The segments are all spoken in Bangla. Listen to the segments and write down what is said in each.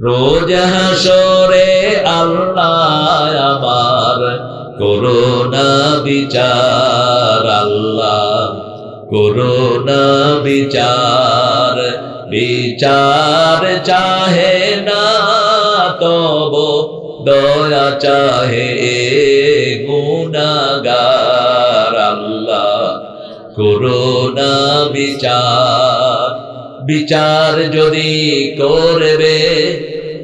রোজ হাসরে আল্লাহ আমার করুণা বিচার, আল্লাহ করুণা বিচার, বিচার চাহে না তব দয়া চাহে গুনাহগার, আল্লাহ করুণা বিচার। বিচার যদি করবে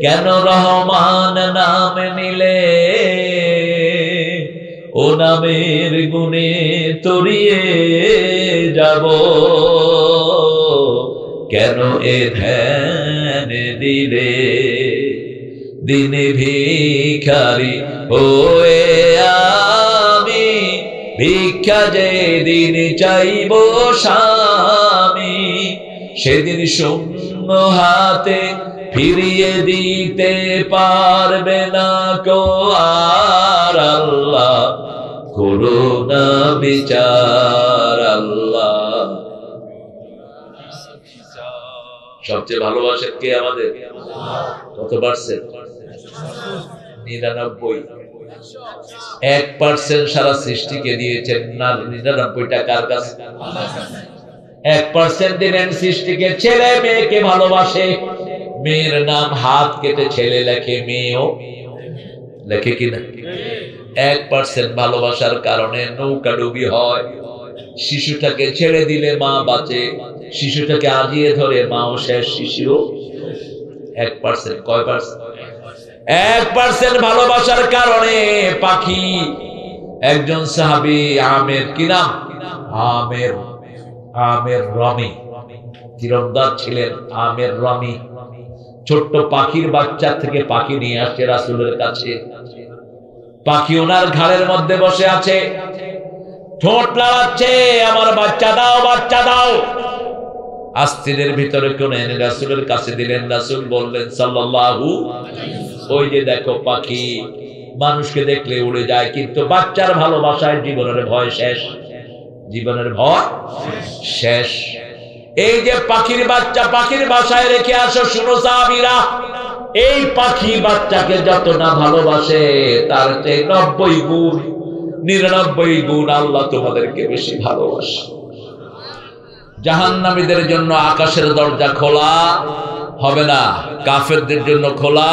কেন রহমান নাম নিলে, ও নামের গুণে তরিয়ে যাব, কেন এ ধ্যান দিলে। দিনে ভিখারি হয়ে আমি ভিক্ষা যে দিন চাইব স্বামী, সেদিন শূন্য হাতে ফিরিয়ে দিতে পারবে না কো আর, আল্লাহ করুণা বিচার, আল্লাহ। সবচেয়ে ভালোবাসেন কে আমাদের? কত পার্সেন্ট? 99। 1% সারা সৃষ্টিকে দিয়েছেন না, 99টা কার কাছে? 1% দিলেন সৃষ্টিকে। ছেলে মেয়েকে ভালোবাসে, মেয়ের নাম হাত কেটে ছেলে লেখে, মেয়েও লেখে কিনা? 1% ভালোবাসার কারণে নৌকা ডুবি হয়। শিশুটাকে ছেড়ে দিলে মা বাঁচে, শিশুটাকে আগিয়ে ধরে মাও শেষ, শিশুও 1%। কয় পার্সেন্ট? 1% ভালোবাসার কারণে পাখি। একজন সাহাবী আমের, কি নাম? আমের রমি, তীরন্দাজ ছিলেন আমের রমি। ছোট্ট পাখির বাচ্চা থেকে পাখি নিয়ে আসছে রাসূলের কাছে। পাখি ওনার ঘাড়ের মধ্যে বসে আছে, ঠোঁট নাড়াচ্ছে, আমার বাচ্চা দাও, বাচ্চা দাও। আস্তিনের ভিতরে কোন এনে রাসূলের কাছে দিলেন। রাসূল বললেন সাল্লাল্লাহু, ওই যে দেখো পাখি মানুষকে দেখলে উড়ে যায়, কিন্তু বাচ্চার ভালোবাসায় জীবনের ভয় শেষ, জীবনের ভয় শেষ। এই যে পাখির বাচ্চা, পাখির বাসায় রেখে আসো। শুনো সাহাবীরা, এই পাখি বাচ্চাকে যত না ভালোবাসে তার চেয়ে 90 গুণ, 99 গুণ আল্লাহ তোমাদেরকে বেশি ভালোবাসে। জাহান্নামীদের জন্য আকাশের দরজা খোলা হবে না, কাফেরদের জন্য খোলা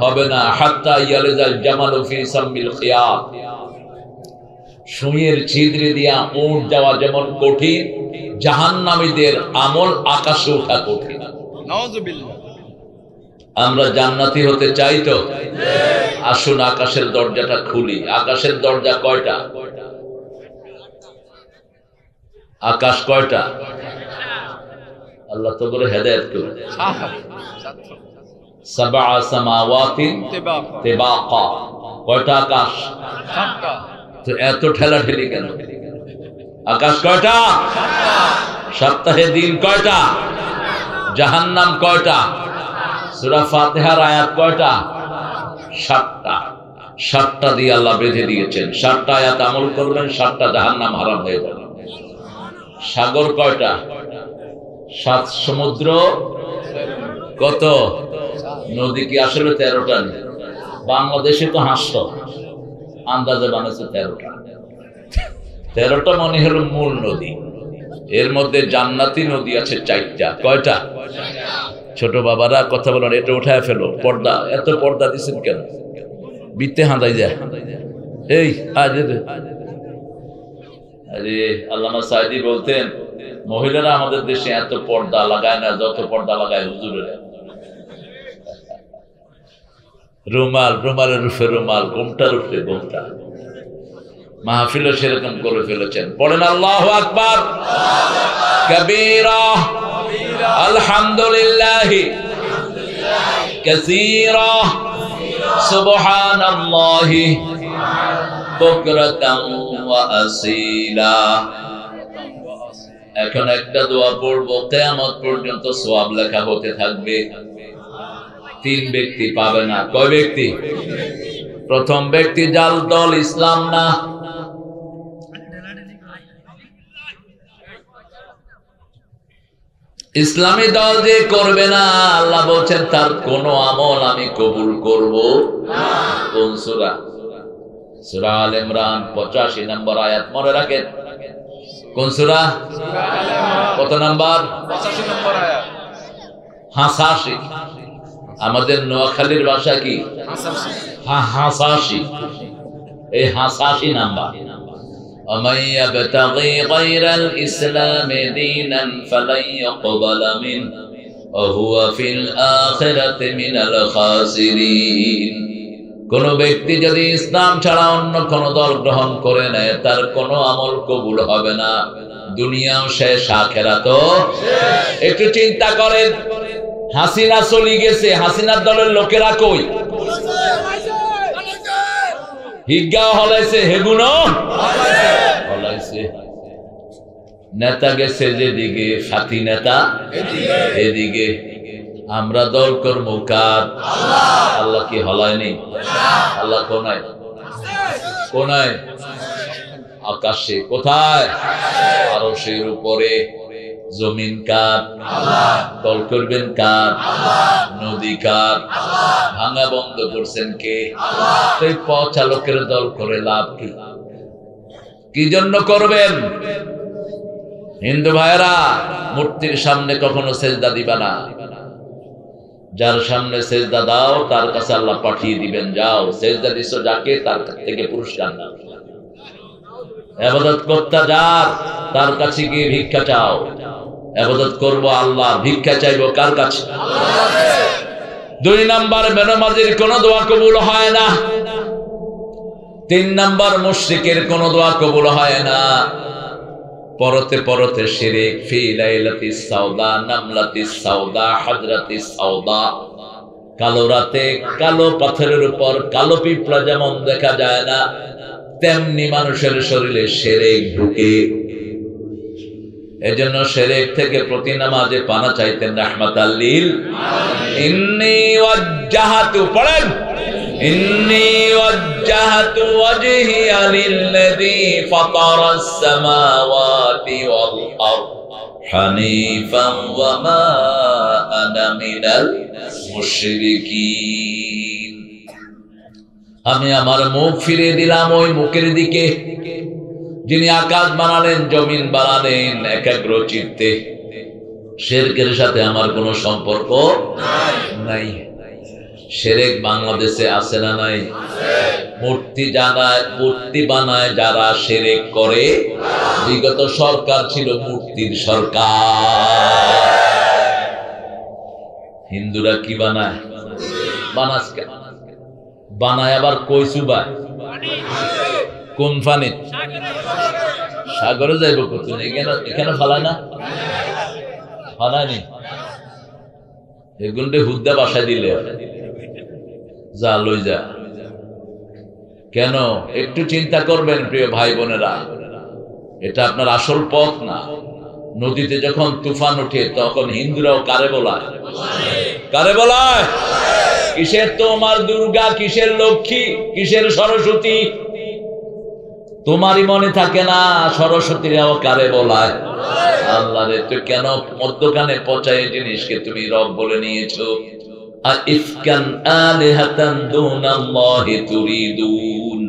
হবে না। হাত্তা ইয়ালিজাল জামালু ফি সামিল খিয়াত। সুইয়ের ছিদ্রে দিয়া উঠ যাওয়া যেমন কঠিন, জাহান্নামীদের আমল আকাশে ওঠা কঠিন। নাউযুবিল্লাহ। আমরা জান্নাতি হতে চাই তো? আসুন আকাশের দরজাটা খুলি। আকাশের দরজা কয়টা? আকাশ কয়টা? আল্লাহ তো বলে হেদায়েত করুন। সাবআ সামাওয়াতিন তিবাকা। কয়টা আকাশ? 7টা। তো এত ঠেলাঠেলি কেন? আকাশ কয়টা? 7সপ্তাহে দিন কয়টা? জাহান্নাম কয়টা? সূরা ফাতিহার আয়াত কয়টা? 7টা। 7টা দিয়ে আল্লাহ বেঁধে দিয়েছেন। 7টা আয়াত আমল করবেন, 7টা জাহান্নাম হারাম হয়ে যাবে। সাগর কয়টা? 7 সমুদ্র কত? নদী কি আসলে 13টা নেই? বাংলাদেশে তো হাসতো, আন্দাজে বানাচ্ছে 13টা। 13টা মনে হলো মূল নদী। এর মধ্যে জান্নাতি নদী আছে 4টা। কয়টা? ছোট বাবারা কথা বলেন, এটা উঠায় ফেলো। পর্দা, এত পর্দা দিচ্ছেন কেন? বিতে হাঁদাই যায়। এই আরে আল্লামা সাইদি বলতেন, মহিলারা আমাদের দেশে এত পর্দা লাগায় না যত পর্দা লাগায় হুজুরেরা। রুমাল, রুমালের রূপে রুমাল, ঘোমটার রূপে ঘোমটা। মাহফিলও সেরকম করে ফেলেছেন। পড়েন আল্লাহু আকবার কবীরা, আলহামদুলিল্লাহ কাসীরা, সুবহানাল্লাহি বুকরাতান ওয়া আসীলা। এখন একটা দোয়া পড়বো, কিয়ামত পর্যন্ত সওয়াব লেখা হতে থাকবে। 3 ব্যক্তি পাবে না। কয় ব্যক্তি? প্রথম ব্যক্তি জাল দল ইসলাম না, ইসলামী দল যে করবে না, আল্লাহ বলছেন তার কোন আমল আমি কবুল করব না। কোন সূরা? সূরা আল ইমরান 85 নম্বর আয়াত মনে রাখেন। কোন সূরা? কত নাম্বার? 85 নম্বর আয়াত। হাসাসি, আমাদের নোয়াখালীর ভাষা কি হাসাসি, এই হাসাসি নাম্বার। ومن يبتغي غير الإسلام دينا فلن يقبل منه وهو في الآخرة من الخاسرين। কোন ব্যক্তি যদি ইসলাম ছাড়া অন্য কোন দল গ্রহণ করে নেয় তার কোন আমল কবুল হবে না, দুনিয়াও শেষ আখিরাতও শেষ। একটু চিন্তা করেন, হাসিনা চলে গেছে, হাসিনার দলের লোকেরা কই? হিজ্ঞা হলাইছে, হেগুনো হলাইছে। নেতা গেছে যেদিকে, সাথী নেতা এদিকে। আমরা দল কর্ম কার? আল্লাহ কি হলায়নি? আল্লাহ কোনায়? কোনায়? আকাশে। কোথায়? আরশের উপরে। জমিন কার? দল করবেন কার? নদী কার? ভাঙা বন্ধ করছেন কে? সেই পথ চালকের দল করে লাভ কি? কি জন্য করবেন? হিন্দু ভাইরা, মূর্তির সামনে কখনো সেজদা দিবা না। যার সামনে সেজদা দাও তার কাছে আল্লাহ পাঠিয়ে দিবেন, যাও সেজদা দিছো যাকে তার থেকে পুরস্কার নাও। ইবাদত করতে যার তার কাছে গিয়ে ভিক্ষা চাও। ইবাদত করব আল্লাহ, ভিক্ষা চাইবো কার কাছে? দুই নাম্বার, বেনামাজির কোন দোয়া কবুল হয় না। তিন নাম্বার, মুশরিকের কোন দোয়া কবুল হয় না। পরতে পরতে শিরক। ফি লাইলাতিস সাউদা, নামলাতিস সাউদা, হাজরাতিস সাউদা। কালো রাতে কালো পাথরের উপর কালো পিঁপড়া যেমন দেখা যায় না, তেমনি মানুষের শরীরে শিরক ঢুকে। এজন্য শিরক থেকে প্রতি নামাজে পানা চাইতেন রাহমাতাল লিল আলামিন। ইন্নী ওয়াজ্জাহাতু, পড়েন, ইন্নী ওয়াজ্জাহাতু ওয়াজহিয়া লিল্লাযী ফাতারাস সামাওয়াতি ওয়াল আরদ হানিফান ওয়া মা আনা মিনাল মুশরিকিন। আমি আমার মুখ ফিরে দিলাম ওই মুখের দিকে যিনি আকাশ বানালেন, জমিন বানালেন একাগ্র চিত্তে। শিরকের সাথে আমার কোনো সম্পর্ক নাই। শিরক বাংলাদেশে আছে না নাই? মূর্তি বানায় যারা শিরক করে, বিগত সরকার ছিল মূর্তির সরকার। হিন্দুরা কি বানায়? বানাস কেন? বানায় আবার কই চুবায়? কোন ফানি? সাগরে যাইব কত? এখানে ফালায় না? ফালায়নি। এগুলো হুদ্দা বাসায় দিলে যা লই যা। কেন? একটু চিন্তা করবেন প্রিয় ভাই বোনেরা, এটা আপনার আসল পথ না। নদীতে যখন তুফান ওঠে তখন হিন্দুরাও কারে বলায়? কারে বলায়? কিসের তোমার দুর্গা, কিসের লক্ষ্মী, কিসের সরস্বতী? তোমারই মনে থাকে না সরস্বতীরাও কারে বলায়? আল্লাহ রে। তো কেন মধ্যখানে পচায় জিনিসকে তুমি রব বলে নিয়েছো? আইফকান আলিহাতান দুনাল্লাহি তুরিদুন।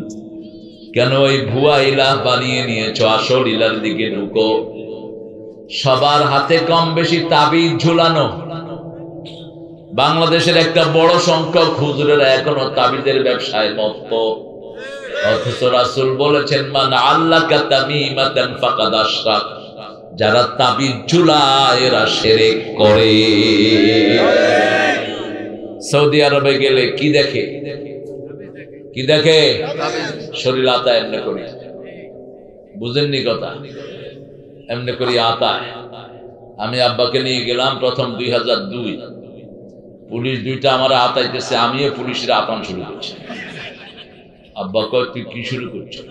কেন ওই ভুয়া ইলাহ বানিয়ে নিয়েছো? আসল ইলার দিকে ঢুকো। সবার হাতে কম বেশি তাবিজ ঝুলানো। বাংলাদেশের একটা বড় সংখ্যক হুজুরেরা এখনো তাবিজের ব্যবসায় মত্ত। অথচ রাসূল বলেছেন, মান আল্লাকা তামিমাতান ফাকাদ আশরাক। যারা তাবিজ ঝুলায় এরা শিরক করে। সৌদি আরবে গেলে কি দেখে? কি দেখে? শরীর আতা এমনি করি। বুঝেননি কথা? এমনি করি আতা। আমি আব্বাকে নিয়ে গেলাম প্রথম 2002। পুলিশ দুইটা আমার আতাইতেছে, আমিও পুলিশের আতান শুরু করছি। আব্বা কয় তুই কি শুরু করছো?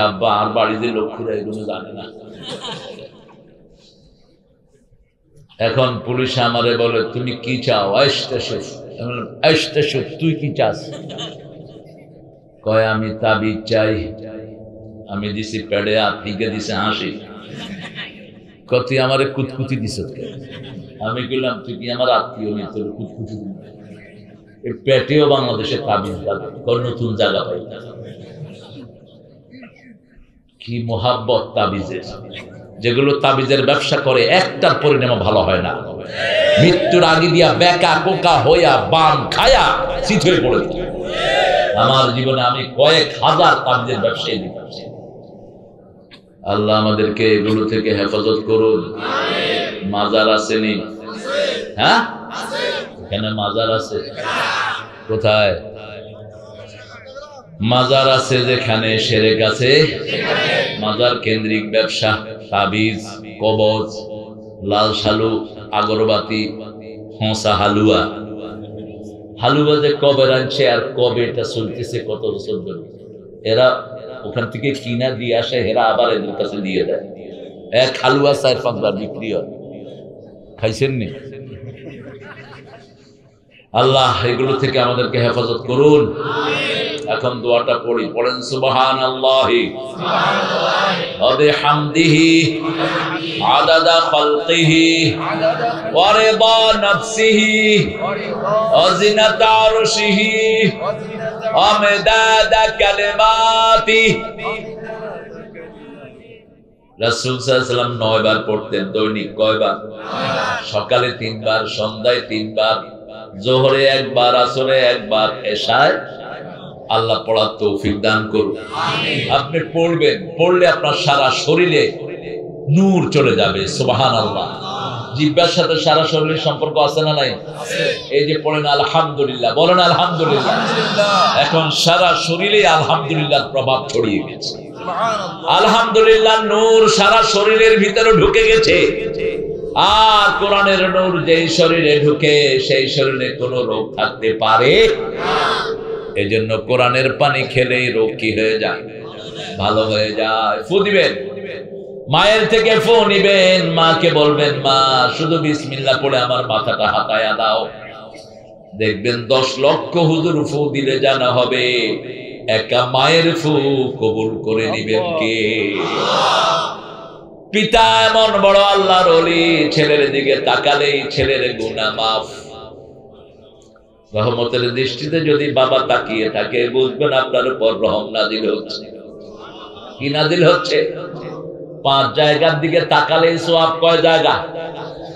আব্বা আর বাড়িতে লক্ষ্যরা এগুলো জানে না। এখন পুলিশ আমারে বলে তুমি কি চাও? তুই কি চাস? কয় আমি তাবিজ চাই। আমি দিছি পেড়ে, আপনিকে দিছে হাসি। কত আমারে কুতকুতি দিছ, আমি বললাম তুই কি আমার আত্মীয় নেই, তোর কুতকুতি দিন। পেটেও বাংলাদেশে তাবিজ লাগে, নতুন জায়গা পাই। কি মোহাব্বত তাবিজের, যেগুলো তাবিজের ব্যবসা করে একটার পরিণাম ভালো হয় না। মৃত্যুর আগে দিয়া বেকা কোকা হইয়া বান খায়া চিত হয়ে পড়েছে। আমার জীবনে আমি কয়েক হাজার তাবিজের ব্যবসায়ী দেখেছি। আল্লাহ আমাদেরকে এগুলো থেকে হেফাজত করুন। মাজার আসেনি? হ্যাঁ, এখানে মাজার আছে। কোথায় মাজার আছে? যেখানে শিরক আছে, মাজার কেন্দ্রিক ব্যবসা, তাবিজ, কবজ, লাল শালু, আগরবাতি, হঁসা হালুয়া। হালুয়া যে কবে রাখছে আর কবে এটা চলতেছে, কত বছর ধরে এরা ওখান থেকে কিনা দিয়ে আসে, এরা আবার এদের কাছে দিয়ে দেয়। এক হালুয়া 4-5 বার বিক্রি হয়। খাইছেন নি? আল্লাহ এগুলো থেকে আমাদেরকে হেফাজত করুন। এখন দোয়াটা পড়ি, পড়েন সুবহানাল্লাহি ওয়া বিহামদিহি আদাদা খালকিহি ওয়া রিদা নাফসিহি ওয়া জিনাতা আরশিহি ওয়া মিদাদা কালিমাতিহি। রাসূল সাল্লাল্লাহু আলাইহি ওয়াসাল্লাম 9 বার পড়তেন দৈনিক। কয়বার? সকালে 3 বার, সন্ধ্যায় 3 বার, জোহরে 1 বার, আসরে 1 বার, এশায়। আল্লাহ পড়ার তৌফিক দান করুন। আপনি পড়বেন, পড়লে আপনার সারা শরীরে নূর চলে যাবে। সুবহানাল্লাহ। জিহ্বার সাথে সারা শরীরের সম্পর্ক আছে না নাই? এই যে পড়েন আলহামদুলিল্লাহ, বলেন আলহামদুলিল্লাহ। এখন সারা শরীরে আলহামদুলিল্লাহর প্রভাব ছড়িয়ে গেছে। আলহামদুলিল্লাহ নূর সারা শরীরের ভিতরে ঢুকে গেছে। আর কোরআনের নূর যেই শরীরে ঢুকে, সেই শরীরে কোনো রোগ থাকতে পারে না। এজন্য কোরআনের পানি খেলেই রোগ কি হয়ে যায়? ভালো হয়ে যায়। ফু দিবেন, মায়ের থেকে ফু নিবেন, মাকে বলবেন মা শুধু বিসমিল্লাহ পড়ে আমার মাথাটা হাতায়া দাও। দেখবেন 10 লক্ষ হুজুর ফু দিলে জানা হবে একা মায়ের ফু কবুল করে নিবেন কে? পিতা এমন বড় আল্লাহর ওলি, ছেলের দিকে তাকালেই ছেলের গুনাহ মাফ। রহমতের দৃষ্টিতে যদি বাবা তাকিয়ে থাকে, বুঝবেন আপনার উপর রহম নাজিল হচ্ছে। কি নাজিল হচ্ছে? 5 জায়গার দিকে তাকালেই সওয়াব। কয় জায়গা?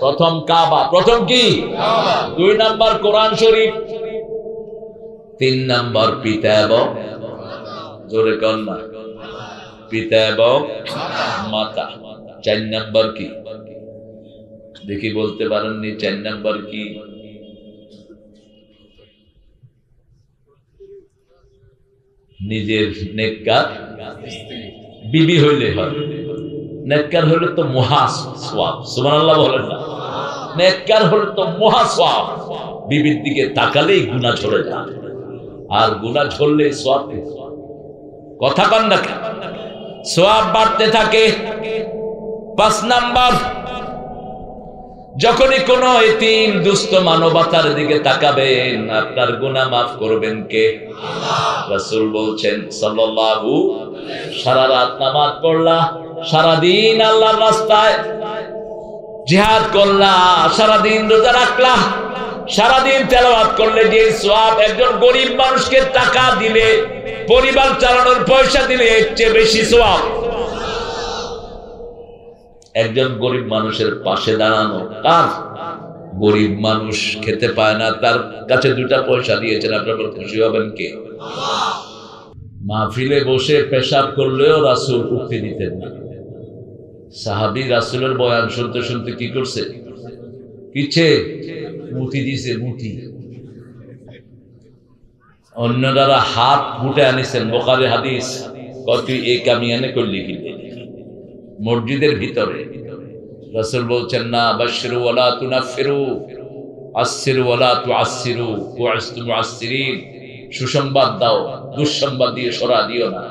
প্রথম কাবা। প্রথম কি? 2 নাম্বার কোরআন শরীফ। 3 নাম্বার পিতা এবং, জোরে কন্যা, পিতা এবং মাতা। 4 নাম্বার কি? দেখি বলতে পারেননি 4 নাম্বার কি? নিজের নেককার বিবি হইলে হয়। নেককার হইলে তো মহা সওয়াব। সুবহানাল্লাহ বলেন না? নেককার হইলে তো মহা সওয়াব। বিবির দিকে তাকালেই গুনাহ ঝরে যায়, আর গুনাহ ঝরলেই সওয়াব। কথা কন না, সওয়াব বাড়তে থাকে। 5 নাম্বার, যখনই কোনো এতিম দুস্থ মানবতার দিকে তাকাবেন, আপনার গুনাহ মাফ করবেন কে? রাসূল বলছেন সাল্লাল্লাহু, সারা রাত নামাজ পড়লা, সারা দিন আল্লাহর রাস্তায় জিহাদ করলা, সারা দিন রোজা রাখলা, সারা দিন তেলাওয়াত করলে যে সওয়াব, একজন গরিব মানুষকে টাকা দিলে, পরিবার চালানোর পয়সা দিলে এর চেয়ে বেশি সওয়াব। একজন গরিব মানুষের পাশে দাঁড়ানো। কার? গরিব মানুষ খেতে পায় না, তার কাছে 2টা পয়সা দিয়েছেন, আপনার খুশি হবেন কে? মাহফিলে বসে পেশাব করলেও রাসূল উঠতে দিতেন না। সাহাবী রাসূলের বয়ান শুনতে শুনতে কি করছে? কিছে মুতি দিছে, মুতি। অন্যরা হাত মুটে আনিছেন। বুখারী হাদিস, কত এই কামিয়ানে করলি কি? মসজিদের ভিতরে রাসূল বলছেন না, বাশিরু ওয়ালা তুনাফিরু, আসসিরু ওয়ালা তুআসসিরু, বুইসতু মুআসসিরিন। সুসংবাদ দাও, দুঃসংবাদ দিয়ে সরা দিও না।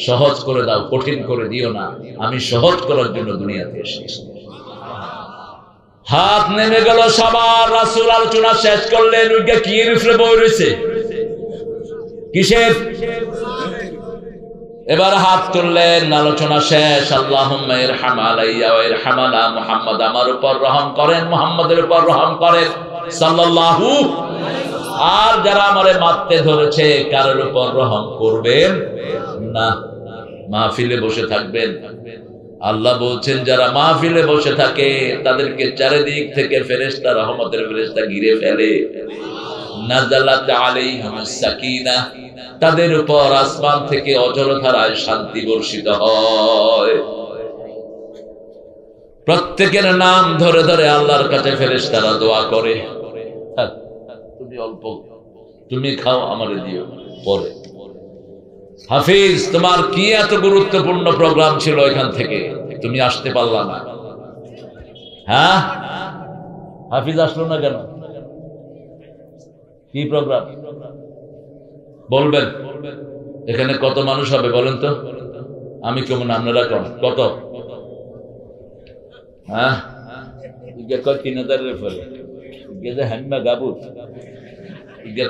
সহজ করে দাও, কঠিন করে দিও না। আমি সহজ করার জন্য দুনিয়াতে এসেছি। হাত নেমে গেল সবার। রাসূল আলোচনা শেষ করলেন, ওইটা কি এর উপরে বই রয়েছে? কিসের? এবার হাত তুললেন, আলোচনা শেষ। আল্লাহুম্মা ইরহাম আলাইয়া ওয়া ইরহাম আলা মুহাম্মদ, আমার উপর রহম করেন, মুহাম্মাদের উপর রহম করেন সাল্লাল্লাহু। আর যারা আমারে মারতে ধরেছে কারোর উপর রহম করবেন না, মাহফিলে বসে থাকবেন। আল্লাহ বলছেন যারা মাহফিলে বসে থাকে তাদেরকে চারিদিক থেকে ফেরেশতা, রহমতের ফেরেশতা ঘিরে ফেলে। নাযালাত আলাইহিমুস সাকিনাহ, তাদের উপর আসমান থেকে অজরধারায় শান্তি বর্ষিত হয়। প্রত্যেকের নাম ধরে ধরে আল্লাহর কাছে ফেরেশতারা দোয়া করে, তুমি অল্প, তুমি খাও, আমারে দিও পরে। হাফিজ, তোমার কি এত গুরুত্বপূর্ণ প্রোগ্রাম ছিল, এখান থেকে তুমি আসতে পারলা না? হ্যাঁ, হাফিজ আসলো না কেন? কি প্রোগ্রাম বলবেন? এখানে কত মানুষ হবে বলেন তো? আমি কেমন, আপনারা কম কত? হ্যাঁ, 3000-এর পরে হ্যান্ডমা গাবু,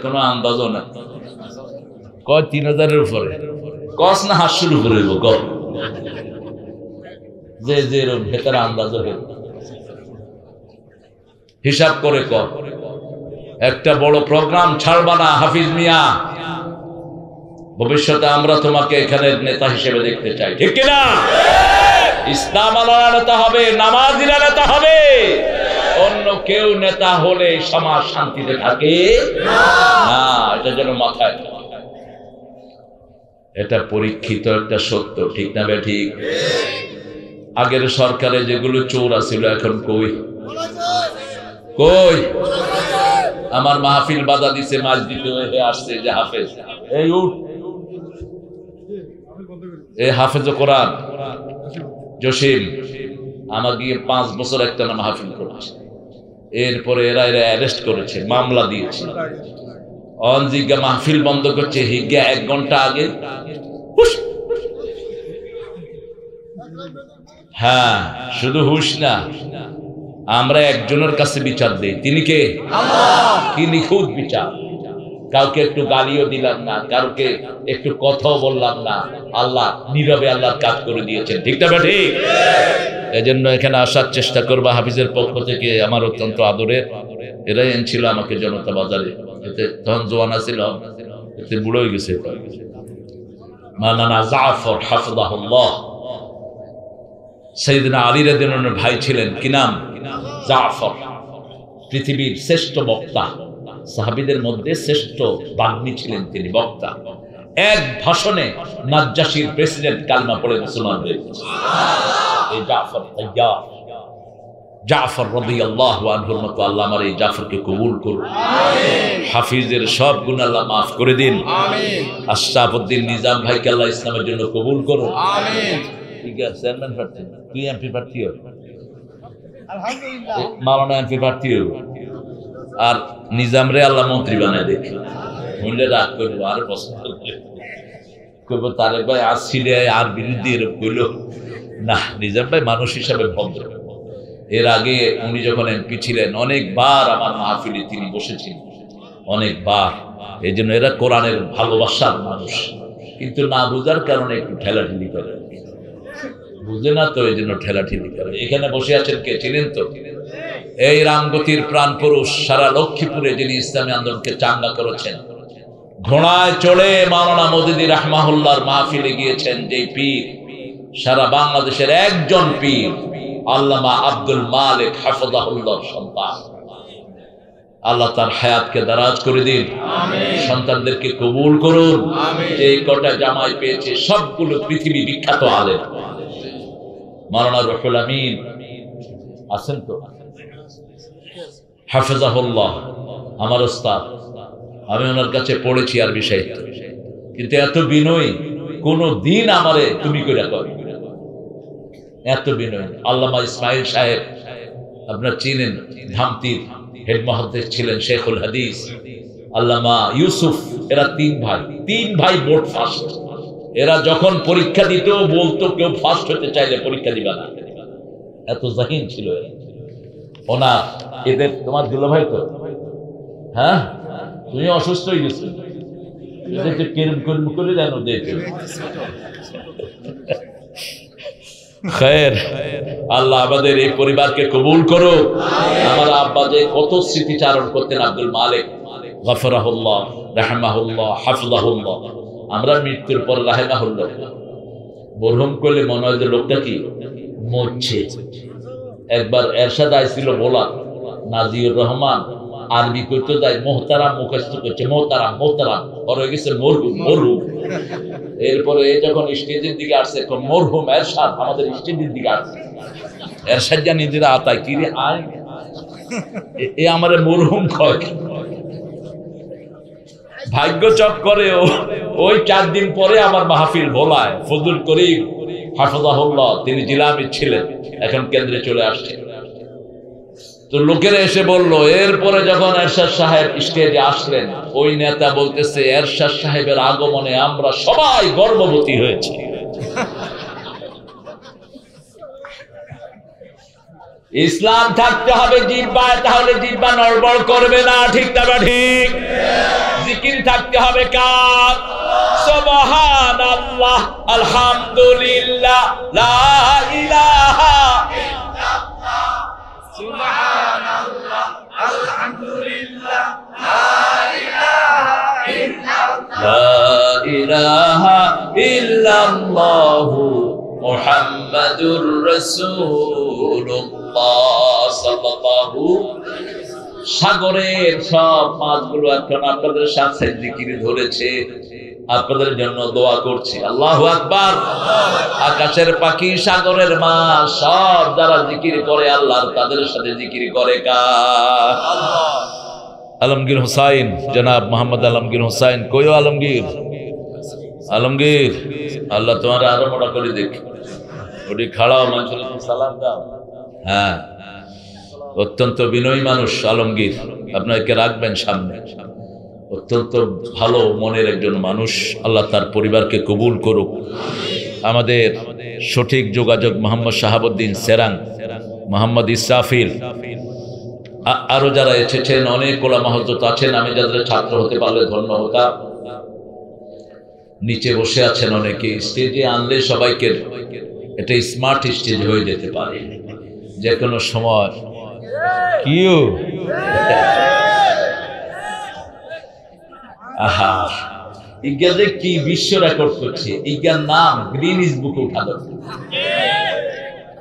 কোনো আন্দাজও না। 3000-এর উপরে কস না 800-এর উপরে হইব, যে যেরকম ভেতরে আন্দাজও হইব, হিসাব করে ক। একটা বড় প্রোগ্রাম ছাড়বা না হাফিজ মিয়া, ভবিষ্যতে আমরা তোমাকে এখানে নেতা হিসেবে দেখতে চাই, ঠিক কিনা? ইসলাম আলাদা নেতা হবে, নামাজিরা নেতা হবে। অন্য কেউ নেতা হলে সমাজ শান্তিতে থাকে না, এটা যেন মাথায়। এটা পরীক্ষিত একটা সত্য, ঠিক না বে ঠিক? আগের সরকারে যেগুলো চোর আছিল এখন কই কই? আমার মাহফিল বাধা দিছে, মাছ দিতে হয়ে আসছে যে হাফেজ, এই উঠ, এই হাফেজ কোরআন জসিম আমাকে 5 বছর একটা না মাহফিল করেছে। এরপরে এরা অ্যারেস্ট করেছে, মামলা দিয়েছে। অনজিজ্ঞা মাহফিল বন্ধ করছে, হিজ্ঞা 1 ঘন্টা আগে। হ্যাঁ, শুধু হুশ না, আমরা একজনের কাছে বিচার দেই, তিনি কে? আল্লাহ। কি নিখুঁত বিচার, কাউকে একটু গালিও দিলাম না, কাউকে একটু কথাও বললাম না, আল্লাহ নীরবে আল্লাহর কাজ করে দিয়েছেন, ঠিক না ঠিক? এজন্য এখানে আসার চেষ্টা করবা হাফিজের পক্ষ থেকে। আমার অত্যন্ত আদরের, এরাই এনেছিল আমাকে জনতা বাজারে, এতে তখন জোয়ানা ছিল, এতে বুড়ো হয়ে গেছে। মাওলানা জাফর হাফিজাহুল্লাহ, সাইয়েদনা আলী রাদিয়াল্লাহু আনহুর ভাই ছিলেন, কি নাম? জাফর। পৃথিবীর শ্রেষ্ঠ বক্তা, সাহাবীদের মধ্যে শ্রেষ্ঠ বাগ্মী ছিলেন তিনি, বক্তা। এক ভাষণে নাজ্জাশীর প্রেসিডেন্ট কালমা পড়ে মুসলমান হয়ে গেছে। এই জাফর তাইয়ার, জাফর রাদিয়াল্লাহু আনহুর মতো আল্লাহ আমার এই জাফরকে কবুল করুন। আমিন। হাফিজের সব গুনাহ আল্লাহ মাফ করে দিন। আমিন। আশরাফউদ্দিন নিজাম ভাইকে আল্লাহ ইসলামের জন্য কবুল করুন। আমিন। ঠিক আছে, চেয়ারম্যান প্রার্থী, তুই এমপি প্রার্থী হ, আলহামদুলিল্লাহ, মাওলানা এমপি প্রার্থী হ, আর নিজাম রে আল্লাহ মন্ত্রী বানায় দেখি, বললে রাগ করবো, আর পছন্দ করবো তারেক ভাই আসছিলে আর বিরুদ্ধে এরকম করল না। নিজাম ভাই মানুষ হিসাবে ভদ্র। এর আগে উনি যখন এমপি ছিলেন অনেকবার আমার মাহফিলে তিনি বসেছিলেন, অনেকবার। এই জন্য এরা কোরআনের ভালোবাসার মানুষ, কিন্তু না বুঝার কারণে একটু ঠেলাঠেলি করে, বুঝে না তো, এই জন্য ঠেলাঠেলি করে। এখানে বসে আছেন কে, চিনেন তো? এই রামগতির প্রাণ পুরুষ, সারা লক্ষ্মীপুরে যিনি ইসলামী আন্দোলনকে চাঙ্গা করেছেন, ঘোড়ায় চড়ে মাওলানা মওদুদী রাহমাহুল্লাহর মাহফিলে গিয়েছেন, যে পীর সারা বাংলাদেশের একজন পীর, আল্লামা আব্দুল মালিক হাফিজাহুল্লাহর সন্তান। আল্লাহ তার হায়াতকে দারাজ করে দিন, সন্তানদেরকে কবুল করুন। যে কটা জামাই পেয়েছে সবগুলো পৃথিবী বিখ্যাত আলেম। মাওলানা রুহুল আমিন আছেন তো, হাফিজাহুল্লাহ আমার ওস্তাদ, আমি ওনার কাছে পড়েছি আরবি সাহিত্য, কিন্তু এত বিনয়ী, কোন দিন আমারে তুমি করে কর, এত বিনয়ী। আল্লামা ইসমাইল সাহেব আপনার চিনেন, ধামতির হেড মুহাদ্দিস ছিলেন, শেখুল হাদিস। আল্লামা ইউসুফ, এরা 3 ভাই বোর্ড ফার্স্ট। এরা যখন পরীক্ষা দিত বলতো কেউ ফার্স্ট হতে চাইলে পরীক্ষা দিবা না, এত জাহিন ছিল ওনার। এদের তোমার দুলা ভাই তো, হ্যাঁ, তুমি অসুস্থ হয়ে গেছো, করে জানো খের। আল্লাহ আমাদের এই পরিবারকে কবুল করো। আমার আব্বা যে কত স্মৃতিচারণ করতেন, আব্দুল মালিক গফরাহুল্লাহ রাহমাহুল্লাহ হাফিজাহুল্লাহ, আমরা মৃত্যুর পর রাহমাহুল্লাহ মরহুম করলে মনে হয় যে লোকটা কি মরছে। একবার এরশাদ আইছিল বলা, নাজিউর রহমান আরবি করতে যায়, মোহতারাম মুখস্থ করছে, মোহতারাম মোহতারাম, পরে হয়ে গেছে মরহুম মরহুম। এরপরে যখন স্টেজের দিকে আসছে মরহুম এরশাদ আমাদের স্টেজের দিকে আসছে, এরশাদ যা নিজেরা আতায় কি রে আয় এ আমার মরহুম কয়। ভাগ্য চক করে ওই 4 দিন পরে আমার মাহফিল ভোলায় ফজল করিম হাফিজাহুল্লাহ, তিনি জিলামি ছিলেন, এখন কেন্দ্রে চলে আসছেন। তো লোকেরা এসে বলল, এরপরে যখন এরশাদ সাহেব স্টেজে আসলেন, ওই নেতা বলতেছে এরশাদ সাহেবের আগমনে আমরা সবাই গর্ভবতী হয়েছি। ইসলাম থাকতে হবে জিহ্বায়, তাহলে জিহ্বা নড়বড় করবে না, ঠিক না ঠিক? জিকির থাকতে হবে কার? সুবহানাল্লাহ আলহামদুলিল্লাহ লা ইলাহা ইল্লাল্লাহ, সুবহানাল্লাহ আলহামদুলিল্লাহ লা ইলাহা ইল্লাল্লাহ, লা ইলাহা ইল্লাল্লাহ মুহাম্মাদুর রাসূলুল্লাহ সাল্লাল্লাহু। সাগরের সব মাছগুলো এখন আপনাদের সাথে জিকির ধরেছে, আপনাদের জন্য দোয়া করছি। আল্লাহু আকবার। আকাশের পাখি, সাগরের মাছ সব যারা জিকির করে আল্লাহর, তাদের সাথে জিকির করে কার? আল্লাহ। আলমগীর হুসাইন, জনাব মোহাম্মদ আলমগীর হুসাইন, কইও আলমগীর, আলমগীর আল্লাহ তোমার আরো মোটা করে দেখ, ওটি খাড়াও মানুষের সালাম দাও। হ্যাঁ, অত্যন্ত বিনয়ী মানুষ আলমগীর, আপনাকে রাখবেন সামনে, অত্যন্ত ভালো মনের একজন মানুষ। আল্লাহ তার পরিবারকে কবুল করুক। আমাদের সঠিক যোগাযোগ মোহাম্মদ শাহাবুদ্দিন সেরাং, মোহাম্মদ ইসরাফিল, আরো যারা এসেছেন, অনেক ওলামা হযরত আছেন, আমি যাদের ছাত্র হতে পারলে ধন্য হতাম। নিচে বসে আছেন অনেকে, স্টেজে আনলে সবাইকে এটা স্মার্ট স্টেজ হয়ে যেতে পারে যে কোনো সময়। কিউ আহা, ইজ্ঞানে কি বিশ্ব রেকর্ড করছে, ইজ্ঞার নাম গ্রিনিস বুকে উঠালো।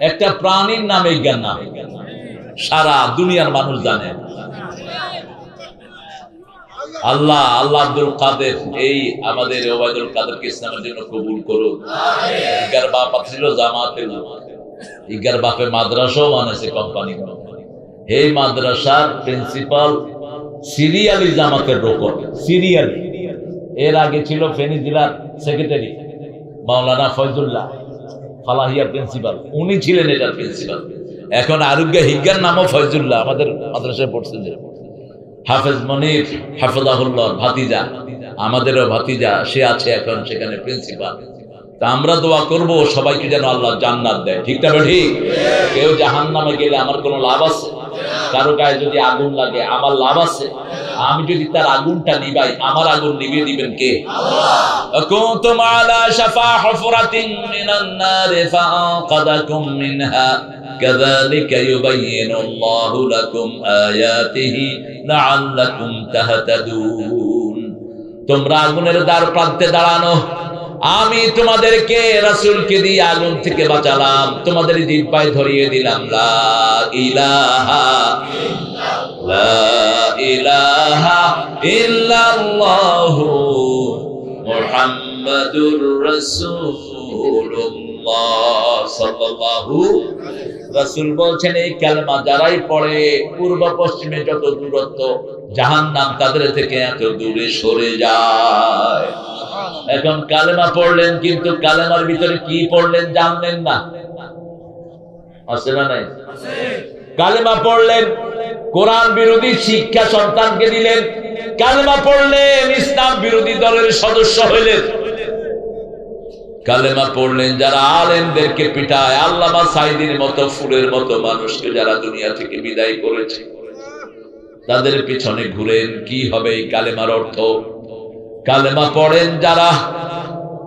একটা প্রাণীর নাম ইজ্ঞার নাম, সারা দুনিয়ার মানুষ জানে। আল্লাহ আল্লাহ আব্দুল কাদের, এই আমাদের ওবায়দুল কাদেরকে ইসলামের জন্য কবুল করুক। ইজ্ঞার বাপ ছিল জামাতের, ইজ্ঞার বাপে মাদ্রাসাও বানাইছে কোম্পানি। এই মাদ্রাসার প্রিন্সিপাল সিরিয়ালি জামাতের রোকন, সিরিয়াল। এর আগে ছিল ফেনী জেলার সেক্রেটারি মাওলানা ফয়জুল্লাহ ফালাহিয়া প্রিন্সিপাল, উনি ছিলেন এটার প্রিন্সিপাল। এখন আরোগ্য হিজ্ঞার নামও ফয়জুল্লাহ, আমাদের মাদ্রাসায় পড়ছে যে হাফেজ মনির হাফিজাহুল্লাহ ভাতিজা, আমাদেরও ভাতিজা, সে আছে এখন সেখানে প্রিন্সিপাল। তা আমরা দোয়া করব সবাইকে যেন আল্লাহ জান্নাত দেয়, ঠিক না ঠিক? কেউ জাহান্নামে গেলে আমার কোনো লাভ আছে? কারো গায়ে যদি আগুন লাগে আমার লাভ আছে? আমি যদি তার আগুনটা নিভাই, আমার আগুন নিভিয়ে দিবেন কে? আল্লাহ। কুনতুম আলা শাফা হুফরাতিন মিনান নার ফাআনকাদাকুম মিনহা কাযালিকা ইউবাইয়িনুল্লাহু লাকুম আয়াতিহি লাআল্লাকুম তাহতাদুন। তোমরা আগুনের দ্বার প্রান্তে দাঁড়ানো, আমি তোমাদেরকে রাসূলকে দিয়ে আগুন থেকে বাঁচালাম, তোমাদের জিহ্বায় ধরিয়ে দিলাম লা ইলাহা ইল্লাল্লাহ, লা ইলাহা ইল্লাল্লাহু মুহাম্মাদুর রাসূলুল্লাহ সাল্লাল্লাহু। রাসূল বলছেন এই কালেমা যারাই পড়ে, পূর্ব পশ্চিমে যত দূরত্ব, জাহান্নাম তাদের থেকে এত দূরে সরে যায়। এখন কালেমা পড়লেন, কিন্তু কালেমার ভিতরে কি পড়লেন জানলেন না, আছে না নাই? কালেমা পড়লেন, কোরআন বিরোধী শিক্ষা সন্তানকে দিলেন, কালেমা পড়লেন, ইসলাম বিরোধী দলের সদস্য হইলেন। কালেমা পড়লেন, যারা আলেমদেরকে পিটায়, আল্লামা সাইদির মতো ফুলের মতো মানুষকে যারা দুনিয়া থেকে বিদায় করেছে, তাদের পিছনে ঘুরেন। কি হবে এই কালেমার অর্থ? কালেমা পড়েন যারা,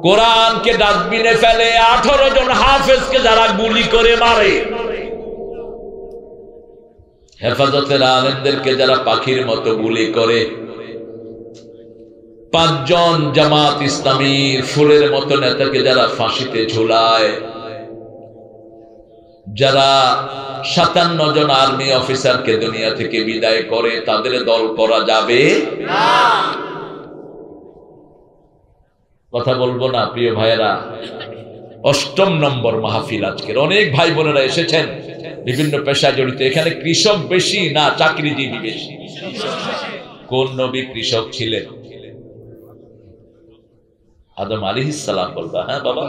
কোরআনকে ডাস্টবিনে ফেলে, 18 জন হাফেজকে যারা গুলি করে মারে, হেফাজতের আলেমদেরকে যারা পাখির মতো গুলি করে, 5 জন জামাত ইসলামীর ফুলের মতো নেতাকে যারা ফাঁসিতে ঝুলায়, যারা 57 জন আর্মি অফিসারকে দুনিয়া থেকে বিদায় করে, তাদের দল করা যাবে না। কথা বলবো না প্রিয় ভাইয়েরা? 8ম নম্বর মাহফিল আজকের। অনেক ভাই বোনেরা এসেছেন বিভিন্ন পেশায় জড়িত। এখানে কৃষক বেশি না চাকরিজীবী বেশি? কোন নবী কৃষক ছিলেন? আদম আলাইহিস সালাম বলবা। হ্যাঁ বাবা,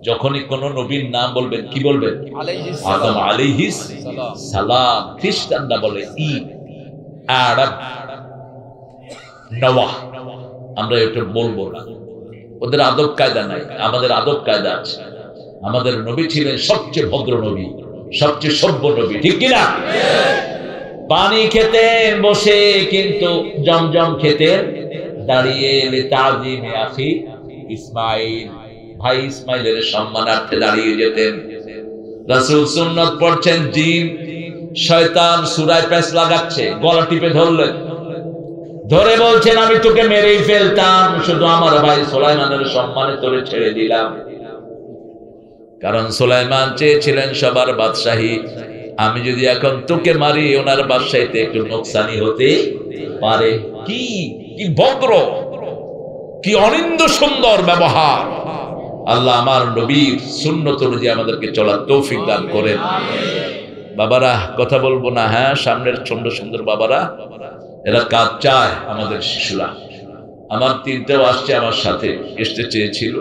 যখনই কোন নবীর নাম বলবেন কি বলবেন? আদম আলাইহিস সালাম। খ্রিস্টানরা বলে ই, আরব, নওয়াহ। আমরা এটা বলবো না, ওদের আদব কায়দা নাই, আমাদের আদব কায়দা আছে। আমাদের নবী ছিলেন সবচেয়ে ভদ্র নবী, সবচেয়ে সভ্য নবী, ঠিক কিনা? পানি খেতেন বসে, কিন্তু জমজম খেতেন দাঁড়িয়ে। লিতাযিমে আখি ইসমাইল, ভাই ইসমাইলের সম্মানার্থে দাঁড়িয়ে যেতেন। রাসূল সুন্নাত পড়ছেন, জিন শয়তান সূরায় প্যাঁচ লাগাচ্ছে, গলা টিপে ধরলেন, ধরে বলছেন আমি তোকে মেরেই ফেলতাম, শুধু আমার ভাই সুলাইমানের সম্মানে তোরে ছেড়ে দিলাম। কারণ সুলাইমান চেয়েছিলেন সবার বাদশাহী, আমি যদি এখন তোকে মারি ওনার বাদশাহীতে একটু নোকসানি হতে পারে। কি কি ভদ্র, কি অনিন্দ সুন্দর ব্যবহার। আল্লাহ আমার নবীর সুন্নত অনুযায়ী আমাদেরকে চলার তৌফিক দান করেন। বাবারা কথা বলবো না? হ্যাঁ, সামনের সুন্দর সুন্দর বাবারা, এরা কাজ চায়। আমাদের শিশুরা, আমার 3টাও আসছে, আমার সাথে আসতে চেয়েছিল,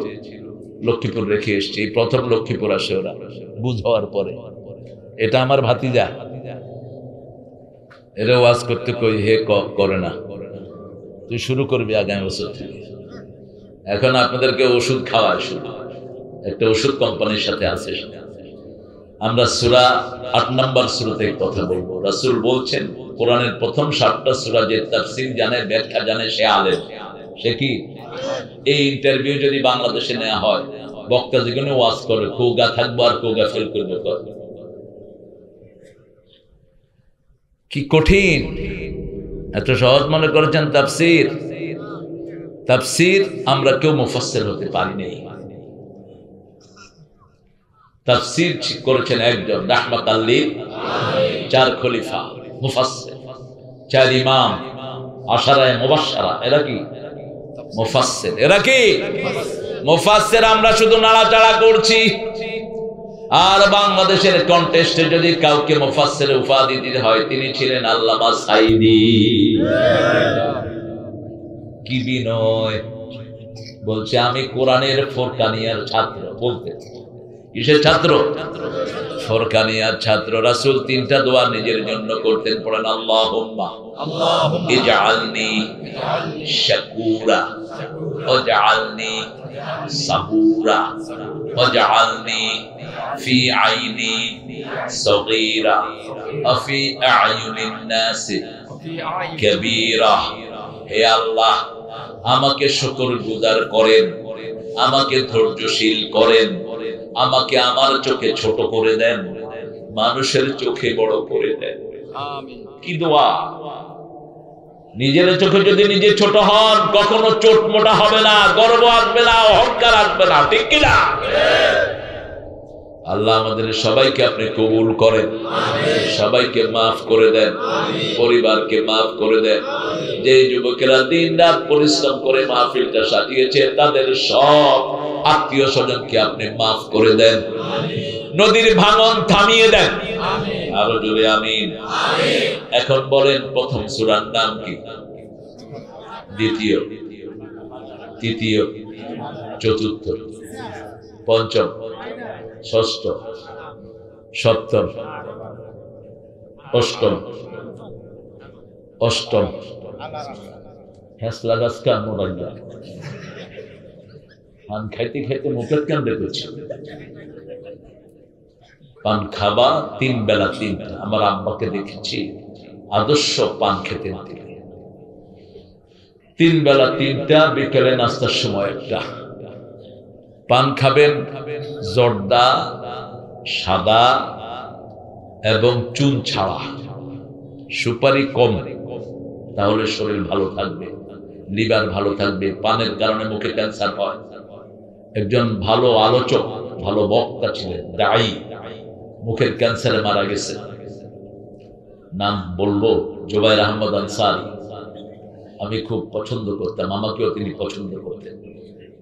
লক্ষ্মীপুর রেখে এসছে। এই প্রথম লক্ষ্মীপুর আসে ওরা, বুঝ হওয়ার পরে। এটা আমার ভাতিজা, এরা ওয়াজ করতে কই, হে করে না, তুই শুরু করবি আগামী বছর থেকে। এখন আপনাদেরকে ওষুধ খাওয়ায়, শুধু একটা ওষুধ কোম্পানির সাথে আছে। আমরা সূরা 8 নম্বর সূরাতে কথা বলবো। রাসূল বলছেন, কোরআনের প্রথম 7টা সূরা যে তাফসীর জানে, ব্যাখ্যা জানে, সে আলেম। সে কি? এই ইন্টারভিউ যদি বাংলাদেশে নেওয়া হয়, বক্তা যেখানে ওয়াজ করে, কোগা থাকবো আর কোগা ফেল করবে। কি কঠিন! এত সহজ মনে করেছেন তাফসীর? তাফসীর আমরা কেউ মুফাসসির হতে পারি নাই। তাফসীর করেছেন একজন, রাহমাতাল লিল আলামিন। 4 খলিফা মুফাসসির, 4 ইমাম আশারায়ে মুবাশশারা, এরা কি মুফাসসির? এরা কি মুফাসসির? আমরা শুধু নাড়াচাড়া করছি। আর বাংলাদেশের কন্টেস্টে যদি কাউকে মুফাসসির উপাধি দিতে হয়, তিনি ছিলেন আল্লামা সাঈদী। কি বিনয়! বলছে আমি কোরআনের ফুরকানিয়ার ছাত্র। বলতে কিসের ছাত্র? ফুরকানিয়ার ছাত্র। রাসূল 3টা দোয়া নিজের জন্য করতেন, পড়েন আল্লাহুম্মা ইজআলনি শাকুরা ওয়াজআলনি সাবুরা ওয়াজআলনি ফি আইনি সগীরা ওয়া ফি আ'য়ুনিন নাসি কাবীরা। হে আল্লাহ, আমাকে শুকরগুজার করেন, আমাকে ধৈর্যশীল করেন, আমাকে আমার চোখে ছোট করে দেন, মানুষের চোখে বড় করে দেন। আমিন। কি দোয়া! নিজের চোখে যদি নিজে ছোট হন, কখনো চোট মোটা হবে না, গর্ব আসবে না, অহংকার আসবে না, ঠিক কিনা? আল্লাহ আমাদের সবাইকে আপনি কবুল করেন, সবাইকে মাফ করে দেন, পরিবারকে মাফ করে দেন। যে যুবকেরা দিন রাত পরিশ্রম করে মাহফিলটা সাজিয়েছে, তাদের সব আত্মীয় স্বজনকে আপনি মাফ করে দেন, নদীর ভাঙন থামিয়ে দেন। আরো জোরে আমিন। এখন বলেন, প্রথম সূরার নাম কি? দ্বিতীয়, তৃতীয়, চতুর্থ, পঞ্চম, ষষ্ঠ, সপ্তম, অষ্টম, অষ্টম। হেসলা গাছকা মোবাইলা পান খাইতে খাইতে মুখের কান্দে করছে। পান খাবা 3 বেলা 3টা। আমার আব্বাকে দেখেছি আদর্শ পান খেতেন তিনি। তিন বেলা তিনটা, বিকেলে নাস্তার সময় একটা। পান খাবেন জর্দা, সাদা এবং চুন ছাড়া, সুপারি কম, তাহলে শরীর ভালো থাকবে, লিভার ভালো থাকবে। পানের কারণে মুখে ক্যান্সার হয়। একজন ভালো আলোচক, ভালো বক্তা ছিলেন, দায়ী, মুখের ক্যান্সারে মারা গেছে। নাম বলবো, জুবাইর আহমদ আনসারী। আমি খুব পছন্দ করতাম, আমাকেও তিনি পছন্দ করতেন।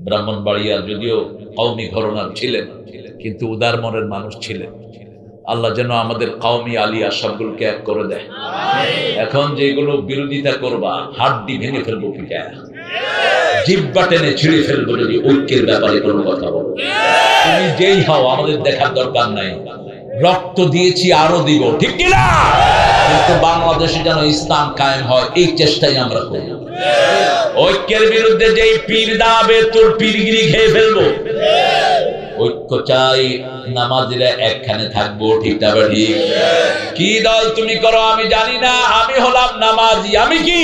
ব্রাহ্মণবাড়িয়ার যদিও কওমি ঘরানার ছিলেন, কিন্তু উদার মনের মানুষ ছিলেন। আল্লাহ যেন আমাদের কওমি আলিয়া সবগুলোকে এক করে দেয়। এখন যেগুলো বিরোধিতা করবা, হাড্ডি ভেঙে ফেলবো, পিটায় জিহ্বা টেনে ছিঁড়ে ফেলবো যদি ঐক্যের ব্যাপারে কোনো কথা বলো। তুমি যেই হও, আমাদের দেখার দরকার নাই। রক্ত দিয়েছি, আরো দিব, ঠিক কিনা? কিন্তু বাংলাদেশে যেন ইসলাম কায়েম হয়, এই চেষ্টাই আমরা করি। ঐক্যের বিরুদ্ধে যেই পীর দাঁড়াবে, তোর পীরগিরি খেয়ে ফেলবো। ঐক্য চাই, নামাজিরা একখানে থাকবো, ঠিক না ঠিক? কি দল তুমি করো আমি জানি না, আমি হলাম নামাজি। আমি কি?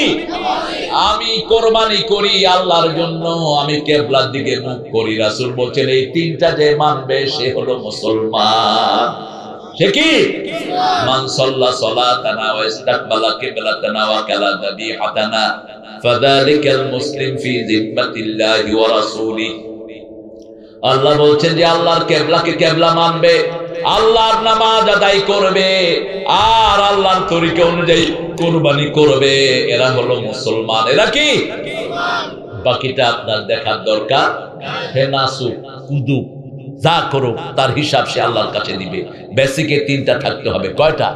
আমি কোরবানি করি আল্লাহর জন্য, আমি কিবলার দিকে মুখ করি। রাসূল বলছেন এই তিনটা যে মানবে সে হলো মুসলমান। সে কি? মান সাল্লা সালাতানা ওয়া ইসতাকবালা কিবলাতানা ওয়া কালা যাবিহাতানা ফাযালিকাল মুসলিম ফি জিম্মাতিল্লাহি ওয়া রাসূলিহি। আল্লাহ বলছেন যে আল্লাহর কিবলাকে কিবলা মানবে, আল্লাহর নামাজ আদায় করবে, আর আল্লাহর তরিকা অনুযায়ী কুরবানি করবে, এরা হলো মুসলমান। এরা কি? বাকিটা আপনার দেখার দরকার। হে নাসু কুদু যা করুক তার হিসাব সে আল্লাহর কাছে দিবে। বেসিকে তিনটা থাকতে হবে। কয়টা?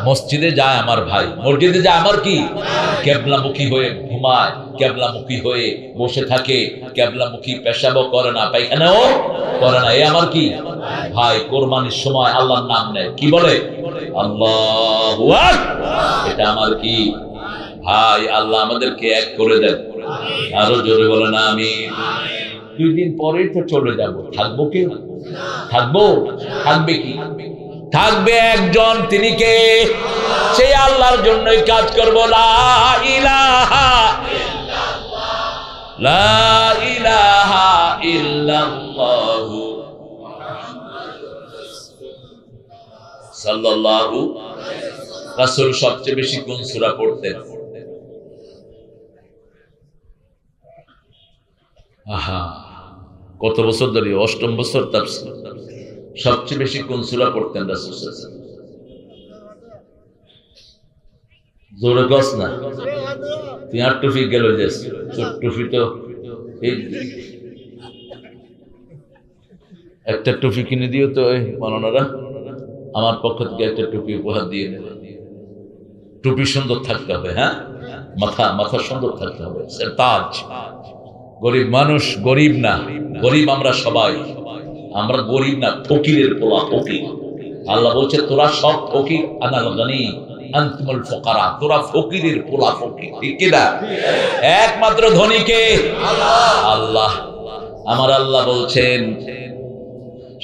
মসজিদে যায় আমার ভাই, মসজিদে যায় আমার কি? কেবলামুখী হয়ে ঘুমায়, কেবলামুখী হয়ে বসে থাকে, কেবলামুখী পেশাবও করে না, পায়খানাও করে না, এ আমার কি ভাই? কোরবানির সময় আল্লাহর নাম নেয়, কি বলে? আল্লাহু আকবার। এটা আমার কি ভাই? আল্লাহ আমাদেরকে এক করে দেন। আরো জোরে বলেন আমিন। 2 দিন পরেই তো চলে যাব, থাকবো কি? থাকবো? থাকবে কি? থাকবে একজন, তিনি কে? সেই আল্লাহর জন্যই কাজ করবো। লা ইলাহা ইল্লাল্লাহ, লা ইলাহা ইল্লাল্লাহ সাল্লাল্লাহু। রাসূল সবচেয়ে বেশি কোন সূরা পড়তেন? আহা, কত বছর ধরে? 8ম বছর তাফসীর। সবচেয়ে বেশি কোন সূরা পড়তেন রাসূল সাল্লাল্লাহু আলাইহি ওয়াসাল্লাম? জোরে গস না, তোমার টুপি গেল যে তোর টুপি তো এই একটা টুপি কিনে দিও তো, এই মাননারা আমার পক্ষ থেকে একটা টুপি উপহার দিয়ে দেবে। টুপি সুন্দর থাকতে হবে, হ্যাঁ, মাথা সুন্দর থাকতে হবে, তাজ। গরিব মানুষ, গরিব না, গরিব আমরা সবাই, আমরা গরিব না, ফকিরের পোলা, ফকির। আল্লাহ বলছে তোরা সব ফকির, আনাল গনি আনতুমুল ফুকারা, তোরা ফকিরের পোলা, ফকির, ঠিক কি না? একমাত্র ধনীকে আল্লাহ। আমার আল্লাহ বলছেন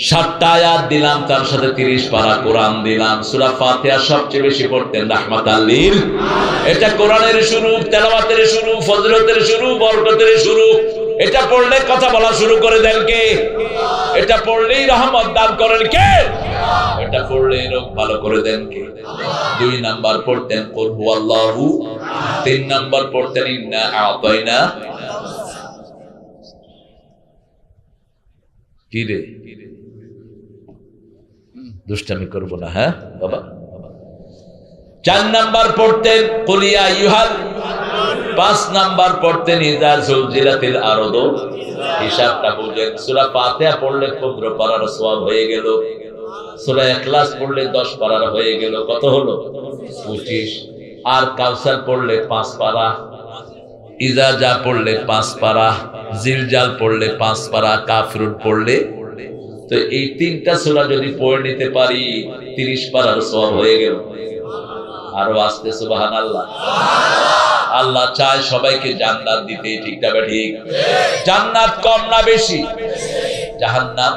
7টা আয়াত দিলাম, তার সাথে 30 পারা কোরআন দিলাম। সূরা ফাতিহা সবচেয়ে বেশি পড়তেন রাহমাতাল লিল। এটা কোরআনের শুরু, তেলাওয়াতের শুরু, ফজিলতের শুরু, বরকতের শুরু। এটা পড়লে কথা বলা শুরু করে দেন কে? এটা পড়লেই রহমত দান করেন কে? এটা পড়লেই রোগ ভালো করে দেন কে? 2 নাম্বার পড়তেন কুল হুয়াল্লাহু, 3 নাম্বার পড়তেন ইন্না আ'তাইনা। কি রে, দুষ্টামি করবো না, হ্যাঁ বাবা। 4 নাম্বার পড়তেন কুলিয়া আইয়ুহাল, 5 নাম্বার পড়তেন ইযা জুলজিলাতিল আরদু। হিসাবটা বুঝেন। সূরা ফাতিহা পড়লে 15 পারার সওয়াব হয়ে গেল। সূরা ইখলাস পড়লে 10 পারার হয়ে গেল। কত হলো? 25। আর কাউসার পড়লে 5 পারা, ইজা যা পড়লে 5 পারা, জিলজাল পড়লে 5 পারা, কাফিরুন পড়লে। তো এই 3টা সূরা যদি পড়ে নিতে পারি 30 পারার সওয়াব হয়ে গেল। আরো আসতে সুবহানাল্লাহ। আল্লাহ চায় সবাইকে জান্নাত দিতে, ঠিক না ঠিক? জান্নাত কম না বেশি? জাহান্নাম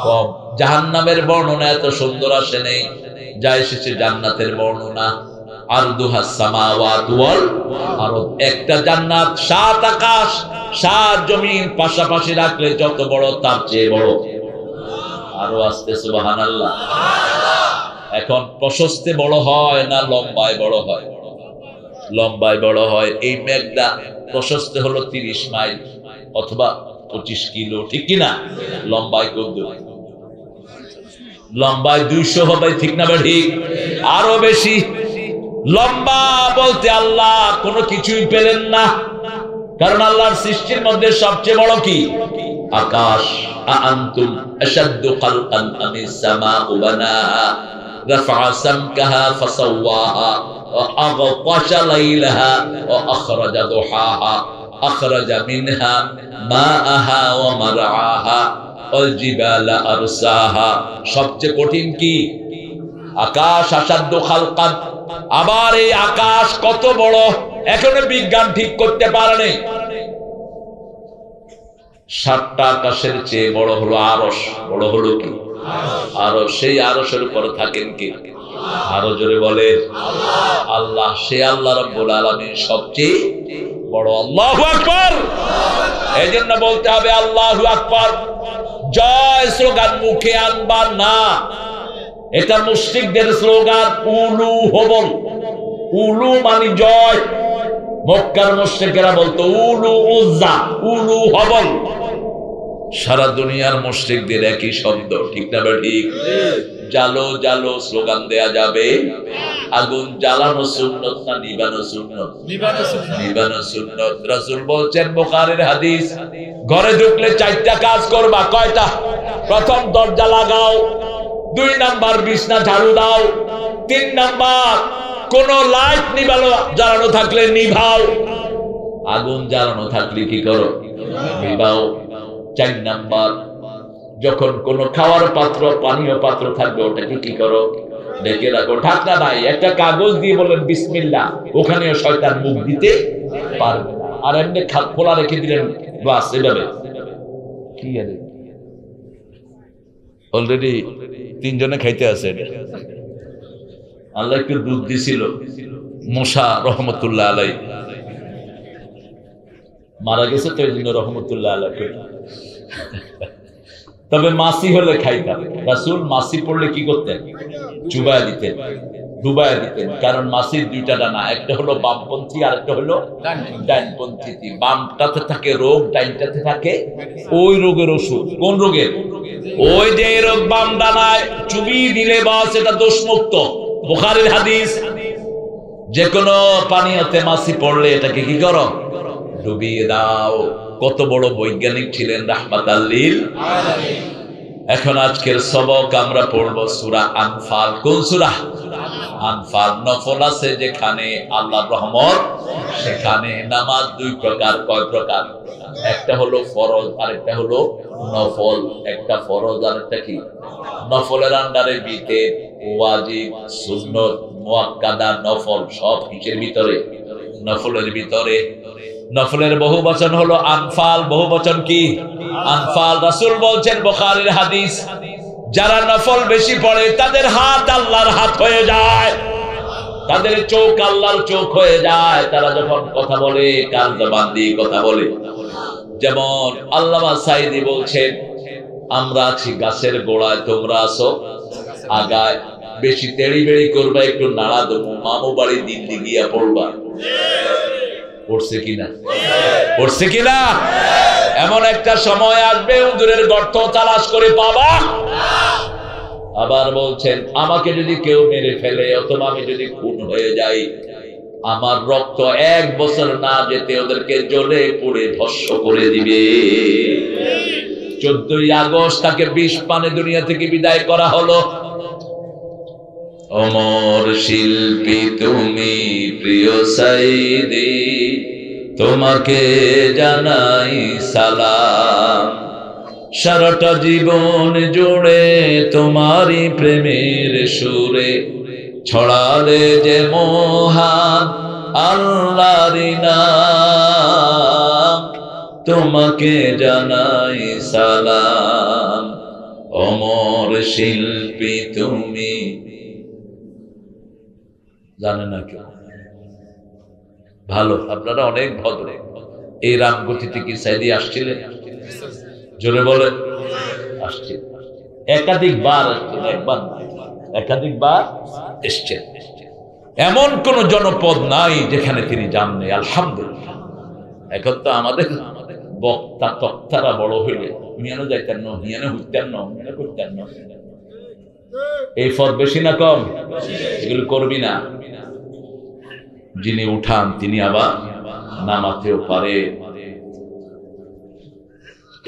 কম। জাহান্নামের বর্ণনা এত সুন্দর আসে নেই, যা এসেছে জান্নাতের বর্ণনা। আরদুহা সামাওয়াতু ওয়াল আরদ, একটা জান্নাত 7 আকাশ 7 জমিন পাশাপাশি রাখলে যত বড় তার চেয়ে বড়। আরো আস্তে সুবহানাল্লাহ। এখন প্রশস্তে বড় হয় না লম্বায় বড় হয়? লম্বায় বড় হয়। এই মেঘটা প্রশস্ত হলো 30 মাইল অথবা 25 কিলো, ঠিক কিনা? লম্বায় কত? লম্বায় 200 হবে, ঠিক না ঠিক? আরো বেশি লম্বা বলতে আল্লাহ কোনো কিছুই পেলেন না, কারণ আল্লাহর সৃষ্টির মধ্যে সবচেয়ে বড় কি? আকাশ। আআনতুম আশাদ্দু খালকান আমিস সামাউ বানাহা রাফআ সামকাহা ফাসাওয়াহা ওয়া আগতাশা লাইলাহা ওয়া আখরাজা দুহাহা আখরাজা মিনহা মাআহা ওয়া মারআহা ওয়াল জিবালা আরসাহা। সবচেয়ে কঠিন কি? আকাশ। আশাদ্দু খালকান, আবার এই আকাশ কত বড় এখনো বিজ্ঞান ঠিক করতে পারেনি। 7টা আকাশের চেয়ে বড় হলো আরশ। বড় হলো কি? আরশ। সেই আরশের উপরে থাকেন কি? আরো জোরে বলে আল্লাহ। সে আল্লাহ রাব্বুল আলামিন সবচেয়ে বড়। আল্লাহু আকবার। এই জন্য বলতে হবে আল্লাহু আকবার। জয় স্লোগান মুখে আনবার না, এটা মুশরিকদের স্লোগান। উলু হবল, উলু মানে জয়। মক্কার মুশরিকেরা বলতো উলু উজ্জা, উলু হবল। সারা দুনিয়ার মুশরিকদের একই শব্দ, ঠিক না ঠিক? জালো জালো স্লোগান দেয়া যাবে। আগুন জ্বালানো সুন্নত না নিবানো সুন্নত? নিবানো সুন্নত। রাসূল বলছেন বুখারীর হাদিস, ঘরে ঢুকলে 4টা কাজ করবা। কয়টা? প্রথম দরজা লাগাও, 2 নাম্বার বিছনা ঝাড়ু দাও, 3 নাম্বার কোন লাইট নিবালো জ্বালানো থাকলে নিভাও, আগুন জ্বালানো থাকলে কি করো? নিভাও। 4 নাম্বার যখন কোন খাওয়ার পাত্র পানীয় পাত্র থাকবে ওটাকে কি করো? ডেকে রাখো। ঢাকনা নাই, একটা কাগজ দিয়ে বলেন বিসমিল্লাহ, ওখানেও শয়তান মুখ দিতে পারবে না। আর এমনি খোলা রেখে দিলেন বাস, এভাবে কি আরে অলরেডি 3 জনে খাইতে আছে। আল্লাহ একটু দুধ দিছিল। মুসা রহমতুল্লাহ আলাই মারা গেছে তো এই জন্য রহমতুল্লাহ আলাই। তবে মাসি হলে খাইতাম। রাসূল মাসি পড়লে কি করতেন? চুবায়া দিতেন, ডুবায়া দিতেন। কারণ মাসির 2টা ডানা, একটা হলো বামপন্থী আর একটা হলো ডাইনপন্থী। বামটাতে থাকে রোগ, ডাইনটাতে থাকে ওই রোগের ওষুধ। কোন রোগের? ওই যে রোগ বাম ডানায় চুবিয়ে দিলে বাস এটা দোষমুক্ত। বুখারীর হাদিস। যে কোনো পানীয়তে মাসি পড়লে এটাকে কি করো? ডুবিয়ে দাও। কত বড় বৈজ্ঞানিক ছিলেন রাহমাতাল লিল আলামিন। এখন আজকের সবক আমরা পড়ব সূরা আনফাল। কোন সূরা? আনফাল। নফল আছে যেখানে আল্লাহর রহমত, সেখানে নামাজ 2 প্রকার। কয় প্রকার? একটা হলো ফরজ আর একটা হলো নফল। একটা ফরজ আর একটা কি? নফলের আন্ডারে বিতে ওয়াজিব, সুন্নত, মুআক্কাদা, নফল সব কিসের ভিতরে? নফলের ভিতরে। নফলের বহুবচন হলো আনফাল। বহুবচন কি? আনফাল। রাসূল বলছেন বুখারীর হাদিস, যারা নফল বেশি পড়ে তাদের হাত আল্লাহর হাত হয়ে যায়, তাদের চোখ আল্লাহর চোখ হয়ে যায়। তারা যখন কথা বলে কান জবান দিয়ে কথা বলে। যেমন আল্লামা সাঈদী বলছেন, আমরা আছি গাছের গোড়ায়, তোমরা আছো আগায়। বেশি তেড়ি বেড়ি করবা, একটু নাড়া দেবো, মামু বাড়ি দিল্লি গিয়া পড়বা। পড়ছে কিনা? পড়ছে কিনা? এমন একটা সময় আসবে উদুরের গর্ত তালাশ করে পাবা। আবার বলছেন, আমাকে যদি কেউ মেরে ফেলে অথবা আমি যদি খুন হয়ে যাই, আমার রক্ত 1 বছর না যেতে ওদেরকে জ্বলে পুড়ে ভস্ম করে দিবে। 14ই আগস্ট তাকে 20 পানে দুনিয়া থেকে বিদায় করা হলো। অমর শিল্পী তুমি প্রিয় সাঈদী, তোমাকে জানাই সালাম। সারাটা জীবন জুড়ে তোমারই প্রেমের সুরে ছড়ালে যে মহান আল্লাহর নাম, তোমাকে জানাই সালাম। অমর শিল্পী তুমি। জানে না কেউ। ভালো, আপনারা অনেক ভদ্র। এই রামগতিতে কি সাইদি আসছিলেন? জোরে বলেন। আসছেন, একাধিকবার আসছেন, একবার না, একাধিকবার এসছেন। এমন কোন জনপদ নাই যেখানে তিনি যান নাই, আলহামদুলিল্লাহ। এখন তো আমাদের বক্তা তক্তারা বড় হইলে মিয়ানো যাইতেন না, মিয়ানো হইতেন না, মিয়ানো করতেন না। এই ফদ বেশি না কম? এগুলো করবি না। যিনি উঠান তিনি আবার নামাতেও পারে।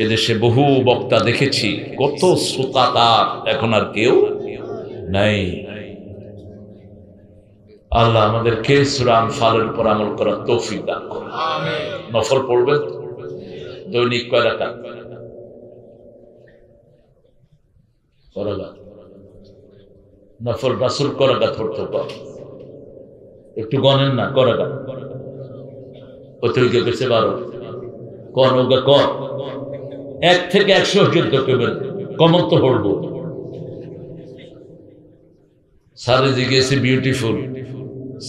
এদেশে বহু বক্তা দেখেছি, কত শ্রোতা তার, এখন আর কেউ নাই। আল্লাহ আমাদেরকে সূরা আনফালের উপর আমল করার তৌফিক দান করুন। নফল পড়বেন দৈনিক কয় রাকাত? নফল রাসূল কয় রাকাত পড়তে পারে? একটু গণেন না, কয় রাকাত? কত গেছে? 12। কোন ওগা কর 1 থেকে 100 যুদ্ধ করবেন, কমন তো পড়বো। সারে জিজ্ঞেসে বিউটিফুল,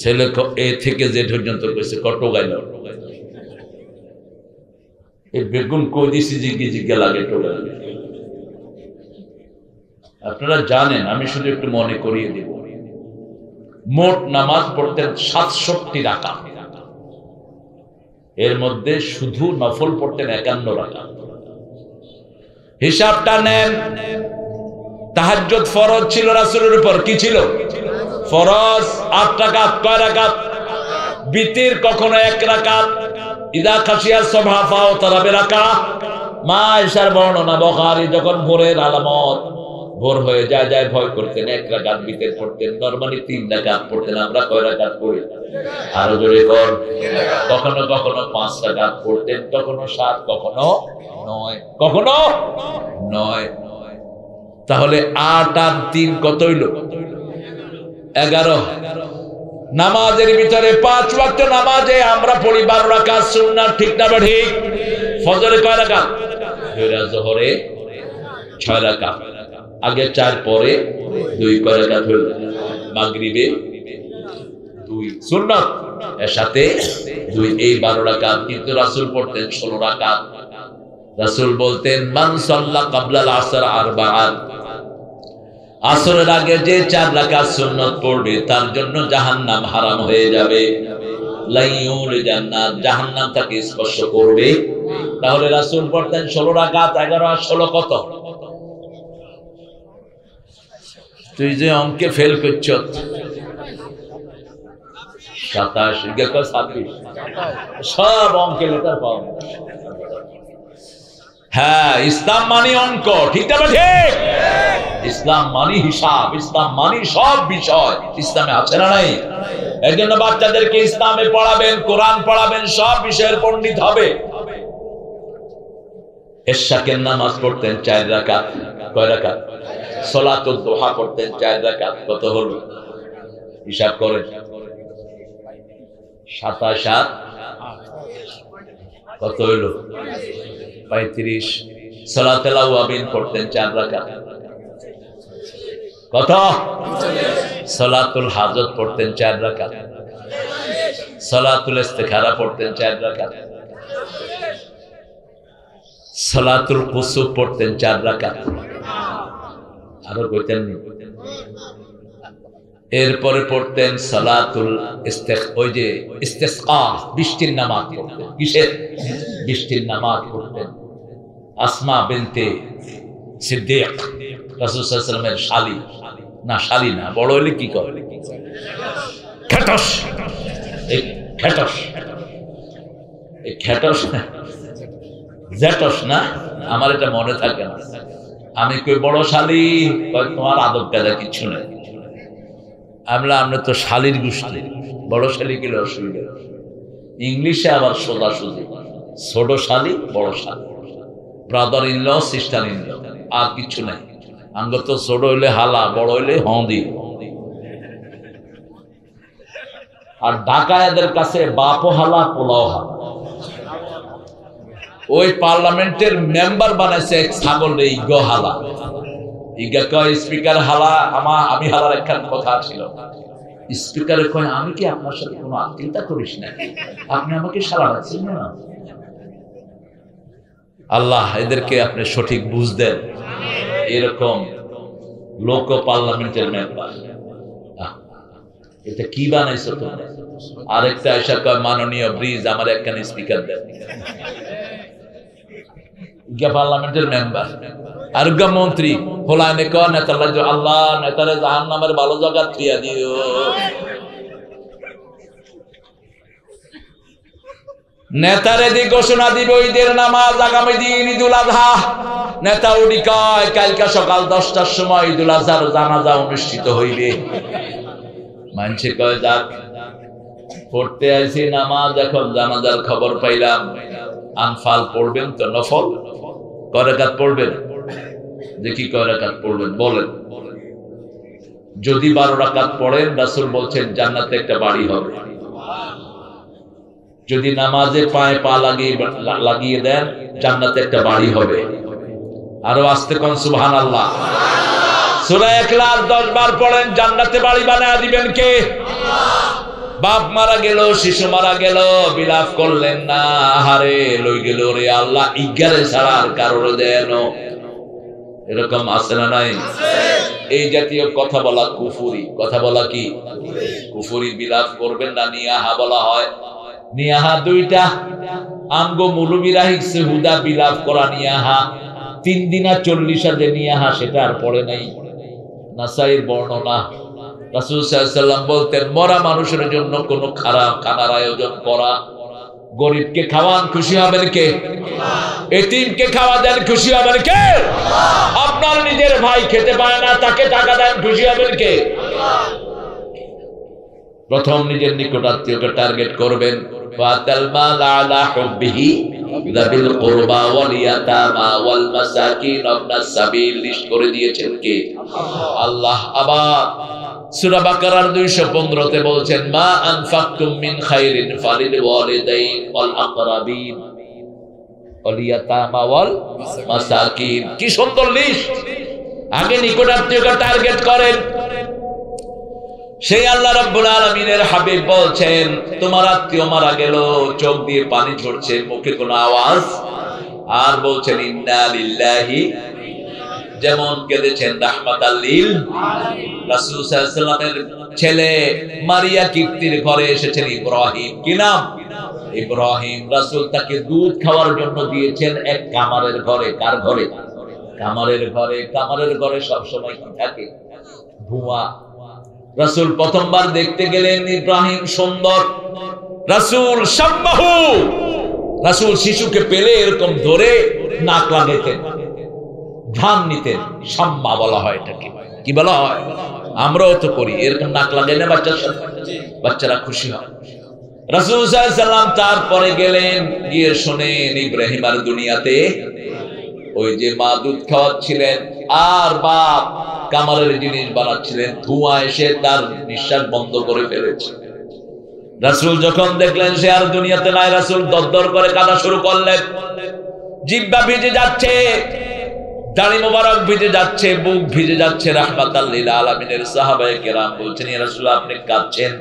ছেলে এ থেকে যে পর্যন্ত কইছে কত গাইল। এই বেগুন কই দিছি জিজ্ঞে লাগে তো। আপনারা জানেন, আমি শুধু একটু মনে করিয়ে দেব, মোট নামাজ পড়তেন 67 রাকাত। এর মধ্যে শুধু নফল পড়তেন 51 রাকাত। হিসাবটা নেন। তাহাজ্জুদ ফরজ ছিল রাসূলের উপর, কি ছিল? ফরজ 8 রাকাত। কয় রাকাত? বিতির কখনো 1 রাকাত। ইদা খাশিয়া সুবহা ফাওতারা বিরাকা। মা আয়েশার বর্ণনা, বুখারী, যখন ভোরের আলামত, ভোর হয়ে যায় ভয় করতেন, 1 রাকাত বিতির পড়তেন। নরমালি 3 রাকাত পড়তেন। আমরা কয় রাকাত পড়ি? আরো জোরে কর। কখনো কখনো 5 রাকাত পড়তেন, কখনো 7, কখনো 9, কখনো 9। তাহলে 8 আর 3 কত হইল? 11। নামাজের ভিতরে 5 ওয়াক্ত নামাজে আমরা পড়ি 12 রাকাত সুন্নাত, ঠিক না ঠিক? ফজরে কয় রাকাত? জোহরে 6 রাকাত। আগে 4, পরে 2, কয় রাকাত হইল? মাগরিবে 2 সুন্নাত, এর সাথে 2, এই 12 রাকাত। কিন্তু রাসূল পড়তেন 16 রাকাত। রাসূল বলতেন, মান সাল্লা ক্বাবলাল আসর 4, আসরের আগে যে 4 রাকাত সুন্নাত পড়বে তার জন্য জাহান্নাম হারাম হয়ে যাবে। লাইউল জান্নাত, জাহান্নাম তাকে স্পর্শ করবে। তাহলে রাসূল পড়তেন 16 রাকাত। 11 আর 16 কত? তুই যে অঙ্কে ফেল করছ, 27, 26, সব অঙ্কে লেটার পাও। হ্যাঁ, ইসলাম মানে অঙ্ক, ঠিক না ঠিক? ইসলাম মানে হিসাব, ইসলাম মানে সব বিষয় ইসলামে আছে না নাই? এর জন্য বাচ্চাদেরকে ইসলামে পড়াবেন, কোরআন পড়াবেন, সব বিষয়ের পণ্ডিত হবে। এশাকের নামাজ পড়তেন 4 রাকাত। কয় রাকাত? সালাতুদ দুহা পড়তেন 4 রাকাত। কত হলো? হিসাব করেন। 27 আর কত হইল? 35। সালাতুল আওয়াবিন পড়তেন 4 রাকাত। কত? সালাতুল হাজত পড়তেন 4 রাকাত। সালাতুল ইস্তিখারা পড়তেন 4 রাকাত। সালাতুল কুসুফ পড়তেন 4 রাকাত। আরো কইতেন। এরপরে পড়তেন সালাতুল ইস্তিসকা, বৃষ্টির নামাজ পড়তেন। কিসের? বৃষ্টির নামাজ পড়তেন। আসমা বিনতে সিদ্দিক, রাসূল সাল্লাল্লাহু আলাইহি ওয়াসাল্লামের শালী, না শালী না, বড় হইলে কি কয়? খেটস। এই খেটস, এই খেটস জেটস না, আমার এটা মনে থাকে না। আমি কই বড় শালী, কয় তোমার আদব কায়দা কিছু নেই। আমরা তো শালীর গোষ্ঠী, বড় শালী গেলে অসুবিধা। ইংলিশে আবার সোজাসুজি, ছোট শালী, বড় শালী, brother in law, sister in law, আর কিছু নাই। আঙ্গ তো ছোট হইলে হালা, বড় হইলে হন্দি। আর ঢাকায়দের কাছে বাপও হালা, পোলাও হালা। ওই পার্লামেন্টের মেম্বার বানাইছে এক ছাগল, ইগো হালা। ইগা কয় স্পিকার হালা, আমি হালার একখান কথা ছিল, স্পিকারে কয়, আমি কি আপনার সাথে কোনো আত্মীয়তা করিস না, আপনি আমাকে সারা রাখছেন না। আল্লাহ এদেরকে আপনি সঠিক বুঝ দেন। এরকম লোক পার্লামেন্টের মেম্বার, এটা কি বানাইছো তোমরা? আরেকটা এসে কয়, মাননীয় ব্রিজ আমার একখানে স্পিকার দেন। পার্লামেন্টের মেম্বার আর মন্ত্রী হোলাইনে কয়, নেতারা আল্লাহ নেতারে জাহান্নামের ভালো জায়গা থিয়া দিও। নেতারে দি ঘোষণা দিবে ঈদের নামাজ আগামী দিন ঈদুল আজহা। নেতা উনি কয়, কালকে সকাল 10টার সময় ঈদুল আজহার জানাজা অনুষ্ঠিত হইবে। মানুষে কয়, যাক পড়তে আইছি নামাজ, এখন জানাজার খবর পাইলাম। আনফাল পড়বেন তো? নফল কয় রাকাত পড়বেন? দেখি কয় রাকাত পড়বেন বলেন। যদি 12 রাকাত পড়েন, রাসূল বলছেন জান্নাতে একটা বাড়ি হবে। যদি নামাজে পায়ে পা লাগিয়ে দেন, জান্নাতে একটা বাড়ি হবে। আরো আস্তে কোন সুবহানাল্লাহ। সূরা ইখলাস 10 বার পড়েন, জান্নাতে বাড়ি বানায় দিবেন কে? বাপ মারা গেল, শিশু মারা গেল, বিলাপ করলেন না, আহারে লই গেল রে আল্লাহ, ইজ্ঞারে ছাড়া আর কারোর দেন। এরকম আছে না নাই? এই জাতীয় কথা বলা কুফরি। কথা বলা কি কুফরি? বিলাপ করবেন না। নিয়াহা বলা হয়। নিয়াহা দুইটা। আমগো মুলুবিরা হিকছে হুদা বিলাপ করা নিয়াহা। 3 দিনা 40 যে নিয়াহা, সেটা আর পড়ে নাই। নাসাইর বর্ণনা, রাসূল সাল্লাল্লাহু আলাইহি ওয়াসাল্লাম বলতেন, মরা মানুষের জন্য কোন খারাপ খানার আয়োজন করা। গরিবকে খাওয়ান, খুশি হবেন কে? এতিমকে খাওয়া দেন, খুশি হবেন কে? আপনার নিজের ভাই খেতে পায় না, তাকে টাকা দেন, খুশি হবেন কে? প্রথম নিজের নিকটাত্মীয়কে টার্গেট করবেন। ফাতাল মাল আলা হুববিহি যাবিল কুরবা ওয়াল ইয়াতামা ওয়াল মাসাকিন ওয়াবনাস সাবিল। লিস্ট করে দিয়েছেন কে? আল্লাহ। আবার সূরা বাকারার 215 তে বলছেন, মা আনফাকতুম মিন খাইরিন ফালিল ওয়ালিদাইন ওয়াল আকরাবিন ওয়াল ইয়াতামা ওয়াল মাসাকিন। কি সুন্দর লিস্ট! আগে নিকটাত্মীয়কে টার্গেট করেন। সেই আল্লাহ রাব্বুল আলামিনের হাবিব বলছেন, তোমার আত্মীয় মারা গেল, চোখ দিয়ে পানি ঝরছে, মুখে কোনো আওয়াজ, আর বলছেন ইন্না লিল্লাহি, যেমন কেঁদেছেন রাহমাতাল লিল আলামিন। রাসূল সাল্লাল্লাহু আলাইহি ওয়াসাল্লামের ছেলে মারিয়া কিপ্তির ঘরে এসেছেন ইব্রাহিম। কি নাম? ইব্রাহিম। রাসূল তাকে দুধ খাওয়ার জন্য দিয়েছেন এক কামারের ঘরে। কার ঘরে? কামারের ঘরে। কামারের ঘরে সব সময় কি থাকে? ধোঁয়া। রাসূল প্রথমবার দেখতে গেলেন, ইব্রাহিম সুন্দর। রাসূল শাম্মাহু, রাসূল শিশুকে পেলে এরকম ধরে নাক লাগাতেন, ধান নিতেন। শাম্মা বলা হয় এটাকে। কি বলা হয়? আমরাও তো করি, এরকম নাক লাগাই না বাচ্চার সাথে, বাচ্চারা খুশি হয়। রাসূল সাল্লাল্লাহু আলাইহি ওয়াসাল্লাম তারপরে গেলেন, গিয়ে শোনেন ইব্রাহিম আর দুনিয়াতে। ওই যে মা দুধ খাওয়াচ্ছিলেন আর বাপ কামারের জিনিস বানাচ্ছিলেন, ধোঁয়া এসে তার নিঃশ্বাস বন্ধ করে ফেলেছে। রাসূল যখন দেখলেন সে আর দুনিয়াতে নাই, রাসূল দরদর করে কাঁদা শুরু করলেন। জিহ্বা ভিজে যাচ্ছে, দাড়ি মোবারক ভিজে যাচ্ছে, বুক ভিজে যাচ্ছে। রাহমাতাল লিল আলামিনের সাহাবায়ে কেরাম বলছেন, ইয়া রাসূলুল্লাহ আপনি কাঁদছেন?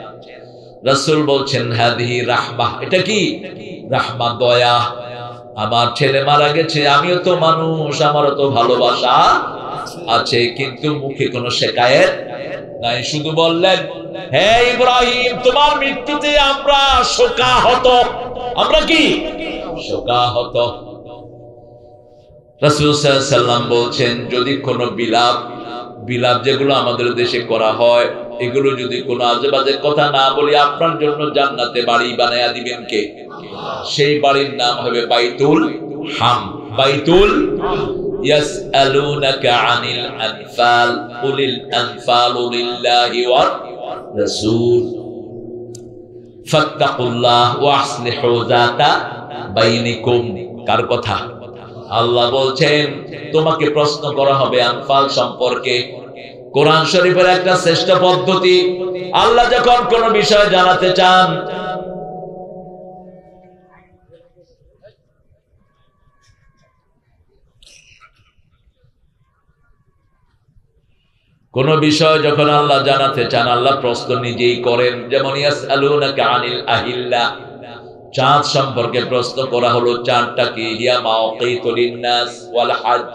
রাসূল বলছেন, হাদিহি রাহমাহ। এটা কি? রাহমা, দয়া। আমার ছেলে মারা গেছে, আমিও তো মানুষ, আমারও তো ভালোবাসা আছে, কিন্তু মুখে কোনো শিকায়েত নাই। শুধু বললেন, হে ইব্রাহিম, তোমার মৃত্যুতে আমরা শোকাহত। আমরা কি? শোকাহত। রাসূল সাল্লাল্লাহু আলাইহি ওয়াসাল্লাম বলছেন, যদি কোনো বিলাপ যেগুলো আমাদের দেশে করা হয়, এগুলো যদি কোনো আজেবাজে কথা না বলি, আপনার জন্য জান্নাতে বাড়ি বানায়া দিবেন কে? সেই বাড়ির নাম হবে বাইতুল হাম। বাইতুল ইয়াসআলুনাকা আনিল আনফাল কুলিল আনফালু লিল্লাহি ওয়ার রাসূল ফাত্তাকুল্লাহ ওয়া আসলিহু যাতা বাইনিকুম। কার কথা? আল্লাহ বলছেন, তোমাকে প্রশ্ন করা হবে আনফাল সম্পর্কে। কোরআন শরীফের একটা শ্রেষ্ঠ পদ্ধতি, আল্লাহ যখন কোন বিষয় জানাতে চান, কোন বিষয় যখন আল্লাহ জানাতে চান আল্লাহ প্রশ্ন নিজেই করেন। যেমন ইয়াসআলুনাকা আনিল আহিল্লা, চাঁদ সম্পর্কে প্রশ্ন করা হলো। চাঁদটা কি? হিয়া মাওয়াকিতুল লিন্নাস ওয়াল হজ,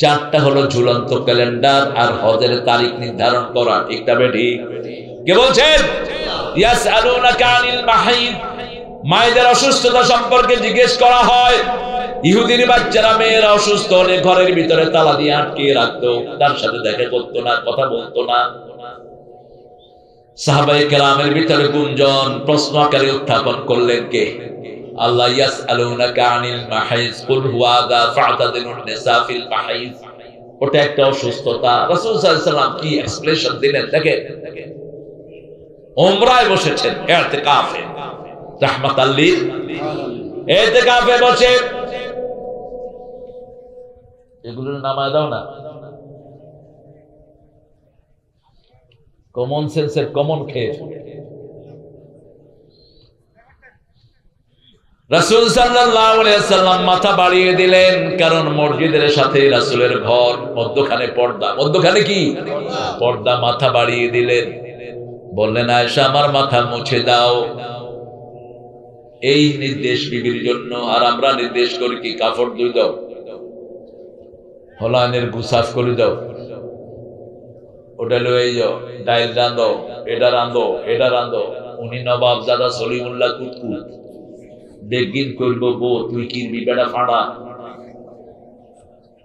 চাঁদটা হলো ঝুলন্ত ক্যালেন্ডার আর হজের তারিখ নির্ধারণ করা। ঠিক না ঠিক? কে বলছেন? ইয়াসআলুনাকা আনিল মাহিদ, মায়েদের অসুস্থতা সম্পর্কে জিজ্ঞেস করা হয়। ইহুদির বাচ্চারা মেয়েরা অসুস্থ হলে ঘরের ভিতরে তালা দিয়ে আটকে রাখতো, তার সাথে দেখা করতো না, কথা বলতো না। সাহাবায়ে কেরামের ভিতরে গুঞ্জন, প্রশ্ন আকারে উত্থাপন করলেন কে? আল্লাহ। ইয়াসআলুনাকা আনিল মাহিজ কুল হুয়া আযা ফা'তাদিলুন নিসা ফিল মাহিজ, ওটা একটা অসুস্থতা। রাসূল সাল্লাল্লাহু আলাইহি ওয়াসাল্লাম কি এক্সপ্লেনেশন দিলেন দেখেন। উমরায় বসেছেন, ইতিকাফে, রাহমাতাল লিল ইতিকাফে বসে, এগুলোর নামায় দাও না। কমন সেন্সের কমন খেয়ে রাসূল সাল্লাল্লাহু আলাইহি ওয়াসাল্লাম মাথা বাড়িয়ে দিলেন, কারণ মসজিদের সাথে রাসূলের ঘর, মধ্যখানে পর্দা। মধ্যখানে কি? পর্দা। মাথা বাড়িয়ে দিলেন, বললেন আয়েশা আমার মাথা মুছে দাও। এই নির্দেশ বিবির জন্য। আর আমরা নির্দেশ করি কি? কাপড় ধুই দাও, হলানের গুসাফ করে দাও, ওটা লয়ে যাও, ডাইল রাঁধো, এটা রাঁধো, এটা রাঁধো। উনি নবাব দাদা সলিমুল্লাহ কুতকুত বেগিন করবো বো, তুই কি বেড়া ফাড়া।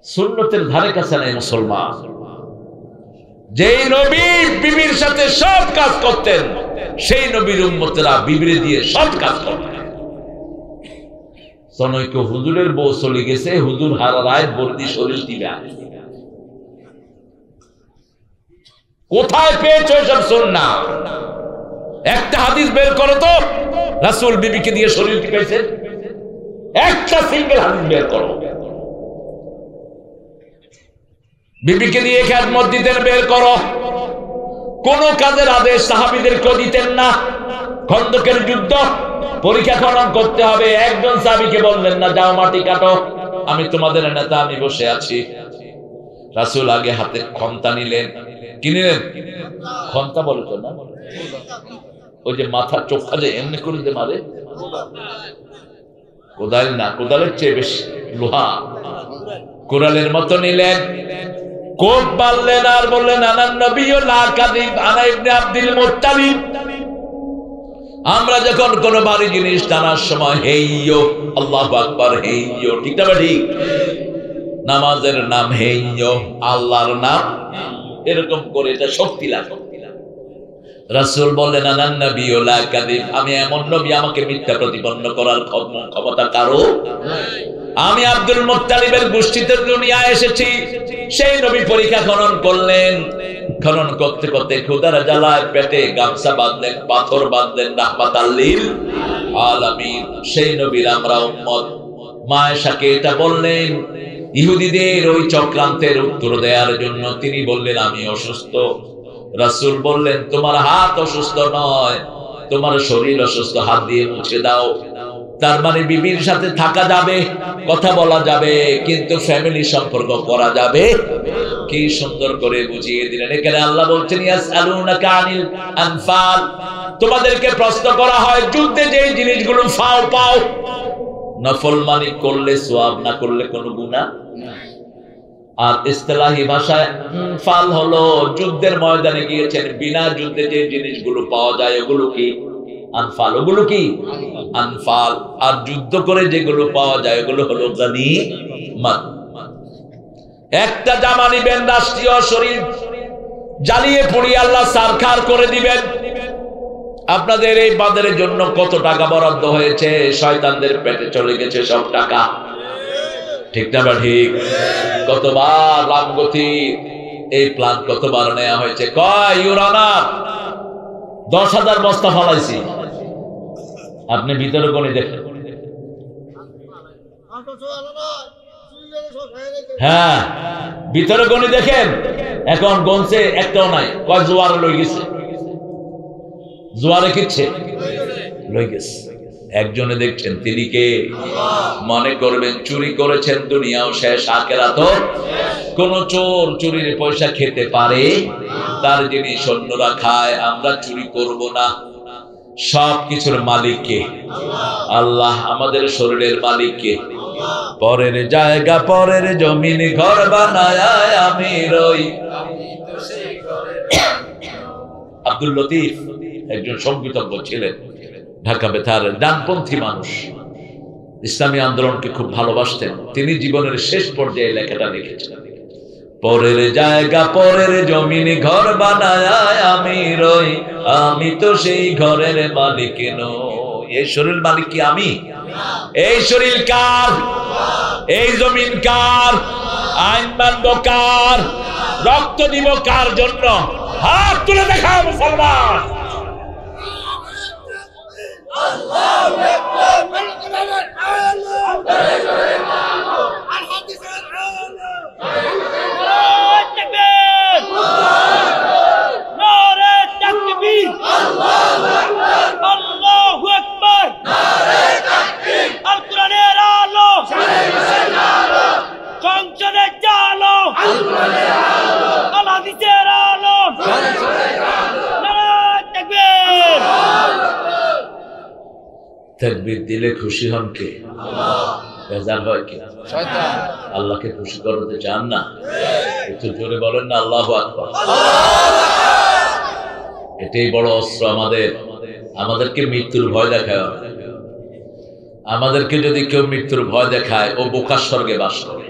সুন্নতের ধারে কাছে নাই মুসলমান। যেই নবী বিবির সাথে সব কাজ করতেন, সেই নবীর উম্মতেরা বিবিরে দিয়ে সব কাজ করতেন। সনৈক্য হুজুরের বউ চলে গেছে, হুজুর হারা রায় বর্দি শরীর দিবা। কোথায় পেয়েছো সব সুন্নাহ? একটা হাদিস বের করো তো, রাসূল বিবিকে দিয়ে শরীর টিপাইছেন। একটা সিঙ্গেল হাদিস বের করো। বিবিকে দিয়ে খেদমত দিতেন, বের করো। কোন কাজের আদেশ সাহাবীদেরকে দিতেন না। খন্দকের যুদ্ধ, পরীক্ষা খনন করতে হবে, একজন সাহাবীকে বললেন না যাও মাটি কাটো, আমি তোমাদের নেতা, আমি বসে আছি। রাসূল আগে হাতে খন্তা নিলেন। কি নিলেন? খন্তা বলে তো না, ওই যে মাথা চোখা যে এমনি করে যে মারে, কোদাল না, কোদালের চেয়ে বেশি লোহা, কোরালের মতো নিলেন। কোপ বাড়লেন আর বললেন আনান নবিয়্যু লা কাযিব আনা ইবনে আব্দুল মুত্তালিব। আমরা যখন কোন ভারী জিনিস টানার সময় হেইয়ো, আল্লাহু আকবার, হেইয়ো, ঠিক না ঠিক? নামাজের নাম হেইয়ো, আল্লাহর নাম, এরকম করে এটা শক্তি লাগে। রাসূল বললেন আনান নবিয়্যু লা কাযিব, আমি এমন নবী, আমাকে মিথ্যা প্রতিপন্ন করার ক্ষমতা কারো নাই। আমি আব্দুল মুত্তালিবের গোষ্ঠীতে দুনিয়ায় এসেছি। সেই নবী পরীক্ষা খনন করলেন। খনন করতে করতে ক্ষুধার জ্বালায় পেটে গামছা বাঁধলেন, পাথর বাঁধলেন, রাহমাতাল লিল আলামিন। সেই নবীর আমরা উম্মত। মা আয়েশাকে এটা বললেন ইহুদিদের ওই চক্রান্তের উত্তর দেওয়ার জন্য। তিনি বললেন আমি অসুস্থ। রাসূল বললেন তোমার হাত অসুস্থ নয়, তোমার শরীর অসুস্থ, হাত দিয়ে মুছে দাও। তার মানে বিবির সাথে থাকা যাবে, কথা বলা যাবে, কিন্তু ফ্যামিলি সম্পর্ক করা যাবে। কি সুন্দর করে বুঝিয়ে দিলেন। এখানে আল্লাহ বলছেন ইয়াসআলুনাকা আনিল আনফাল, তোমাদেরকে প্রশ্ন করা হয় যুদ্ধে যে জিনিসগুলো ফাও পাও। নফল মানি করলে সওয়াব, না করলে কোনো গুনাহ নাই। আর ইসতিলাহি ভাষায় ফাল হলো যুদ্ধের ময়দানে গিয়েছেন, বিনা যুদ্ধে যে জিনিসগুলো পাওয়া যায় ওগুলো কি? আনফাল। ওগুলো কি? আনফাল। আর যুদ্ধ করে যেগুলো পাওয়া যায় ওগুলো হলো গনিমত। একটা জামা নিবেন, রাষ্ট্রীয় শরীর জ্বালিয়ে পুড়িয়ে আল্লাহ সারখার করে দিবেন। আপনাদের এই বাজারের জন্য কত টাকা বরাদ্দ হয়েছে, শয়তানদের পেটে চলে গেছে সব টাকা। ঠিক না বা ঠিক? কতবার রামগতি এই প্ল্যান কতবার নেওয়া হয়েছে। কয় ইউরানা 10,000 বস্তা ফালাইছি। আপনি ভিতরে গণি দেখেন। হ্যাঁ, ভিতরে গণি দেখেন। এখন গনছে একটাও নাই। কয় জোয়ারে লই গেছে, জোয়ারে কিচ্ছে লই গেছে। একজনে দেখছেন, তিনি কে? মনে করবেন চুরি করেছেন, দুনিয়াও শেষ, আখিরাতও। কোন চোর চুরির পয়সা খেতে পারে? তার জিনিস অন্যরা খায়, আমরা চুরি করব না। সব কিছুর মালিক কে? আল্লাহ। আমাদের শরীরের মালিক কে? পরের জায়গা পরের জমিন ঘর বানায় আমি রই। আব্দুল লতিফ একজন সংগীতজ্ঞ ছিলেন, ঢাকা বেতার ডানপন্থী মানুষ, ইসলামী আন্দোলনকে খুব ভালোবাসতেন। তিনি জীবনের শেষ পর্যায়ে লেখাটা লিখেছেন, পরের জায়গা পরের জমিন ঘর বানায় আমি রই, আমি তো সেই ঘরের মালিক নই। এই শরীর মালিক কি আমি? এই শরীর কার? এই জমিন কার? আইন মানব কার? রক্ত দিব কার জন্য? হাত তুলে দেখাও মুসলমান। আল্লাহু আকবার। তাকবীর দিলে খুশি হন কে? বেজার হয় কে? শয়তান। আল্লাহকে খুশি করতে চান না? একটু জোরে বলেন না আল্লাহু আকবার। এটাই বড় অস্ত্র আমাদের। আমাদেরকে মৃত্যুর ভয় দেখায়। আমাদেরকে যদি কেউ মৃত্যুর ভয় দেখায়, ও বোকার স্বর্গে বাস করে।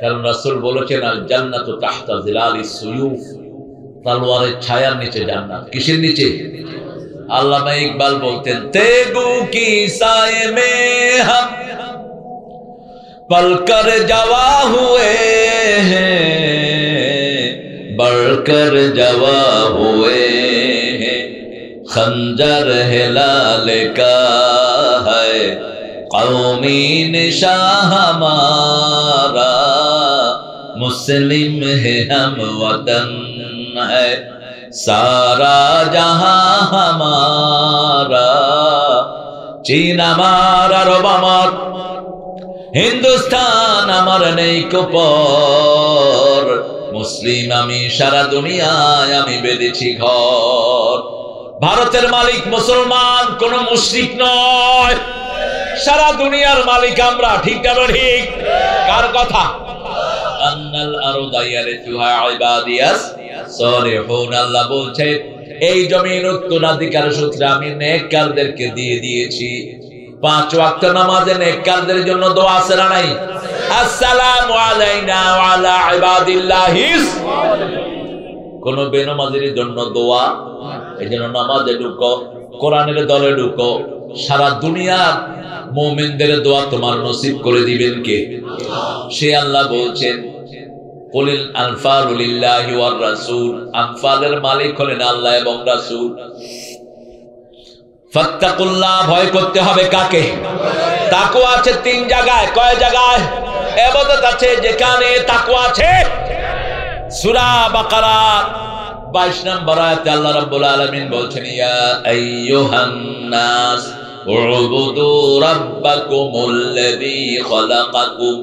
কারণ রাসূল বলেছেন, আল জান্নাতু তাহতা জিলালিস সুয়ুফ, তলোয়ারের ছায়ার নিচে জান্নাত। কিসের নিচে? আল্লামা ইকবাল বলতেন, তেগু কি সায়ে মে হাম পলকর জওয়া হুয়ে হ্যায়, বড়কর জওয়া হুয়ে হ্যায়, খঞ্জর হিলাল কা হ্যায়, কওমি নিশান হমারা, মুসলিম হে হম ওতন হ্যায়, সারা জাহাं हमारा, চীন আমার, আরব আমার, হিন্দুস্তান আমার নেই কোপর, মুসলিম আমি, সারা দুনিয়ায় আমি বেঁধেছি ঘর। ভারতের মালিক মুসলমান, কোন মুশরিক নয়। সারা দুনিয়ার মালিক আমরা। ঠিক না ঠিক? কার কথা? আন্নাল আরদা ইয়ারিসুহা ইবাদিয়াস সালিহুন। আল্লাহ বলছেন, এই জমিন উত্তরাধিকার সূত্রে আমি নেককারদেরকে দিয়ে দিয়েছি। 5 ওয়াক্ত নামাজে নেককারদের জন্য দোয়া আছে না নাই? আসসালামু আলাইনা ওয়া আলা ইবাদিল্লাহিস। কোন বেনামাজের জন্য দোয়া? এইজন্য নামাজে ঢুকো, কোরআনের দলে ঢুকো। সারা দুনিয়ার মুমিনদের দোয়া তোমার নসিব করে দিবেন কে? সে আল্লাহ বলছেন, কুলিল আনফালু লিল্লাহি ওয়ার রাসূল। আনফালের মালিক হলেন আল্লাহ এবং রাসূল। ফাত্তাকুল্লাহ, ভয় করতে হবে কাকে? তাকওয়া আছে 3 জায়গায়। কয় জায়গায়? ইবাদত আছে যেখানে তাকওয়া আছে। সূরা বাকারা 22 নম্বর আয়াতে আল্লাহ রাব্বুল আলামিন বলছেন, ইয়া আইয়ুহান নাস উবুদু রাব্বাকুমুল্লাযী খালাকাকুম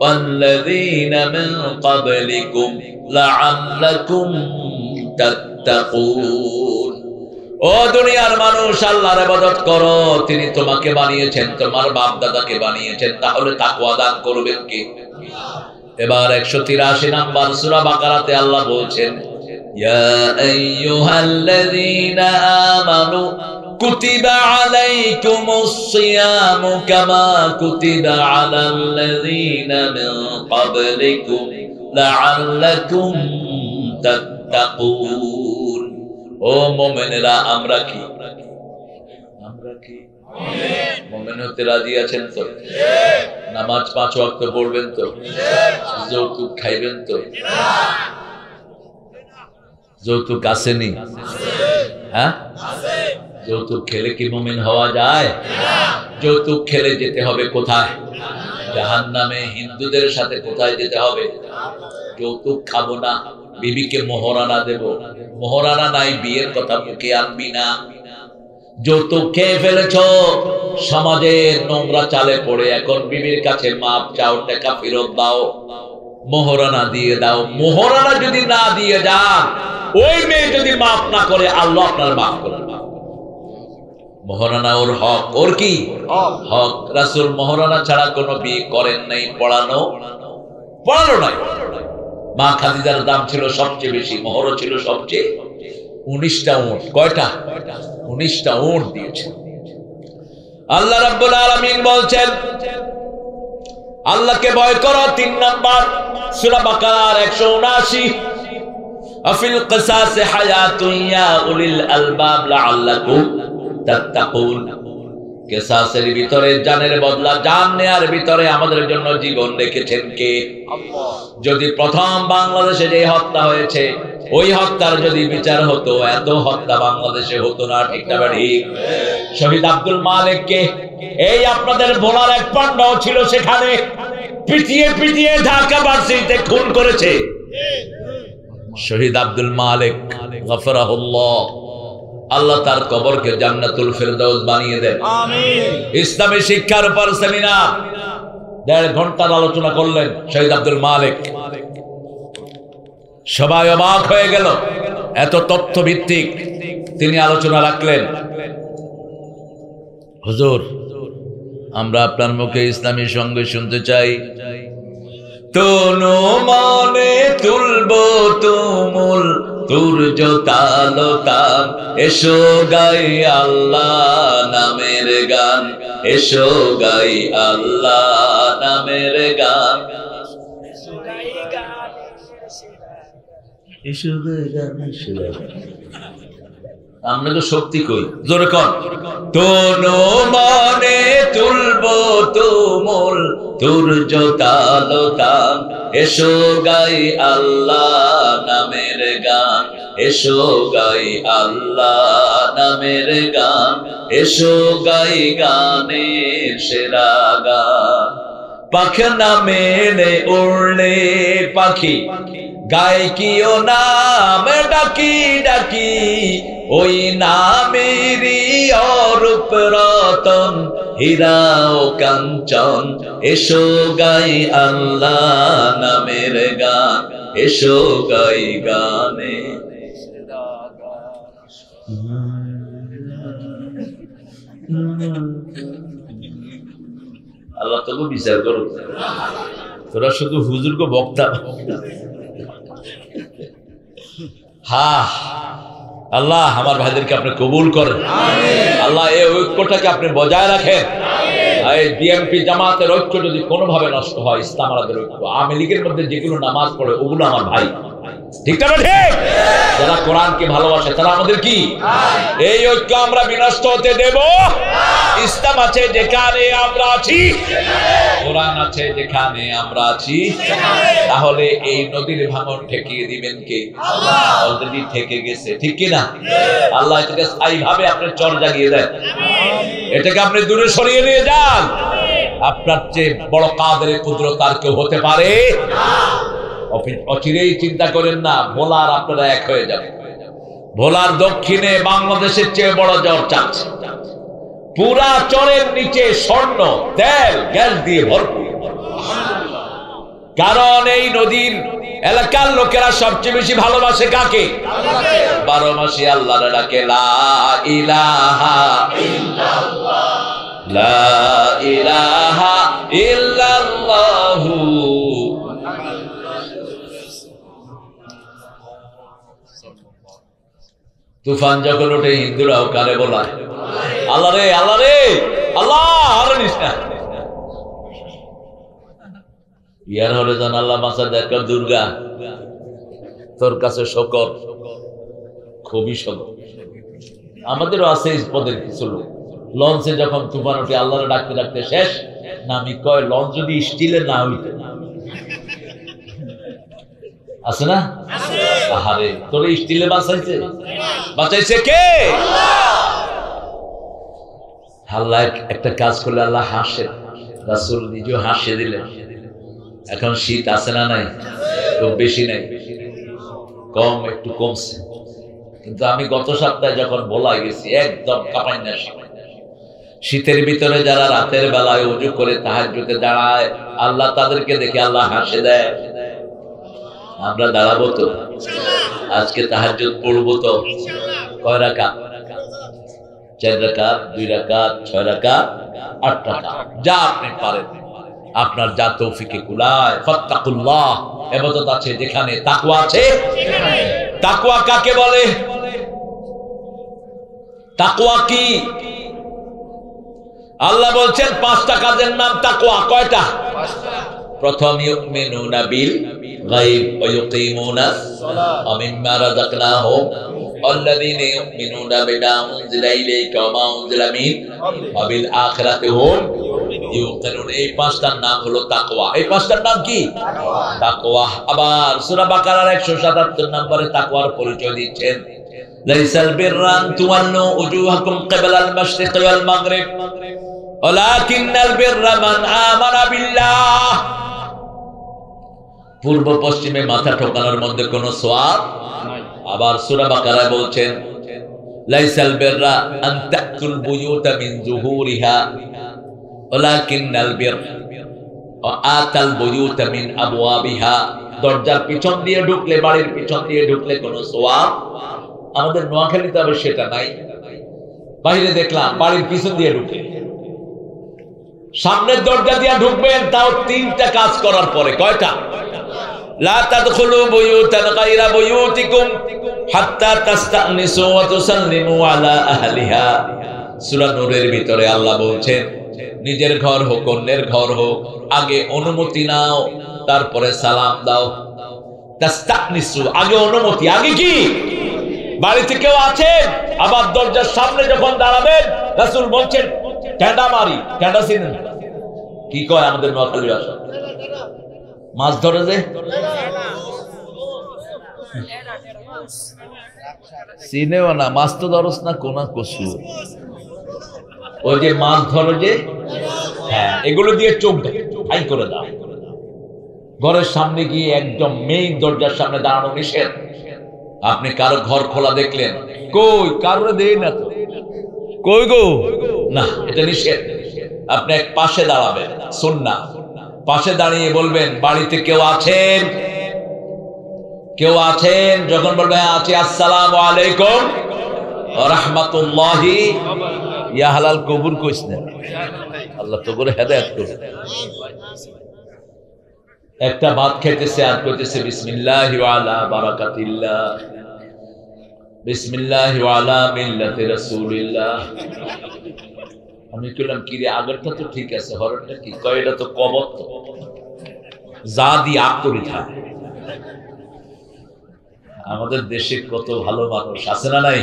ওয়াল্লাযীনা মিন ক্বাবলিকুম লাআল্লাকুম তাত্তাকুন। ও দুনিয়ার মানুষ, আল্লাহর ইবাদত করো। তিনি তোমাকে বানিয়েছেন, তোমার বাপ দাদাকে বানিয়েছেন। তাহলে তাকওয়া দান করবেন কে? এবার 183 নম্বর সূরা বাকারাতে আল্লাহ বলছেন, ইয়া আইয়ুহাল্লাযীনা আমানু কুতিবা আলাইকুমুস সিয়ামু কামা কুতিবা আলাল্লাযীনা মিন ক্বাবলিকুম লাআল্লাকুম তাত্তাকুন। ও মুমিনেরা, আমরা কি? আমরা কি মুমিন হতে রাজি আছেন তো? নামাজ 5 ওয়াক্ত পড়বেন তো? যৌতুক খাইবেন তো? যৌতুক আসেনি? হ্যাঁ, যৌতুক খেলে কি মুমিন হওয়া যায়? যৌতুক খেলে যেতে হবে কোথায়? জাহান্নামে। হিন্দুদের সাথে কোথায় যেতে হবে? যৌতুক খাবো না, বিবিকে মোহরানা দেব। মোহরানা নাই, বিয়ের কথা মুখে আনবি না। যৌতুক খেয়ে ফেলেছ, সমাজের নোংরা চালে পড়ে এখন বিবির কাছে মাপ চাও, টাকা ফেরত দাও, মোহরানা দিয়ে দাও। মোহরানা যদি না দিয়ে যান, ওই মেয়ে যদি মাফ না করে, আল্লাহ আপনার মাফ করবে। মোহরানা ওর হক, ওর কি হক। রাসূল মোহরানা ছাড়া কোনো বিয়ে করেন নাই, পড়ানো নাই। মা খাদিজার দাম ছিল সবচেয়ে বেশি, মোহরও ছিল সবচেয়ে। 19টা উট। কয়টা? 19টা উট দিয়েছে। আল্লাহ রাব্বুল আলামিন বলছেন, আল্লাহকে ভয় করো। 3 নাম্বার সূরা বাকারার 179, আফিল কিসাসি হায়াতুন ইয়া উলিল আলবাব লাআল্লাকুম তাত্তাকুন। কিসাসের ভিতরে, জানের বদলা জান নেয়ার ভিতরে আমাদের জন্য জীবন রেখেছেন কে? আল্লাহ। যদি প্রথম বাংলাদেশে যে হত্যা হয়েছে, ওই হত্যার যদি বিচার হতো, এত হত্যা বাংলাদেশে হতো না। ঠিক না ঠিক? শহীদ আব্দুল মালিককে, এই আপনাদের ভোলার এক পান্ডাও ছিল সেখানে, পিটিয়ে পিটিয়ে ঢাকা ভার্সিটিতে খুন করেছে। শহীদ আব্দুল মালিক গফরাহুল্লাহ, আল্লাহ তার কবরকে জান্নাতুল ফেরদাউস বানিয়ে দেন। আমিন। ইসলামী শিক্ষার উপর সেমিনার 1.5 ঘন্টার আলোচনা করলেন শহীদ আব্দুল মালিক। সবাই অবাক হয়ে গেল, এত তথ্য ভিত্তিক তিনি আলোচনা রাখলেন। হুজুর, আমরা আপনার মুখে ইসলামী সঙ্গে শুনতে চাই। তনু মনে তুলবো তুমুল তুর্য তালতান, এসো গাই আল্লাহ নামের গান, এসো গাই আল্লাহ নামের গান, এসো গাই গান। আমরা তো শক্তি কই, জোরে কর। তনু মনে তুলবো তুমুল তুর্য তালতান, এসো গাই আল্লাহ নামের গান, এসো গাই আল্লাহ নামের গান, এসো গাই গানের সেরা গান। পাখনা মেলে উড়লে পাখি, গায় কিও নাম ডাকি ডাকি, ওই নামেরই অরূপ রতন, হীরা ও কাঞ্চন, এসো গাই আল্লাহ নামের গান, এসো গাই গানে। আল্লাহ তোকে বিচার করুক, তোরা শুধু হুজুরকে বক্তা। হ্যাঁ, আল্লাহ আমার ভাইদেরকে আপনি কবুল করেন। আল্লাহ এই ঐক্যটাকে আপনি বজায় রাখেন। এই বিএনপি জামাতের ঐক্য যদি কোনোভাবে নষ্ট হয়, ইসলাম আমাদের ঐক্য, আওয়ামী লীগের মধ্যে যেগুলো নামাজ পড়ে ওগুলো আমার ভাই, ঠিক না ঠিক? যারা কোরআনকে ভালোবাসে তারা আমাদের কি? এই ঐক্য আমরা বিনষ্ট হতে দেব? ইসলাম আছে যেখানে আমরা আছি, কোরআন আছে যেখানে আমরা আছি, তাহলে এই নদীর ভাঙন ঠেকিয়ে দিবেন কে? আল্লাহ। অলরেডি ঠেকে গেছে, ঠিক কি না? আল্লাহ এটাকে স্থায়ীভাবে আপনার চর জাগিয়ে দেন, এটাকে আপনি দূরে সরিয়ে নিয়ে যান। আপনার চেয়ে বড় কাদের কুদরত আর কেউ হতে পারে না। অচিরেই চিন্তা করেন না, ভোলার আপনারা এক হয়ে যাবেন। ভোলার দক্ষিণে বাংলাদেশের চেয়ে বড় জ্বর চাচ্ছে, পুরা চরের নিচে স্বর্ণ তেল গ্যাস দিয়ে ভরপুর। কারণ এই নদীর এলাকার লোকেরা সবচেয়ে বেশি ভালোবাসে কাকে? 12 মাসে আল্লাহর ডাকে, লা ইলাহা ইল্লাল্লাহ, লা ইলাহা ইল্লাল্লাহু। তুফান যখন ওঠে হিন্দুরাও কারে বলায়, আল্লাহ রে আল্লাহ রে আল্লাহ, আরে নিস না। ইয়ার হলে জান আল্লাহ মাসা দেখা, দুর্গা তোর কাছে শকর, খুবই শকর। আমাদেরও আছে পদের কিছু লোক, লঞ্চে যখন তুফান ওঠে আল্লাহরে ডাকতে ডাকতে শেষ, নামি কয় লঞ্চ যদি স্টিলের না হইতো। আছে না? আহারে, তোরে স্টিলে বাঁচাইছে, বাঁচাইছে কে? আল্লাহ একটা কাজ করলে আল্লাহ হাসে, রাসূল নিজেও হাসিয়ে দিলেন। এখন শীত আছে না নাই? খুব বেশি নাই, কম, একটু কমছে। কিন্তু আমি গত সপ্তাহে যখন বলা গেছি একদম কাঁপাইনা শীতের ভিতরে যারা রাতের বেলায় ওযু করে তাহাজ্জুদে দাঁড়ায় আল্লাহ তাদেরকে দেখে আল্লাহ হাসে দেয়। আমরা দাঁড়াবো তো আজকে তাহাজ্জুদ পড়বো তো কয় রাকাত? 4 রাকাত, 2 রাকাত, 6 রাকাত, 8 রাকাত, যা আপনি পারেন, আপনার যা তৌফিকে কুলায়। ফাত্তাকুল্লাহ, ইবাদত আছে যেখানে, তাকওয়া আছে সেখানে। তাকওয়া কাকে বলে? তাকওয়া কি? আল্লাহ বলছেন 5টা কাজের নাম তাকওয়া। কয়টা? 5টা। প্রথম ইউমিনুনা বিল গায়ব ওয়া ইউকিমুনাস সালাত ওয়া মিম্মা রাযাকনাহুম ওয়াল্লাযীনা ইউমিনুনা বিমা উনজিলা ইলাইকা ওয়া মা উনজিলা মিন ওয়া বিল আখিরাতি হুম ইউকিনুন। এই 5টার নাম হলো তাকওয়া। এই 5টার নাম কি? তাকওয়া। আবার সূরা বাকারার 177 নম্বরে তাকওয়ার পরিচয় দিচ্ছেন, লাইসাল বিররা আন তুওয়াল্লু উজুহাকুম কিবলাল মাশরিকি ওয়াল মাগরিব ওয়ালাকিন্নাল বিররা মান আমানা বিল্লাহ। পূর্ব পশ্চিমে মাথা ঠোকানোর মধ্যে কোনো সওয়াব নাই। আবার সূরা বাকারায় বলছেন, লাইসাল বিররা আন তাতুল বুয়ুতা মিন যুহুরিহা ওয়ালাকিন্নাল বিররা ওয়া আতাল বুয়ুতা মিন আবওয়াবিহা। দরজার পিছন দিয়ে ঢুকলে, বাড়ির পিছন দিয়ে ঢুকলে কোনো সওয়াব। আমাদের নোয়াখালীতে আবার সেটা নাই। বাইরে দেখলাম বাড়ির পিছন দিয়ে ঢুকে, সামনের দরজা দিয়ে ঢুকবেন, তাও 3টা কাজ করার পরে। কয়টা? লা তাদখুলু বুয়ুতান গায়রা বুয়ুতিকুম হাত্তা তাস্তানিসু ওয়া তুসাল্লিমু আলা আহলিহা। সূরা নূরের ভিতরে আল্লাহ বলছেন, নিজের ঘর হোক অন্যের ঘর হোক, আগে অনুমতি নাও, তারপরে সালাম দাও। তাস্তানিসু, আগে অনুমতি, আগে কি? বাড়িতে কেউ আছেন, আবার দরজার সামনে যখন দাঁড়াবেন রাসূল বলছেন টেন্ডা মারি। টেন্ডা চিনেন? কি কয় আমাদের নোয়াখালী ভাষা? মাছ ধরে যে চিনেও না, মাছ তো ধরস না, কোনা কসু, ওই যে মাছ ধরে যে, হ্যাঁ, এগুলো দিয়ে চোখ ঠাই করে দাও। ঘরের সামনে গিয়ে একদম মেইন দরজার সামনে দাঁড়ানো নিষেধ। আপনি কারো ঘর খোলা দেখলেন, কই কারোরে দেই না তো, কই গো, না, এটা নিষেধ। আপনি এক পাশে দাঁড়াবেন, সুন্নাহ। পাশে দাঁড়িয়ে বলবেন, বাড়িতে কেউ আছেন? কেউ আছেন? যখন বলবেন আছি, আসসালামু আলাইকুম ওয়া রাহমাতুল্লাহি। ইয়া হালাল কবুর কইস না, আল্লাহ তো করে হেদায়েত করুন। একটা ভাত খেতেছে আর কইতেছে বিসমিল্লাহি ওয়া আলা বারাকাতিল্লাহ, বিসমিল্লাহি ওয়া আলা মিল্লাতি রাসূলিল্লাহ। আমি কইলাম, কি রে, আগেরটা তো ঠিক আছে, হরটা কি? কয় এটা তো কবর, তো যা দি আকরি থাকে। আমাদের দেশে কত ভালো মানুষ আছে না নাই?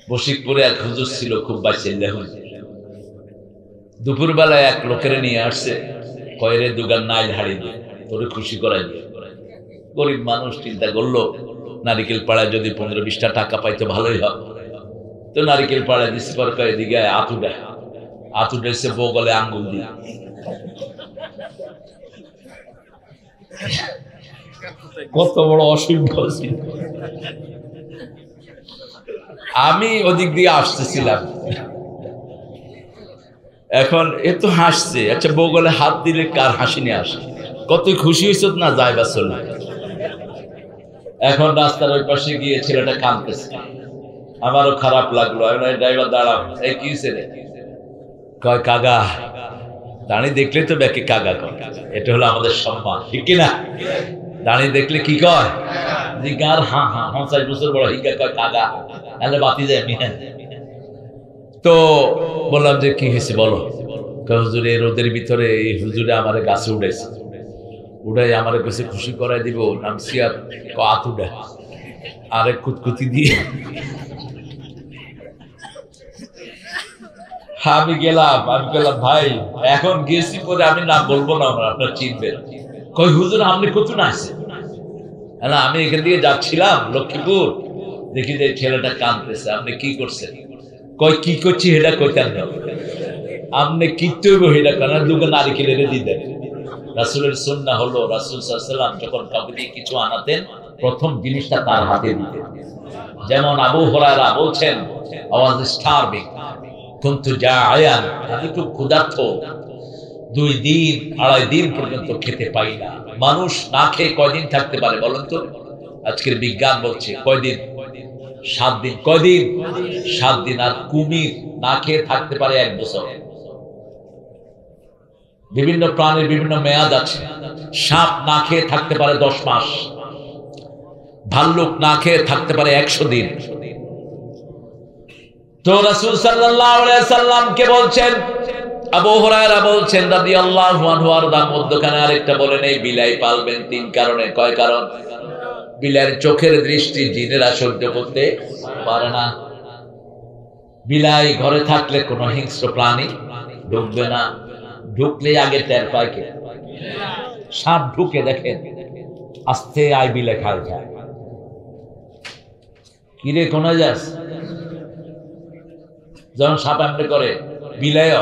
বশিকপুরে এক হুজুর ছিল, খুব বাইচিল্লা হুজুর। দুপুর বেলায় এক লোকের নিয়ে আসছে, কয়রে দুগান নাই হাড়ি দিয়ে তোরে খুশি করাই দিয়ে। গরিব মানুষ চিন্তা করলো, নারিকেল পাড়ায় যদি 15-20টা টাকা পাইতো ভালোই হয়। তো নারিকেল পাড়ায় দিচ্ছে, পর কয় দিকে আতু দেয়, আতু ডেছে বউ গলে আঙ্গুল দিয়ে। কত বড় অসুবিধা। আমি ওদিক দিয়ে আসতেছিলাম, এখন এ তো হাসছে। আচ্ছা, বউ গলে হাত দিলে কার হাসি নিয়ে আসে? কত খুশি হয়েছ না, যায় বা চলে। এখন রাস্তার ওই পাশে গিয়ে ছেলেটা কাঁদতেছে, আমারও খারাপ লাগলো। ড্রাইভার দাঁড়াও, এই কি হয়েছে রে? কয় কাগা। দাঁড়িয়ে দেখলে তো ব্যাকে কাগা কয়, এটা হলো আমাদের সম্মান, ঠিক কিনা? দাঁড়িয়ে দেখলে কি কয়? জিগার হ্যাঁ হ্যাঁ 50 বছর বড় হিগা কয় কাগা, তাহলে বাতি যায় আমি। তো বললাম যে কি হয়েছে বলো। হুজুর, এই রোদের ভিতরে এই হুজুরে আমার গাছে উঠেছে, উড়াই আমার কাছে খুশি করাই দিব। নামছি আর হাত উঠে আরেক কুতকুতি দিয়ে আমি গেলাম। ভাই এখন গেছি, পরে আমি নাম বলবো না, আপনার চিনবেন। কই হুজুর, আপনি কত না আছে? না, আমি এখান থেকে যাচ্ছিলাম লক্ষ্মীপুর, দেখি যে ছেলেটা কাঁদতেছে। আপনি কি করছেন? কই কি করছি এটা কইতেন না, আপনি কিচ্ছু এটা কেন? দুটো নারিকেল এনে দিতেন। রাসূলের সুন্নাহ হলো, রাসূল সাল্লাল্লাহু আলাইহি ওয়াসাল্লাম যখন কাউকে দিয়ে কিছু আনাতেন, প্রথম জিনিসটা তার হাতে দিতে। যেমন আবু হুরায়রা বলছেন, I was starving, কুনতু জাআয়ান, আমি তো ক্ষুধার্ত, 2 দিন 2.5 দিন পর্যন্ত খেতে পাই না। মানুষ না খেয়ে কয়দিন থাকতে পারে বলেন তো? আজকের বিজ্ঞান বলছে কয়দিন? 7 দিন। কয়দিন? 7 দিন। আর কুমির না খেয়ে থাকতে পারে 1 বছর। বিভিন্ন প্রাণীর বিভিন্ন মেয়াদ আছে। সাপ না খেয়ে থাকতে পারে 10 মাস, ভাল্লুক না খেয়ে থাকতে পারে 100 দিন। তো রাসূল সাল্লাল্লাহু আলাইহি সাল্লামকে বলছেন, আবু হুরায়রা বলছেন রাদিয়াল্লাহু আনহু আরদা, মধ্যখানে আরেকটা বলেন এই বিলাই পালবেন 3 কারণে। কয় কারণ? বিলাইয়ের চোখের দৃষ্টি জিনেরা সহ্য করতে পারে না। বিলাই ঘরে থাকলে কোনো হিংস্র প্রাণী ঢুকবে না, ঢুকলে আগে টের পায় কে? সাপ ঢুকে দেখেন আস্তে আই বিলে খাল যায়। কিরে কোনা যাস? যখন সাপ এমনি করে বিলায়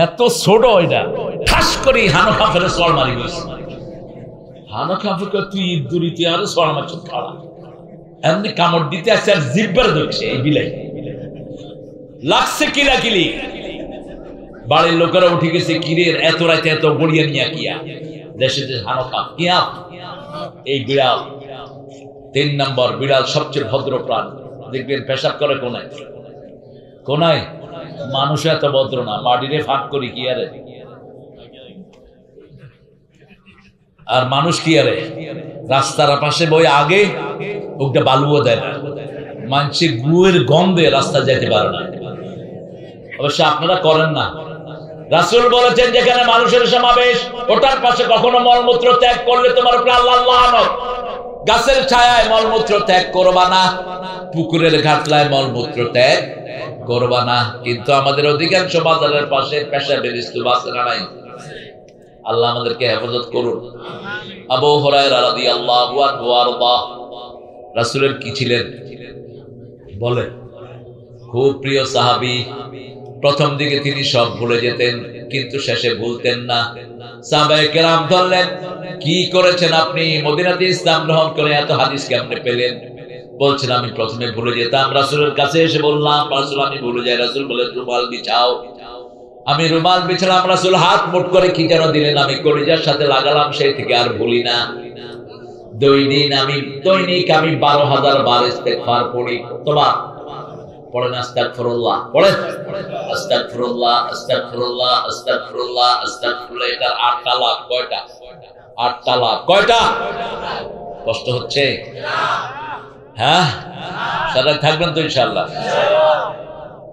এত ছোট ওইটা ঠাস করি হানো খাফের সর মারি গেছে। হানো খাফের তুই ইদুরিতে আরো সর মারছ খাড়া, এমনি কামড় দিতে আসছে আর জিব্বার ধরছে এই বিলাই, লাগছে কিলাকিলি। বাড়ির লোকেরা উঠে গেছে, কিরে এত রাতে এত গড়িয়া নিয়া কিয়া দেশে যে হানো খাফ কিয়া এই বিড়াল। 3 নম্বর, বিড়াল সবচেয়ে ভদ্র প্রাণ। দেখবেন পেশাব করে কোনায় কোনায়, মানুষ এত ভদ্র না, মাটিরে ফাঁক করি কি আরে। আর মানুষ কি আরে রাস্তার পাশে বই আগে ওটা বালুও দেয় না, মানুষের গুয়ের গন্ধে রাস্তা যেতে পারে না। অবশ্য আপনারা করেন না। রাসূল বলেছেন যেখানে মানুষের সমাবেশ ওটার পাশে কখনো মলমূত্র ত্যাগ করলে তোমার উপরে আল্লাহর লানত। গাছের ছায়ায় মলমূত্র ত্যাগ করবা না, পুকুরের ঘাটলায় মলমূত্র ত্যাগ করবা না। কিন্তু আমাদের অধিকাংশ বাজারের পাশে পেশাবের স্তূপ আছে না নাই? আল্লাহ আমাদেরকে হেফাজত করুন। আবু হুরায়রা রাদিয়াল্লাহু আনহু আরদা রাসূলের কি ছিলেন বলেন? খুব প্রিয় সাহাবী। প্রথম দিকে তিনি সব ভুলে যেতেন, কিন্তু শেষে ভুলতেন না। সাহাবায়ে কেরাম বললেন, কি করেছেন আপনি? মদিনাতে ইসলাম গ্রহণ করে এত হাদিস কেমনে পেলেন? বলছেন আমি প্রথমে ভুলে যেতাম, রাসূলের কাছে এসে বললাম রাসূল আমি ভুলে যাই। রাসূল বলেন রুমাল বিছাও। আমি রুমাল বিছালাম, রাসূল হাত মুঠ করে কি যেন দিলেন, আমি কলিজার সাথে লাগালাম, সেই থেকে আর ভুলি না। দৈনিক আমি 12,000 বার ইস্তেগফার পড়ি। তোমার পড়েন আস্তাগফিরুল্লাহ, পড়েন আস্তাগফিরুল্লাহ আস্তাগফিরুল্লাহ আস্তাগফিরুল্লাহ আস্তাগফিরুল্লাহ। এটার 8টা লাভ। কয়টা? 8টা লাভ। কয়টা? কষ্ট হচ্ছে? হ্যাঁ, সারা থাকবেন তো ইনশাআল্লাহ।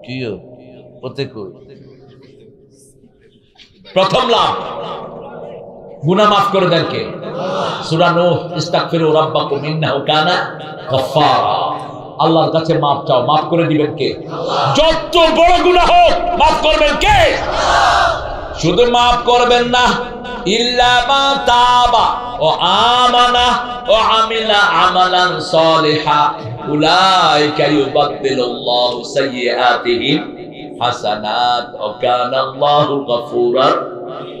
কিও ওতে কই প্রথম লাভ গুনাহ মাফ করে দেন কে? সূরা নূহ, ইস্তাগফিরু রাব্বাকুম ইন্নাহু কানা গফফারা। আল্লাহর কাছে মাফ চাও, মাফ করে দিবেন কে? যত বড় গুনাহ হোক মাফ করবেন কে? শুধু মাফ করবেন না, ইল্লা মা তাবা ও আমানা ও আমিলা আমালান সালিহা উলাইকা ইউবাদদিলুল্লাহু সাইয়্যাতিহিম হাসানাত ও কানা আল্লাহু গফুরার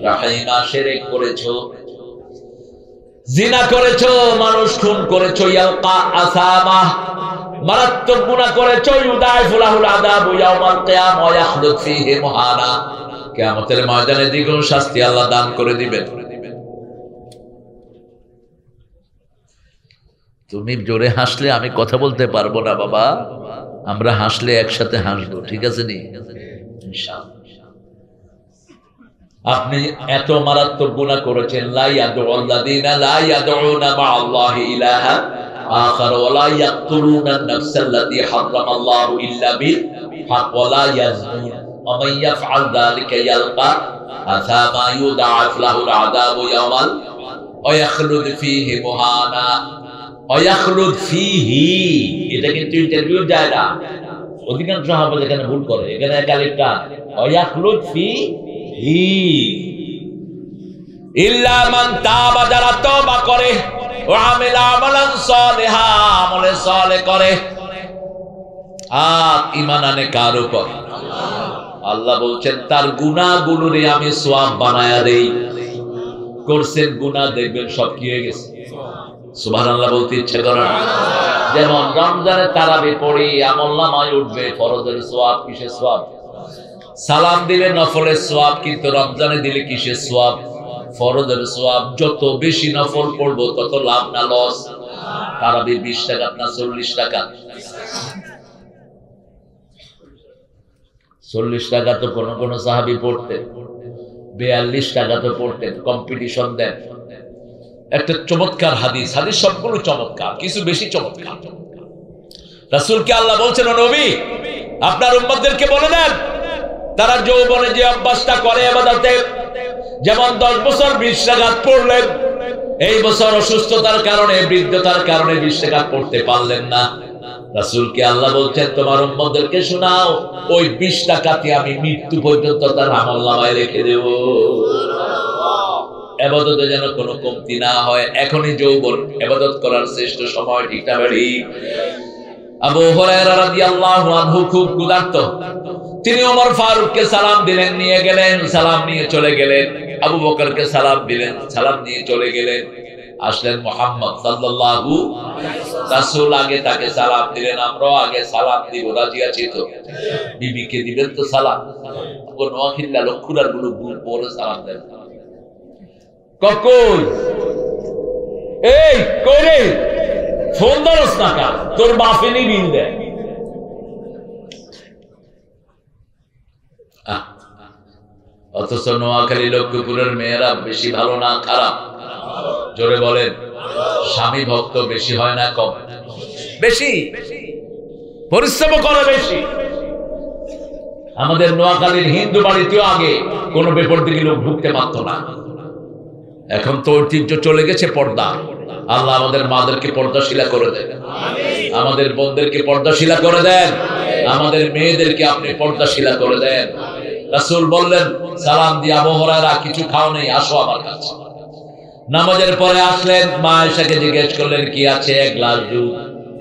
রাহিমা। শিরক করেছো, জিনা করেছো, মানুষ খুন করেছো, ইয়ালকা আসামা, মারাত্মক গুনাহ করেছো, ইউদাইফু লাহুল আযাবু ইয়াওমাল কিয়ামা ওয়া ইয়াখলুদ ফীহি মুহানা, কিয়ামতের ময়দানে দ্বিগুণ শাস্তি আল্লাহ দান করে দিবেন। তুমি জোরে হাসলে আমি কথা বলতে পারবো না বাবা, আমরা হাসলে একসাথে হাসবো, ঠিক আছে নি? ইনশাআল্লাহ। আপনি এত মারাত্মক গুনাহ করেছেন, লা ইয়াদউল্লাযিনা লা ইয়াদউনা মা'আল্লাহি ইলাহা আখার ওয়া লা ইয়াকতুলুনা আন-নাফসাল্লাতী হারামাল্লাহু ইল্লা বিল হক ওয়া লা ইয়াজনুন ওয়া মান ইয়াফআল যালিকা ইয়ালকা আসামা ইউদাআফ লাহুল আযাবু ইয়াওমাল ওয়া ইয়াখলুদ ফীহি মুহানা। ওয়া ইয়াখলুদ ফীহি, এটা কিন্তু ইন্টারভিউ যায় না, অধিকাংশ সাহাবা এখানে ভুল করে, এখানে কালিটা ওয়া ইয়াখলুদ ফীহি। ইল্লা মান তাবা, যারা তওবা করে, ওয়া আমিলা আমালান সালিহা, আমলে সালেহ করে, আর ঈমান আনে কার উপর? আল্লাহ বলছেন তার গুনাহগুলোরে আমি সওয়াব বানায়া দেই। করছেন গুনাহ, দেখবেন সব কি হয়ে গেছে। সুবহানাল্লাহ বলতে ইচ্ছে করে না? যেমন রমজানে তারাবি পড়ি, আমলনামায় উঠবে ফরজের সওয়াব, কিসের সওয়াব? সালাম দিলে নফলের সওয়াব, কিন্তু রমজানে দিলে কিসের সওয়াব? ফরজের সওয়াব। যত বেশি নফল পড়বো তত লাভ না লস? তারাবি 20 টাকা না 40 টাকা? 40 টাকা তো কোন কোন সাহাবী পড়তেন, 42 টাকা তো পড়তেন, কম্পিটিশন দেন। একটা চমৎকার হাদিস, হাদিস সবগুলো চমৎকার, কিছু বেশি চমৎকার। রাসূলকে আল্লাহ বলছেন, ও নবী, আপনার উম্মতদেরকে বলে দেন, তারা যৌবনে যে অভ্যাসটা করে ইবাদতে, যেমন 10 বছর 20 রাকাত পড়লেন, এই বছর অসুস্থতার কারণে, বৃদ্ধতার কারণে 20 রাকাত পড়তে পারলেন না। রাসূলকে আল্লাহ বলছেন, তোমার উম্মতদেরকে শোনাও, ওই 20 রাকাতই আমি মৃত্যু পর্যন্ত তার আমলনামায় রেখে দেব। ইবাদতে যেন কোনো কমতি না হয়। এখনই যৌবন, ইবাদত করার শ্রেষ্ঠ সময়, ঠিক না বেড়ি? আবু হুরায়রা রাদিয়াল্লাহু আনহু খুব ক্ষুধার্ত, তিনি ওমর ফারুককে সালাম দিলেন, নিয়ে গেলেন, সালাম নিয়ে চলে গেলেন। আবু বকরকে সালাম দিলেন, সালাম নিয়ে চলে গেলেন। আসলেন মুহাম্মদ সাল্লাল্লাহু আলাইহি ওয়াসাল্লাম, রাসূল আগে তাকে সালাম দিলেন, আমরাও আগে সালাম দিব, রাজি আছি তো? বিবিকে দিবেন তো সালাম? কোন ওয়াকিল্লা লক্ষুরার গুলো পরে সালাম দেন। কখন এই করে ফোন ধরস না কা, তোর বাপেনি বিল দেয়। অথচ নোয়াখালী লক্ষ্মীপুরের মেয়েরা বেশি ভালো না খারাপ? জোরে বলেন। স্বামী ভক্ত বেশি হয় না কম? বেশি। পরিশ্রম করে বেশি। আমাদের নোয়াখালীর হিন্দু বাড়িতেও আগে কোনো বেপরদিকে লোক ঢুকতে পারত না। এখন তো ঐতিহ্য চলে গেছে পর্দা। আল্লাহ আমাদের মাদেরকে পর্দাশীলা করে দেন, আমাদের বোনদেরকে পর্দাশীলা করে দেন, আমাদের মেয়েদেরকে আপনি পর্দাশীলা করে দেন। রাসূল বললেন, সালাম দিয়ে আবু হুরায়রা, কিছু খাও নেই, আসো আমার কাছে। নামাজের পরে আসলেন, মা আয়েশাকে জিজ্ঞেস করলেন, কি আছে? 1 গ্লাস দুধ।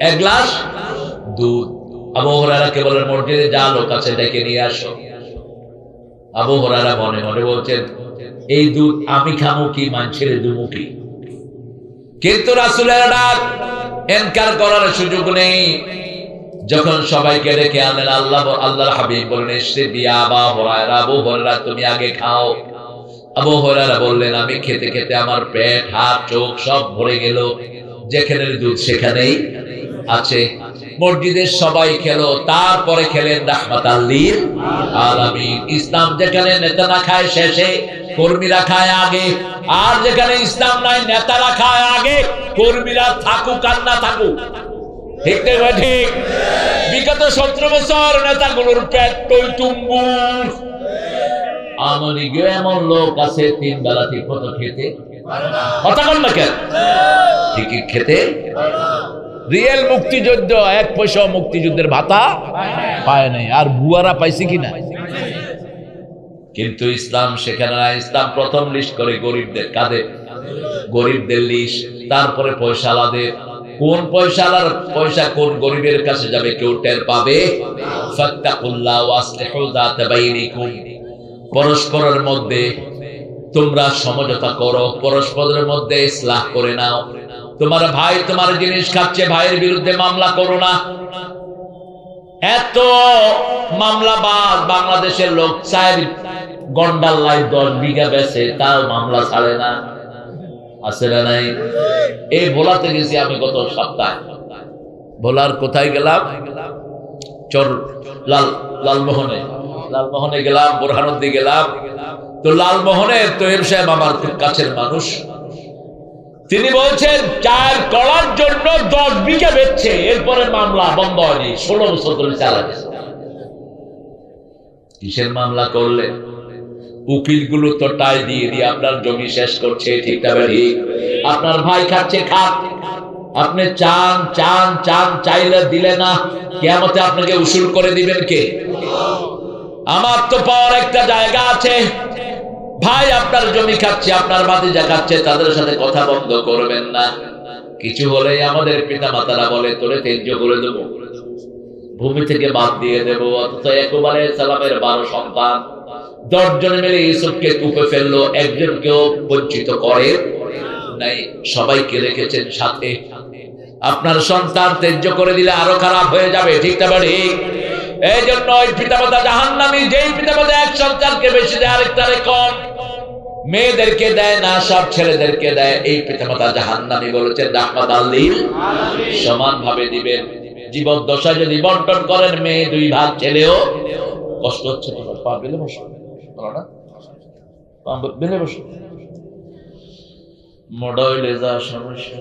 1 গ্লাস দুধ। আবু হুরায়রাকে বললেন, মসজিদে যা লোক আছে ডেকে নিয়ে আসো। আবু হুরায়রা মনে মনে বলছেন, এই দুধ আমি খামু কি মানুষের দুমু কি? কিন্তু রাসূলের ডাক ইনকার করার সুযোগ নেই। যখন সবাইকে ডেকে আনলেন, আল্লাহর হাবিব বললেন, এসে দিয়া আবু হুরায়রা, আবু হুরায়রা তুমি আগে খাও। আবু হুরায়রা বললেন, আমি খেতে খেতে আমার পেট, হাত, চোখ সব ভরে গেল, যেখানে দুধ সেখানেই আছে। মসজিদের সবাই খেলো, তারপরে খেলেন রাহমাতাল লিল আলামিন। ইসলাম যেখানে নেতা না খায় শেষে, কর্মীরা খায় আগে। আর যেখানে ইসলাম নাই, নেতারা খায় আগে, কর্মীরা থাকুক আর না থাকুক। ঠিক না ঠিক? বিগত 17 বছর নেতাগুলোর পেট টইটুম্বুর। আমাদের এমন লোক আছে 3 বেলা ঠিক মতো খেতে কথা বল না কেন? ঠিকই খেতে। রিয়েল মুক্তিযুদ্ধ 1 পয়সা মুক্তিযুদ্ধের ভাতা পায় নাই, আর বুয়ারা পাইছে কিনা? কিন্তু ইসলাম সেখানে না। ইসলাম প্রথম লিস্ট করে গরিবদের। কাদের? গরিবদের লিস্ট, তারপরে পয়সাওয়ালাদের। কোন পয়সাওয়ালার পয়সা কোন গরিবের কাছে যাবে কেউ টের পাবে? ফাত্তাকুল্লাহ ওয়াসলিহু যাতা বাইনিকুম। পরস্পরের মধ্যে তোমরা সমঝোতা করো, পরস্পরের মধ্যে ইসলাহ করে নাও। তোমার ভাই তোমার জিনিস খাচ্ছে, ভাইয়ের বিরুদ্ধে মামলা করো না। এত মামলাবাজ বাংলাদেশের লোক, 4 গন্ডাল্লাই 10 বিঘা বেচে, তাও মামলা ছাড়ে না। আছে না নাই? এই ভোলাতে গেছি আমি গত সপ্তাহে। ভোলার কোথায় গেলাম? লালমোহনে গেলাম, বোরহানুদ্দি গেলাম। তো লালমোহনের তৈয়ব সাহেব আমার খুব কাছের মানুষ। তিনি বলছেন 4 কলার জন্য 10 বিঘা বেচছে, এরপরে মামলা বন্ধ হয়নি, 16 বছর ধরে চালাচ্ছে। কিসের মামলা করলে? উকিলগুলো তো টাই দিয়ে দিয়ে আপনার জমি শেষ করছে। ঠিক না ঠিক? আপনার ভাই খাচ্ছে, খাক। আপনি চান চান চান, চাইলে দিলে না, কিয়ামতে আপনাকে উসুল করে দিবেন কে? আমার তো পাওয়ার একটা জায়গা আছে। ভাই আপনার জমি খাচ্ছে, আপনার ভাতিজা খাচ্ছে, তাদের সাথে কথা বন্ধ করবেন না। কিছু হলেই আমাদের পিতা মাতারা বলে, তোরে ত্যায্য করে দেবো, ভূমি থেকে বাদ দিয়ে দেবো। অথচ একবারে সালামের 12 সন্তান, 10 জন মিলে ইউসুফকে কূপে ফেললো, একজনকেও বঞ্চিত করে নাই, সবাইকে রেখেছেন সাথে। আপনার সন্তান ত্যায্য করে দিলে আরো খারাপ হয়ে যাবে, ঠিক না ঠিক? এই জন্য ওই পিতামাতা জাহান্নামী, যেই পিতামাতা এক সন্তানকে বেশি দেয় আরেকটারে কম, মেয়েদেরকে দেয় না, সব ছেলেদেরকে দেয়, এই পিতামাতা জাহান্নামী বলেছেন রাহমাতাল লিল আলামিন। সমান ভাবে দিবেন। জীবদ্দশা যদি বন্টন করেন, মেয়ে 2 ভাগ, ছেলেও। কষ্ট হচ্ছে তোমার? পা বেলে বসো, বলো না, পা বেলে বসো। মোড়া হইলে যা সমস্যা।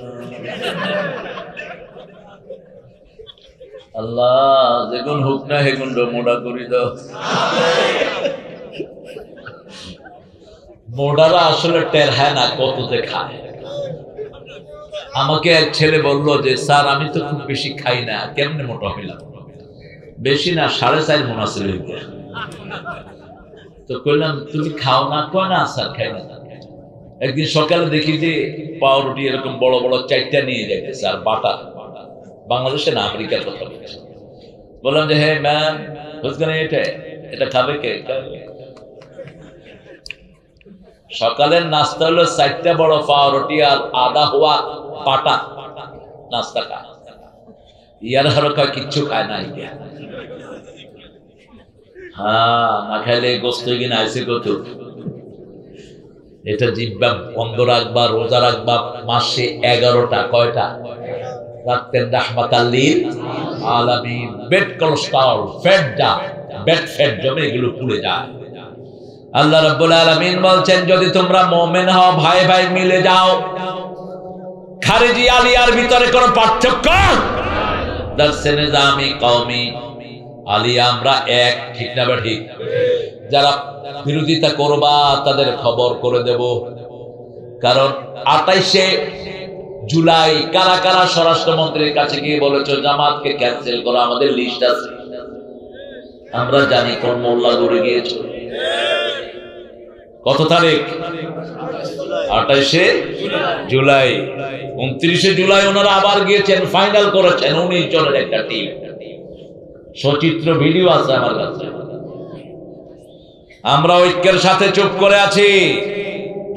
আল্লাহ যেগুন হোক না হেগুন মোড়া করি দাও। মোড়ারা আসলে টের হয় না কততে খায়। আমাকে এক ছেলে বললো যে স্যার আমি তো খুব বেশি খাই না, কেমনে মোটা হইলাম? বেশি না, 4.5 মণ আছে। তো কইলাম তুমি খাও না? কয় না স্যার খাই না। একদিন সকালে দেখি যে পাউরুটি এরকম বড় বড় 4টা নিয়ে যাইতেছে, আর বাটা। বাংলাদেশে না, আমেরিকার কথা বলছে। বললাম যে হ্যাঁ ম্যাম, এটা খাবে কে? সকালের নাস্তা হলো 4টা বড় পাউরুটি আর আদা হওয়া বাটা নাস্তা খা। ইয়ার হারকা কিচ্ছু খায় না। হ্যাঁ, না খাইলে গোস্ত কিনা আইসে কত। এটা জিহ্বা বন্ধ রাখবা, রোজা রাখবা, মাসে 11টা। কয়টা রাখতেন রাহমাতাল লিল আলামিন? বেড কোলেস্টেরল, ফ্যাট যা বেড ফ্যাট জমে এগুলো পুড়ে যায়। আল্লাহ রাব্বুল আলামিন বলছেন যদি তোমরা মুমিন হও, ভাই ভাই মিলে যাও। খারিজি আলিয়ার ভিতরে কোনো পার্থক্য দর্শে নিজামি কওমি আলিয়া আমরা এক, ঠিক না ঠিক? যারা বিরোধিতা করবা তাদের খবর করে দেব। কারণ 28শে জুলাই কারা কারা স্বরাষ্ট্রমন্ত্রীর কাছে গিয়ে বলেছো জামাতকে ক্যান্সেল করো, আমাদের লিস্ট আছে। আমরা জানি কোন মোল্লা ঘুরে গিয়েছো। কত তারিখ? 28শে জুলাই। 29শে জুলাই ওনারা আবার গিয়েছেন, ফাইনাল করেছেন 19 জনের একটা টিম। সচিত্র ভিডিও আছে আমার কাছে। আমরা ঐক্যের সাথে চুপ করে আছি।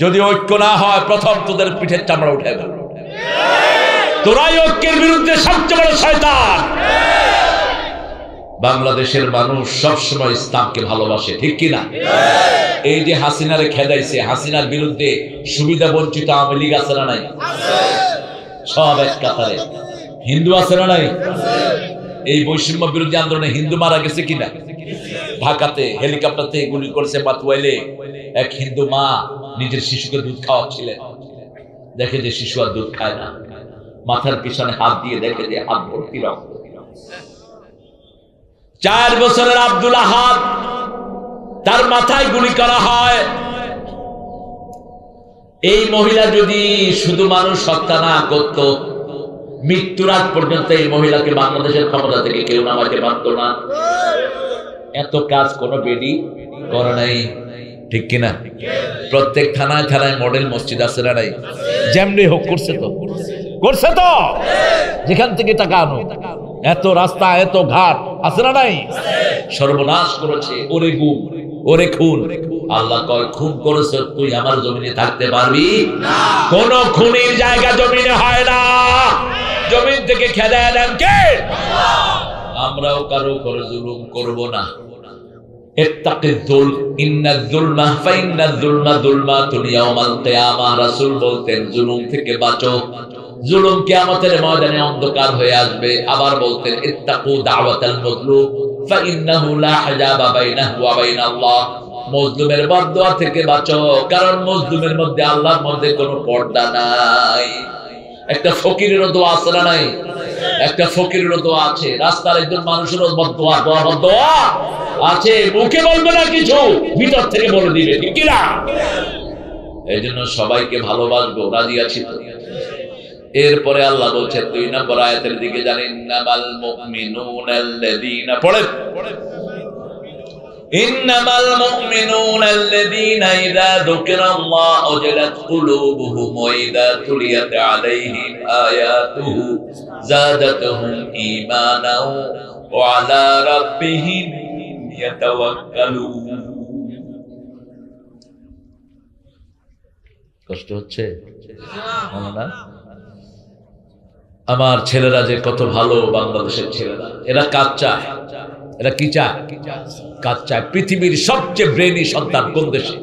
যদি ঐক্য না হয়, প্রথম তোদের পিঠের চামড়া উঠে গেল। তোরাই ঐক্যের বিরুদ্ধে সবচেয়ে বড় শয়তান। বাংলাদেশের মানুষ সবসময় ইসলামকে ভালোবাসে, ঠিক কিনা? এই যে হাসিনারে খেদাইছে, হাসিনার বিরুদ্ধে সুবিধা বঞ্চিত আওয়ামী লীগ আছে না নাই? সব এক কাতারে। হিন্দু আছে না নাই? এই বৈষম্য বিরোধী আন্দোলনে হিন্দু মারা গেছে কিনা? ঢাকাতে হেলিকপ্টারতে গুলি করেছে মাতুয়াইলে। এক হিন্দু মা নিজের শিশুকে দুধ খাওয়াচ্ছিলেন, দেখে যে শিশু আর দুধ খায় না, মাথার পিছনে হাত দিয়ে দেখে যে হাত ভর্তি রক্ত। 4 বছরের আব্দুল আহাদ, তার মাথায় গুলি করা হয়। এই মহিলা যদি শুধু মানুষ হত্যা না করত, মৃত্যুর আগ পর্যন্ত এই মহিলাকে বাংলাদেশের ক্ষমতা থেকে কেউ নামাতে পারত না। এত কাজ কোনো বেডি করে নাই, ঠিক কিনা? প্রত্যেক থানায় থানায় মডেল মসজিদ আছে না নাই? যেমনি হোক করছে তো, করছে তো, যেখান থেকে টাকা আনো। এত রাস্তা, এত ঘাট আছে না নাই? সর্বনাশ করেছে। ওরে গুম, ওরে খুন। আল্লাহ কয় খুন করেছে তুই আমার জমিনে থাকতে পারবি না। কোন খুনির জায়গা জমিনে হয় না। জমিন থেকে খেদায় দেন কে? আমরাও কারো উপর জুলুম করব না। ইত্তাকিয যুল ইন্নায যুলমা ফাইন্নায যুলমা যুলমাতুন ইয়াওমাল কিয়ামাহ। রাসূল বলতেন জুলুম থেকে বাঁচো, জুলুম কিয়ামতের ময়দানে অন্ধকার হয়ে আসবে। আবার বলতেন ইত্তাকু দাওয়াতাল মাজলুম ফাইন্নাহু লা হিজাবা বাইনাহু ওয়া বাইনাল্লাহ। মজলুমের বদদুয়া থেকে বাঁচো, কারণ মজলুমের মধ্যে আল্লাহর মধ্যে কোনো পর্দা নাই। একটা ফকিরেরও দোয়া আছে না নাই? একটা ফকিরেরও দোয়া আছে। রাস্তার একজন মানুষেরও বদদুয়া, দোয়া আছে। মুখে বলবে না কিছু, ভিতর থেকে বলে দিবে, ঠিক না? এই জন্য সবাইকে ভালোবাসবো, রাজি আছি তো? এরপরে আল্লাহ বলছেন 2 নম্বর আয়াতের দিকে, জানেন ইন্নামাল মুমিনুনাল্লাযীনা, পড়েন ইন্নামাল মুমিনুনাল্লাযীনা ইযা যুকিরাল্লাহু ওয়াজিলাত কুলুবুহুম ওয়া ইযা তুলিয়াত আলাইহিম আয়াতুহু যাদাতুহুম ঈমানাও ওয়া আলা রাব্বিহিম ইয়াতাওয়াক্কালুন। কষ্ট হচ্ছে না? আমার ছেলেরা যে কত ভালো, বাংলাদেশের ছেলেরা, এরা কাজ চায়। এরা কি চায়? কাজ চায়। পৃথিবীর সবচেয়ে ব্রেনি সন্তান কোন দেশে?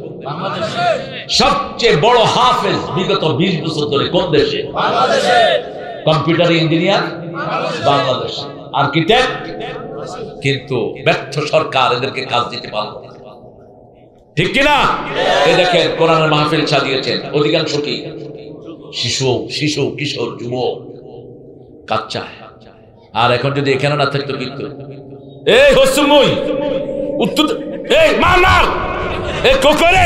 সবচেয়ে বড় হাফেজ বিগত 20 বছর ধরে কোন দেশে? Computer engineer Bangladesh, architect. কিন্তু ব্যর্থ সরকার এদেরকে কাজ দিতে পারল, ঠিক কিনা? এই দেখেন কোরআনের মাহফিল সাজিয়েছেন, অধিকাংশ কি শিশু কিশোর যুবক কাজ চায়। আর এখন যদি এখানে না থাকতো, কিন্তু এই হসুমুই উত্তর, এই মার এই কোকরে,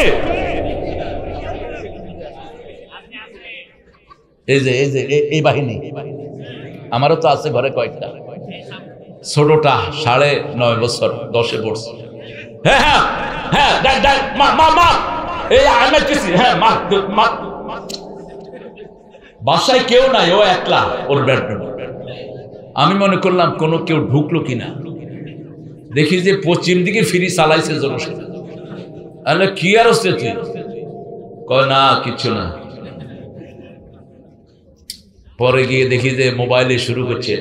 এই বাহিনী আমারও তো আছে ঘরে কয়েকটা। ছোটটা 9.5 বছর, 10-এ পড়ছে। হ্যাঁ হ্যাঁ হ্যাঁ, বাসায় কেউ নাই, ও একলা ওর বেডরুম। আমি মনে করলাম কোনো কেউ ঢুকলো কিনা, দেখি যে পশ্চিম দিকে ফিরি চালাইছে জনসংখ্যা। আরে কি আর হচ্ছে তুই? কয় না কিছু না। পরে গিয়ে দেখি যে মোবাইলে শুরু করছে।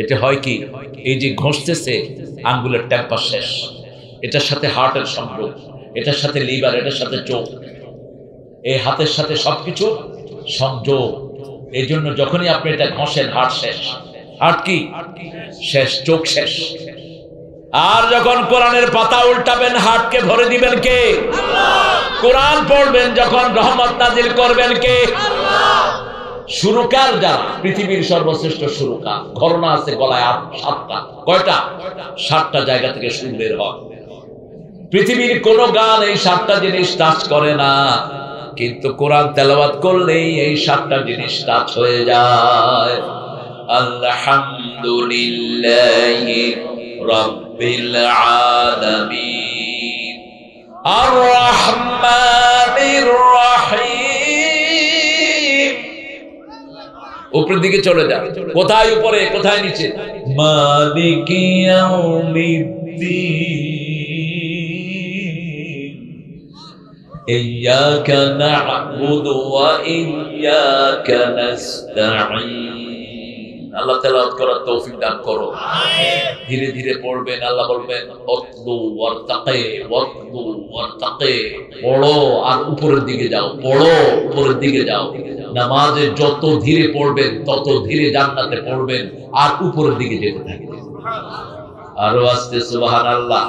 এটা হয় কি, এই যে ঘষতেছে আঙ্গুলের টেম্পার শেষ, এটার সাথে হার্টের সংযোগ, এটার সাথে লিভার, এটার সাথে চোখ, এই হাতের সাথে সবকিছু সংযোগ। এই জন্য যখনই আপনি এটা ঘষেন, হার্ট শেষ। হার্ট কি শেষ, চোখ শেষ। আর যখন কোরআনের পাতা উল্টাবেন, হার্টকে ভরে দিবেন কে? কোরআন পড়বেন যখন, রহমত নাজিল করবেন কে? সুরকার যারা, পৃথিবীর সর্বশ্রেষ্ঠ সুরকার, ঘরনা আছে গলায় 7টা। কয়টা? 7টা জায়গা থেকে সুর বের হয়। পৃথিবীর কোন গান এই 7টা জিনিস টাচ করে না, কিন্তু কোরআন তেলাওয়াত করলেই এই 7টা জিনিস টাচ হয়ে যায়। আলহামদুলিল্লাহি রাব্বিল আলামিন আর রহমানির রহিম। উপরের দিকে চলে যান। কোথায় উপরে, কোথায় নিচে? মালিকি ইয়াউমিদ্দিন ইয়্যাকা না'বুদু ওয়া ইয়্যাকা নাস্তাঈন। আল্লাহ তেলাওয়াত করার তৌফিক দান করো। ধীরে ধীরে পড়বেন। আল্লাহ বলবেন উতলু ওয়ারতাকি, ওয়াতলু ওয়ারতাকি, পড়ো আর উপরের দিকে যাও, পড়ো উপরের দিকে যাও। নামাজে যত ধীরে পড়বেন তত ধীরে জান্নাতে পড়বেন আর উপরের দিকে যেতে থাকবেন। আরো আস্তে সুবহানাল্লাহ।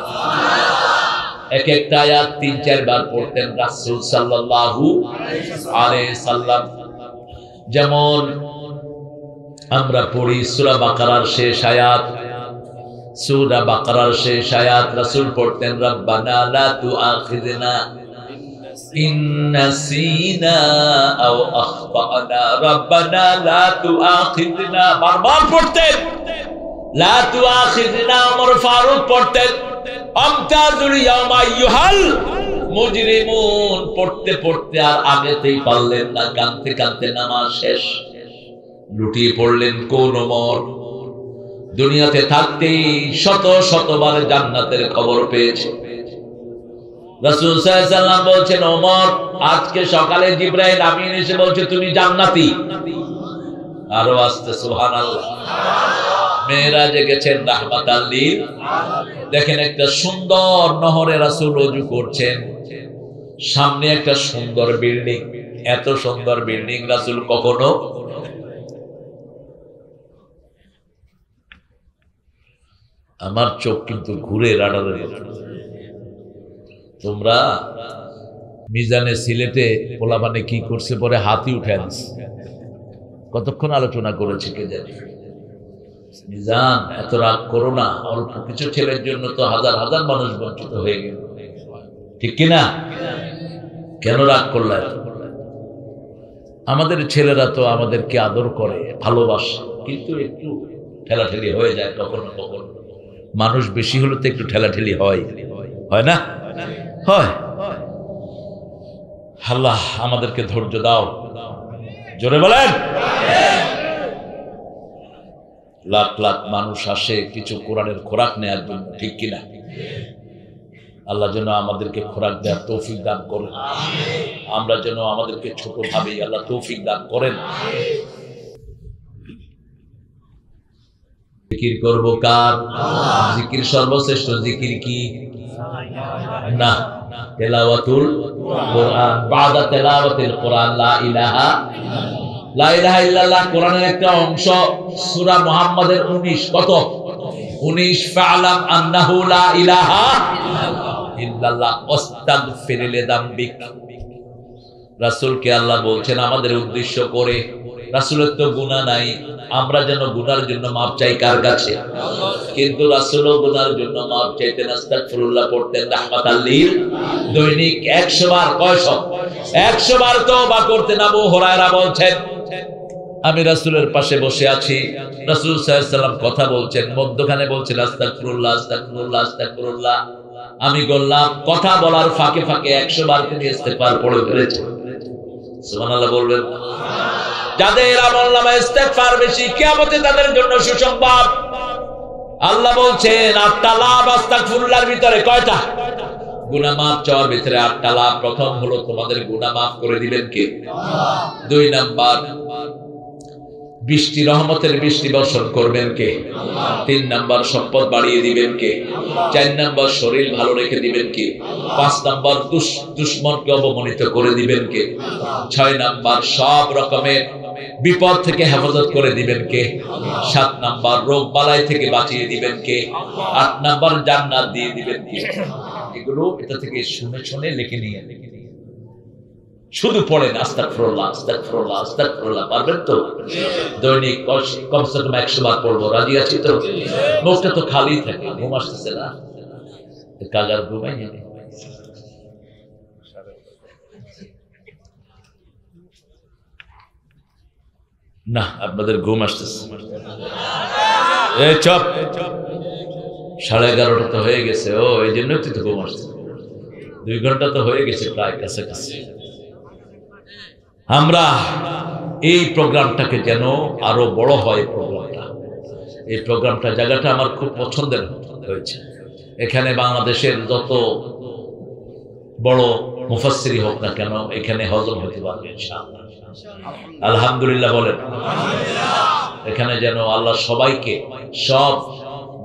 এক একটা আয়াত 3-4 বার পড়তেন রাসূল সাল্লাল্লাহু আলাইহি সাল্লাম। যেমন আমরা পড়ি সূরা বাকারার শেষ আয়াত, সূরা বাকারার শেষ আয়াত রাসূল পড়তেন রব্বানা লা তুআখিযনা ইন নাসিনা আও আখতানা, রব্বানা লা তুআখিযনা বারবার পড়তেন। লা তুআখিযনা ওমর ফারুক পড়তেন। আমতাজুল ইয়াউমা আইয়ুহাল মুজরিমুন পড়তে পড়তে আর আগেতেই পারলেন না, কাঁদতে কাঁদতে নামাজ শেষ। লুটিয়ে পড়লেন কোন ওমর? দুনিয়াতে থাকতেই শত শতবার জান্নাতের খবর পেয়েছে। রাসূল সাল্লাল্লাহু আলাইহি ওয়াসাল্লাম বলছেন, ওমর আজকে সকালে জিবরাইল আমিন এসে বলছে তুমি জান্নাতি। আরো আস্তে সুবহানাল্লাহ। মেরাজে গেছেন রাহমাতাল লিল। দেখেন একটা সুন্দর নহরে রাসূল ওযু করছেন, সামনে একটা সুন্দর বিল্ডিং। এত সুন্দর বিল্ডিং রাসূল কখনো, আমার চোখ কিন্তু ঘুরে রাডারের। তোমরা মিজানে সিলেটে পোলাপানে কি করছে, পরে হাতি উঠে আনছে। কতক্ষণ আলোচনা করেছে কে জানে। মিজান এত রাগ করো না, অল্প কিছু ছেলের জন্য তো হাজার হাজার মানুষ বঞ্চিত হয়ে গেল, ঠিক কিনা? কেন রাগ করলে? আমাদের ছেলেরা তো আমাদেরকে আদর করে, ভালোবাসে, কিন্তু একটু ঠেলাঠেলি হয়ে যায় কখনো কখনো। মানুষ বেশি হলে তো একটু ঠেলাঠেলি হয়, হয় না? হয়। আল্লাহ আমাদেরকে ধৈর্য দাও, জোরে বলেন। লাখ লাখ মানুষ আসে কিছু কোরআনের খোরাক নেয়ার জন্য, ঠিক কিনা? আল্লাহ যেন আমাদেরকে খোরাক দেওয়ার তৌফিক দান করেন, আমরা যেন আমাদেরকে ছোট ভাবেই আল্লাহ তৌফিক দান করেন। জিকির করব কার? জিকির সর্বশ্রেষ্ঠ জিকির কি? না, তেলাওয়াতুল কোরআন। বাদা তেলাওয়াতিল কোরআন লা ইলাহা ইল্লাল্লাহ কোরআনের একটা অংশ সূরা মুহাম্মাদের 19 কত 19 ফা'লাম আন্নাহু লা ইলাহা ইল্লাল্লাহ ওয়াস্তাগফির লিযামবিক। রাসূলকে আল্লাহ বলছেন আমাদের উদ্দেশ্য করে, রাসূলের তো গুনাহ নাই, আমরা যেন গুনার জন্য মাপ চাই কার কাছে? কিন্তু রাসূলও গুনার জন্য মাপ চাইতেন, আস্তাগফিরুল্লাহ পড়তেন রাহমাতাল লিল দৈনিক 100 বার। কয়শ? 100 বার তওবা করতেন। আবু হুরায়রা বলছেন আমি রাসূলের পাশে বসে আছি, রাসূল সাল্লাল্লাহু আলাইহি ওয়াসাল্লাম কথা বলছেন, মধ্যখানে বলছেন আস্তাগফিরুল্লাহ আস্তাগফিরুল্লাহ আস্তাগফিরুল্লাহ। আমি বললাম কথা বলার ফাঁকে ফাঁকে 100 বার তিনি ইস্তেগফার পড়ে ফেলেছেন। সুবহানাল্লাহ বলবেন। যাদের আমলনামায় ইস্তেগফার বেশি, কিয়ামতে তাদের জন্য সুসংবাদ। আল্লাহ বলছেন 8টা লাভ আস্তাগফিরুল্লাহর ভিতরে। কয়টা? গুনাহ মাফ চাওয়ার ভিতরে 8টা লাভ। প্রথম হলো তোমাদের গুনাহ মাফ করে দিবেন কে? আল্লাহ। 2 নাম্বার বৃষ্টি, রহমতের বৃষ্টি বর্ষণ করবেন কে? আল্লাহ। 3 নাম্বার সম্পদ বাড়িয়ে দিবেন কে? আল্লাহ। 4 নাম্বার শরীর ভালো রেখে দিবেন কে? আল্লাহ। 5 নাম্বার দুশমনকে অবমানিত করে দিবেন কে? আল্লাহ। 6 নাম্বার সব রকমের বিপদ থেকে হেফাজত করে দিবেন কে? আল্লাহ। 7 নাম্বার রোগ বালাই থেকে বাঁচিয়ে দিবেন কে? আল্লাহ। 8 নাম্বার জান্নাত দিয়ে দিবেন কে? এগুলো এটা থেকে শুনে শুনে লিখে নিয়ে শুধু পড়েন আস্তাগফিরুল্লাহ আস্তাগফিরুল্লাহ আস্তাগফিরুল্লাহ। পারবেন তো? দৈনিক কমসে কম 100 বার পড়বো। রাজি আছি তো? মুখটা তো খালি থাকে, ঘুম আসতেছে না? কাগার ঘুমাই নেই না, আপনাদের ঘুম আসতেছে? এই চপ, 11:30 তো হয়ে গেছে। ও এই জন্যই তো ঘুম আসছে। 2 ঘন্টা তো হয়ে গেছে প্রায় কাছাকাছি। আমরা এই প্রোগ্রামটাকে যেন আরো বড় হয়। এই প্রোগ্রামটা জায়গাটা আমার খুব পছন্দের হয়েছে। এখানে বাংলাদেশের যত বড় মুফাসসির হোক না কেন এখানে হজম হতে পারবে ইনশাআল্লাহ। আলহামদুলিল্লাহ বলেন। এখানে যেন আল্লাহ সবাইকে, সব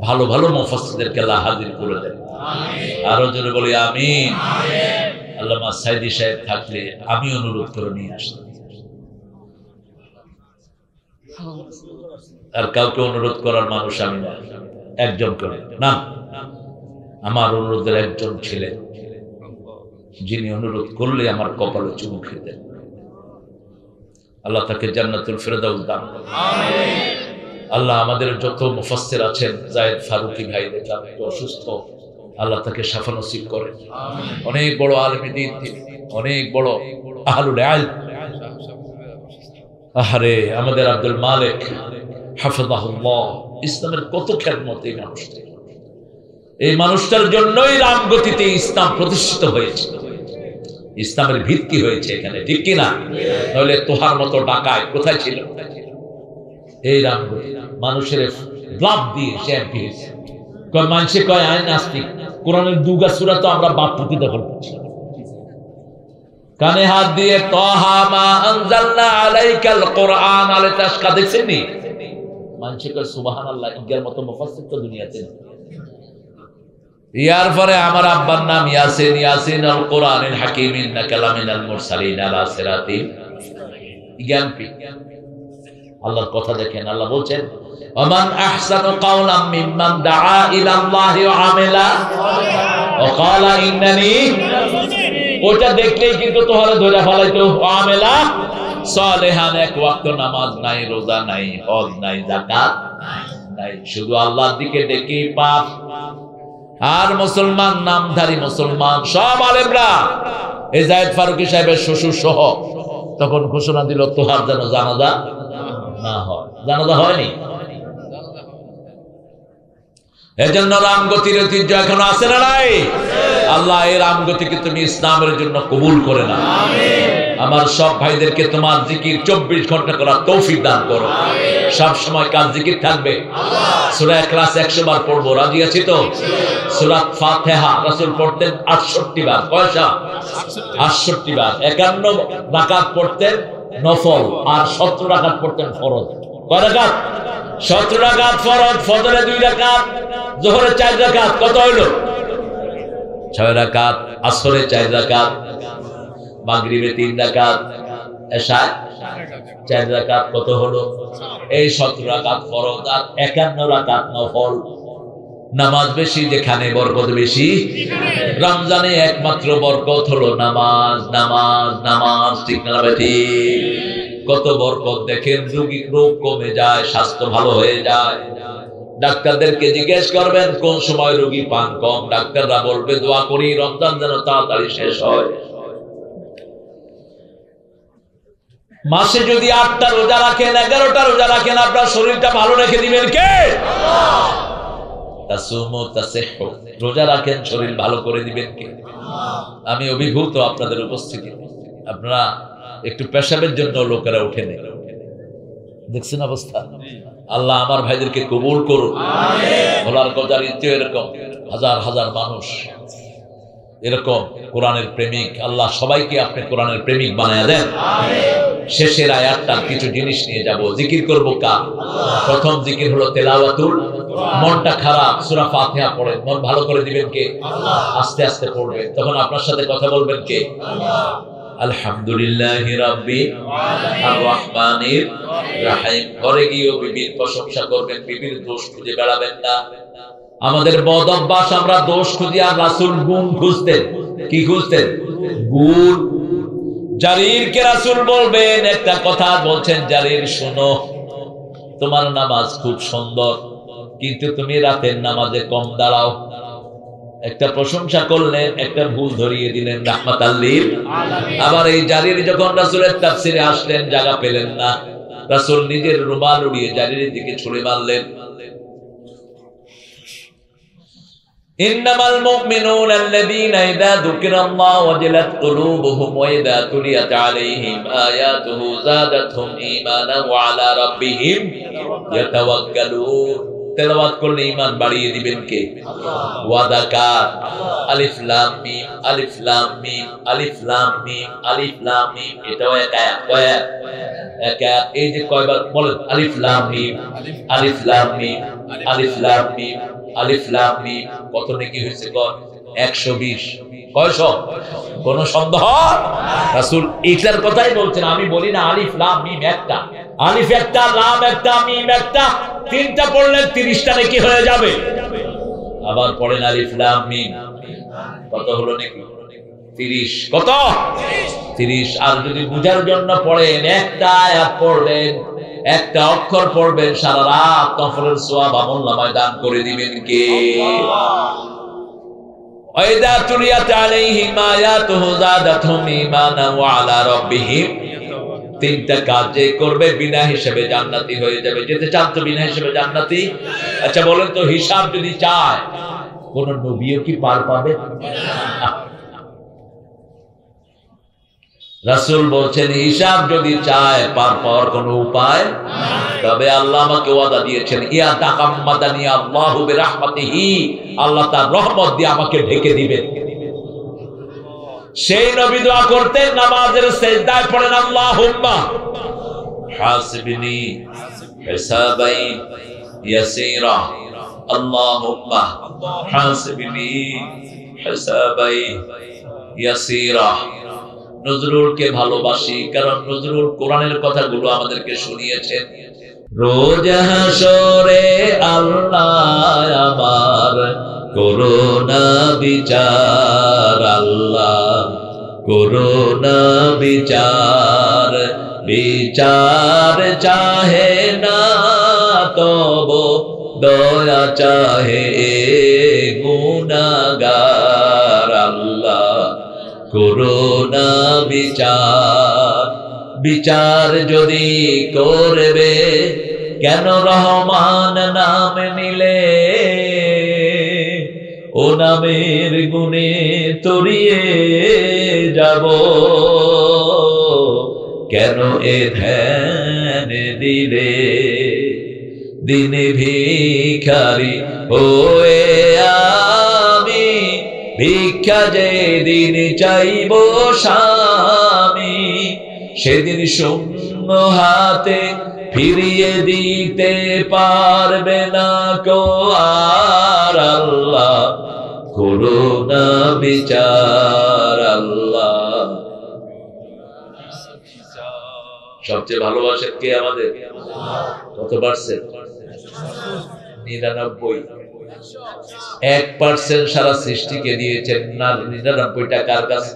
ভালো ভালো মুফাসসিরদেরকে আল্লাহ হাজির করে দেন। আরো জোরে বলি আমিন। আল্লামা সাইদি সাহেব থাকলে আমি অনুরোধ করে নিয়ে আসতাম, আর কাউকে অনুরোধ করার মানুষ আমি না, একজন করে না। আমার অনুরোধের একজন ছিলেন যিনি অনুরোধ করলে আমার কপালে চুমু খেতেন। আল্লাহ তাকে জান্নাতুল ফেরদাউস দান করেন। আমিন। আল্লাহ আমাদের যত মুফাসসির আছেন, জায়েদ ফারুকী ভাই দেখলাম একটু অসুস্থ, আল্লাহ তাকে শাফা নসিব করেন। অনেক বড় আলেমে দ্বীন তিনি, অনেক বড় আহলুল ইলম। আহারে আমাদের আব্দুল মালিক হাফিজাহুল্লাহ, ইসলামের কত খেদমত এই মানুষটার। এই মানুষটার জন্যই রামগতিতে ইসলাম প্রতিষ্ঠিত হয়েছে, ইসলামের ভিত্তি হয়েছে এখানে, ঠিক কিনা? নইলে তোহার মতো ডাকায় কোথায় ছিল? এই রামগতি মানুষের ব্লাড দিয়ে চ্যাম্পি হয়েছে। মানুষে কয় আয় নাস্তিক, কোরআনের 2 সূরা তো আমরা বাপ পুঁতি দখল করছি। কানে হাত দিয়ে তাহা মা আনজালনা আলাইকাল কোরআন আলে তাশকা দেখছেন নি? মানুষে কয় সুবহানাল্লাহ, ইগের মতো মুফাসসির তো দুনিয়াতে নেই। ইয়ার পরে আমার আব্বার নাম ইয়াসিন, ইয়াসিন আল কোরআনিল হাকিম ইন্নাকা লামিনাল মুরসালিন আলা সিরাতিল ইয়ামপি। আল্লাহর কথা দেখেন, আল্লাহ বলছেন ওমান আহসানু কাওলাম মিম্মান দাআ ইলাল্লাহি ওয়া আমিলা ওয়া ক্বালা ইন্নানি। ওটা দেখলেই কিন্তু তোহারে ধরে ফেলাইতো। ওয়া আমিলা সালিহান, এক ওয়াক্ত নামাজ নাই, রোজা নাই, হজ নাই, যাকাত নাই, শুধু আল্লাহর দিকে ডেকে পাপ। আর মুসলমান, নামধারী মুসলমান সব আলেমরা, এই জায়েদ ফারুকী সাহেবের শ্বশুর সহ তখন ঘোষণা দিল তোহার যেন জানাজা না হয়। জানাজা হয়নি। এজন্য রামগতির ঐতিহ্য এখনো আছে না নাই? আল্লাহ এর আমগতিকে তুমি ইসলামের জন্য কবুল করে নাও। আমার সব ভাইদেরকে তোমার জিকির 24 ঘন্টা করার তৌফিক দান করো। সব সময় কার জিকির থাকবে? সূরা ইখলাস 100 বার পড়বো, রাজি আছি তো? সূরা ফাতিহা রাসূল পড়তেন 68 বার। কয়টা? 68 বার। 51 রাকাত পড়তেন নফল, আর 17 রাকাত পড়তেন ফরজ। কয় রাকাত? 17 রাকাত ফরজ। ফজরে 2 রাকাত, যোহরে 4 রাকাত। কত হইল? 6 রাকাত। আসরে 4 রাকাত, মাগরিবে 3 রাকাত, এশায় 4 রাকাত। কত হলো? এই 17 রাকাত ফরজ আর 51 রাকাত নফল। নামাজ বেশি যেখানে বরকত বেশি। রমজানে একমাত্র বরকত হলো নামাজ, নামাজ, নামাজ। ঠিক না বেটি? কত বরকত দেখেন, রোগ কমে যায়, স্বাস্থ্য ভালো হয়ে যায়। ডাক্তারদেরকে জিজ্ঞেস করবেন কোন সময় রোগী পান কম, ডাক্তাররা বলবে দোয়া করি রমজান যেন তাড়াতাড়ি শেষ হয়। মাসে যদি 8টা রোজা রাখেন, 11টা রোজা রাখেন, আপনার শরীরটা ভালো রেখে দিবেন কে? রোজা রাখেন, শরীর ভালো করে দিবেন কে? আমি অভিভূত আপনাদের উপস্থিতি। আপনারা একটু পেশাবের জন্য লোকেরা উঠে নেই, দেখছেন অবস্থা। আল্লাহ আমার ভাইদেরকে কবুল করুন। ভোলার গজার ইতিও এরকম হাজার হাজার মানুষ এরকম কোরআনের প্রেমিক। আল্লাহ সবাইকে আপনি কোরআনের প্রেমিক বানায় দেন। শেষের আয়াতটার কিছু জিনিস নিয়ে যাব। জিকির করব কার? প্রথম জিকির হলো তেলাওয়াতুল। মনটা খারাপ, সূরা ফাতিহা পড়েন, মন ভালো করে দিবেন কে? আস্তে আস্তে পড়বেন, তখন আপনার সাথে কথা বলবেন কে? আলহামদুলিল্লাহি রাব্বিল আররাহমানির রহিম। ঘরে গিয়েও বিবির প্রশংসা করবেন, বিবির দোষ খুঁজে বেড়াবেন না। আমাদের বদ অভ্যাস, আমরা দোষ খুঁজি, আর রাসূল গুণ খুঁজতেন। কি খুঁজতেন? গুণ। জারিরকে রাসূল বলবেন একটা কথা, বলছেন জারির শোনো, তোমার নামাজ খুব সুন্দর, কিন্তু তুমি রাতের নামাজে কম দাঁড়াও। একটা প্রশংসা করলেন, একটা ভুল ধরিয়ে দিলেন, রাহমাতাল লিল আলামিন। আবার এই জারির যখন রাসূলের তাফসিরে আসলেন, জায়গা পেলেন না, রাসূল নিজের রুমাল উড়িয়ে জারিরের দিকে ছুঁড়ে মারলেন। ইন্নামাল মুমিনুনা আল্লাযীনা ইযা যুকিরাল্লাহু ওয়াজিলাত কুলুবুহুম ওয়া ইযা তুলিয়াত আলাইহিম আয়াতুহু যাদাতহুম ঈমানান ওয়া আলা রাব্বিহিম ইয়াতাওয়াক্কালুন। তেলাওয়াত করলে ঈমান বাড়িয়ে দিবেন কে? আল্লাহ। ওয়াদা কার? আলিফ লাম মিম, আলিফ লাম মিম, আলিফ লাম মিম, আলিফ লাম মিম। এটাও এক আয়াত। কয় আয়াত? এক আয়াত। এই যে কয়বার বলেন আলিফ লাম মিম, আলিফ লাম মিম, আলিফ লাম মিম, আলিফ লাম মিম। কত নেকি হয়েছে? 120। কয়শ? কোন সন্দেহ? রাসূল এটার কথাই বলছেন, আমি বলি না আলিফ লাম মিম একটা। আলিফ একটা, লাম একটা, মিম একটা, 3টা পড়লেন 30টা নেকি হয়ে যাবে। আবার পড়েন আলিফ লাম মিম, কত হলো নেকি? 30। কত? 30। আর যদি বুঝার জন্য পড়েন, একটা আয়াত পড়বেন, একটা অক্ষর পড়বেন, সারা রাত নফলের সওয়াব আমলনামায় দান করে দিবেন কে? ওয়াইদা তুলিয়াত আলাইহিম আয়াতুহু যাদাতহুম ঈমানান ওয়া আলা রাব্বিহিম। 3টা কাজ যে করবে বিনা হিসেবে জান্নাতি হয়ে যাবে। যেতে চান তো বিনা হিসেবে জান্নাতি? আচ্ছা বলেন তো, হিসাব যদি চায় কোন নবীও কি পার পাবে? রাসূল বলছেন হিসাব যদি চায় পার পাওয়ার কোনো উপায়। তবে আল্লাহ আমাকে ওয়াদা দিয়েছেন, ইয়া তাকাম্মাদানি আল্লাহু বিরাহমাতিহি, আল্লাহ তার রহমত দিয়ে আমাকে ঢেকে দিবেন। সেই নবী দোয়া করতেন নামাজের সিজদায় পড়েন, আল্লাহুম্মা হাসিবনি হিসাবাই ইয়াসীরা, আল্লাহুম্মা হাসিবনি হিসাবাই ইয়াসীরা। নজরুলকে ভালোবাসি, কারণ নজরুল কোরআনের কথাগুলো আমাদেরকে শুনিয়েছেন। রোজ হাসরে আল্লাহ আমার করুণা বিচার, আল্লাহ করুণা বিচার, বিচার চাহে না তব দয়া চাহে গুনাহগার, আল্লাহ করুণা বিচার। বিচার যদি করবে কেন রহমান নাম নিলে, ও নামের গুণে তরিয়ে যাব, কেন এ ধ্যান দিলে দিন ভিখারি হয়ে আমি, ভিক্ষা যে দিন চাইব স্বামী, সেদিন শূন্য হাতে ফিরিয়ে দিতে পারবে না কো আর আল্লাহ, করুণা বিচার আল্লাহ। সবচেয়ে ভালোবাসেন কে আমাদের? কত পার্সেন্ট? 99। 1% সারা সৃষ্টিকে দিয়েছেন না, 99টা কার কাছে?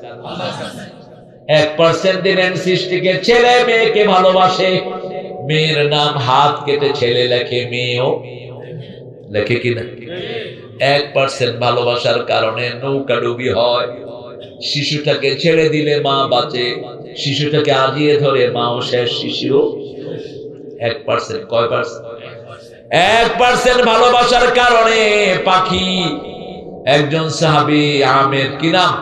1% দিলেন সৃষ্টিকে। ছেলে মেয়েকে ভালোবাসে, মেয়ের নাম হাত কেটে ছেলে লেখে, মেয়েও লেখে কিনা? 1% ভালোবাসার কারণে নৌকা ডুবি হয়। শিশুটাকে ছেড়ে দিলে মা বাঁচে, শিশুটাকে আগিয়ে ধরে মাও শেষ, শিশুও 1%। কয় পার্সেন্ট? 1% ভালোবাসার কারণে পাখি। একজন সাহাবী আমের, কি নাম?